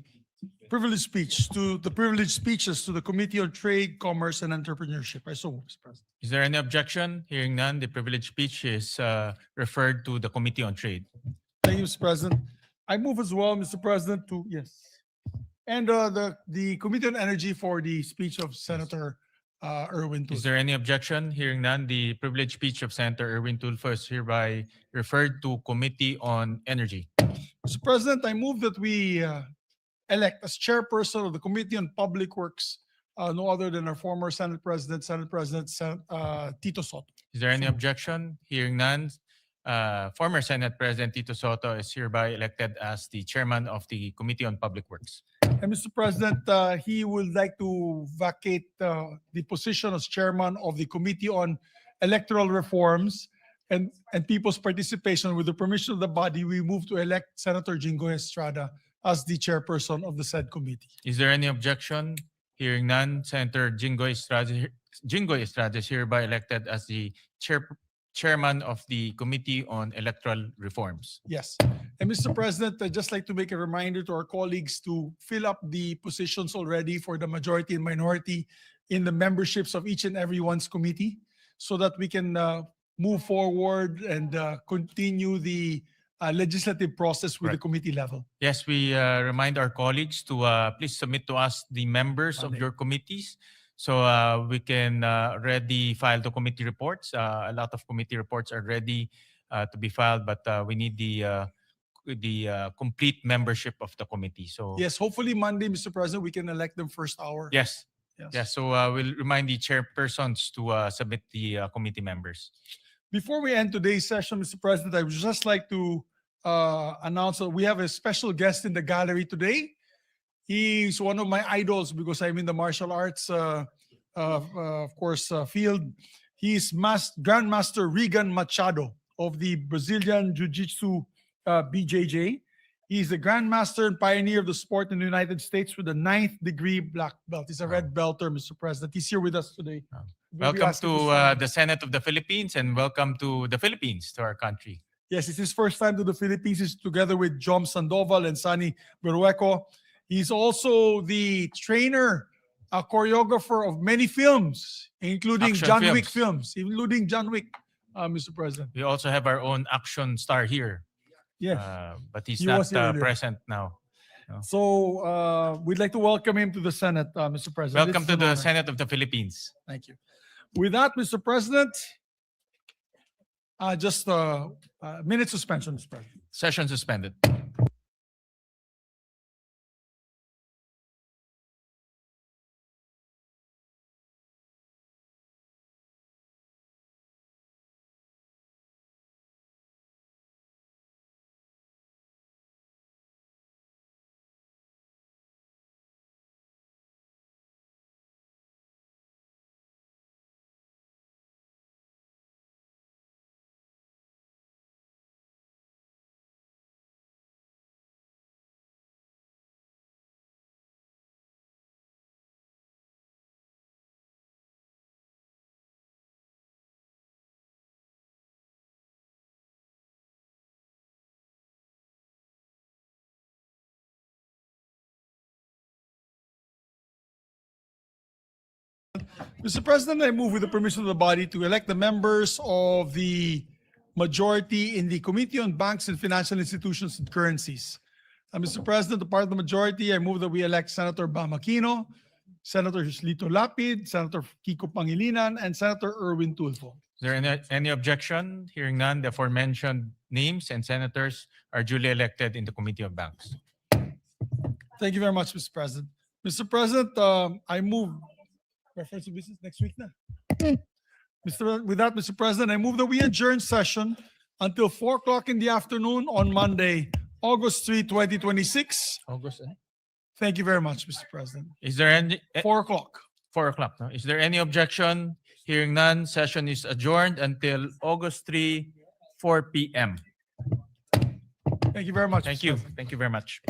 privilege speeches to the Committee on Trade, Commerce, and Entrepreneurship. I so move, Mr. President. Is there any objection? Hearing none, the privilege speech is referred to the Committee on Trade. Thank you, Mr. President. I move as well, Mr. President, to, yes. And the Committee on Energy for the speech of Senator Erwin Is Tulfo. there any objection? Hearing none, the privilege speech of Senator Erwin Tulfo is hereby referred to Committee on Energy. Mr. President, I move that we elect as chairperson of the Committee on Public Works, no other than our former Senate President, Tito Soto. Is there any objection? Hearing none, former Senate President Tito Soto is hereby elected as the chairman of the Committee on Public Works. And Mr. President, he would like to vacate the position as chairman of the Committee on Electoral Reforms and People's Participation. With the permission of the body, we move to elect Senator Jinggoy Estrada as the chairperson of the said committee. Is there any objection? Hearing none, Senator Jinggoy Estrada is hereby elected as the chairman of the Committee on Electoral Reforms. Yes. And Mr. President, I'd just like to make a reminder to our colleagues to fill up the positions already for the majority and minority in the memberships of each and every one's committee so that we can move forward and continue the legislative process with the committee level. Yes, we remind our colleagues to please submit to us the members of your committees so we can ready file the committee reports. A lot of committee reports are ready to be filed, but we need the complete membership of the committee. So Yes, hopefully Monday, Mr. President, we can elect them first hour. yes, Yes. yes. So we'll remind the chairpersons to submit the committee members. Before we end today's session, Mr. President, I would just like to announce that we have a special guest in the gallery today. He's one of my idols because I'm in the martial arts, field. He's Grandmaster Regan Machado of the Brazilian Jiu-Jitsu BJJ. He's the Grandmaster and pioneer of the sport in the United States with a 9th degree black belt. He's a red belter, Mr. President. He's here with us today. We'll be Welcome asking him to stand. the Senate of the Philippines and welcome to the Philippines, to our country. Yes, it's his first time to the Philippines. He's together with Jom Sandoval and Sani Berrueco. He's also the trainer a choreographer of many films, including Action John Wick films. films, including John Wick, Mr. President. We also have our own action star here, Yes. but he's He not was here earlier. present now. So we'd like to welcome him to the Senate, Mr. President. Welcome It's to an the honor. Senate of the Philippines. Thank you. With that, Mr. President, just a minute suspension, Mr. President. Session suspended. Mr. President, I move with the permission of the body to elect the members of the majority in the Committee on Banks and Financial Institutions and Currencies. Mr. President, the part of the majority, I move that we elect Senator Bam Aquino, Senator Lito Lapid, Senator Kiko Pangilinan, and Senator Erwin Tulfo. Is there any objection? Hearing none, the aforementioned names and senators are duly elected in the Committee of Banks. Thank you very much, Mr. President. Mr. President, I move reference to business next week na. With that, Mr. President, I move that we adjourn session until 4 o'clock in the afternoon on Monday, August 3, 2026. August. Thank you very much, Mr. President. Is there any 4 o'clock. 4 o'clock? No? Is there any objection? Hearing none, session is adjourned until August 3, 4 p.m. Thank you very much. Thank Mr. you. President. Thank you very much.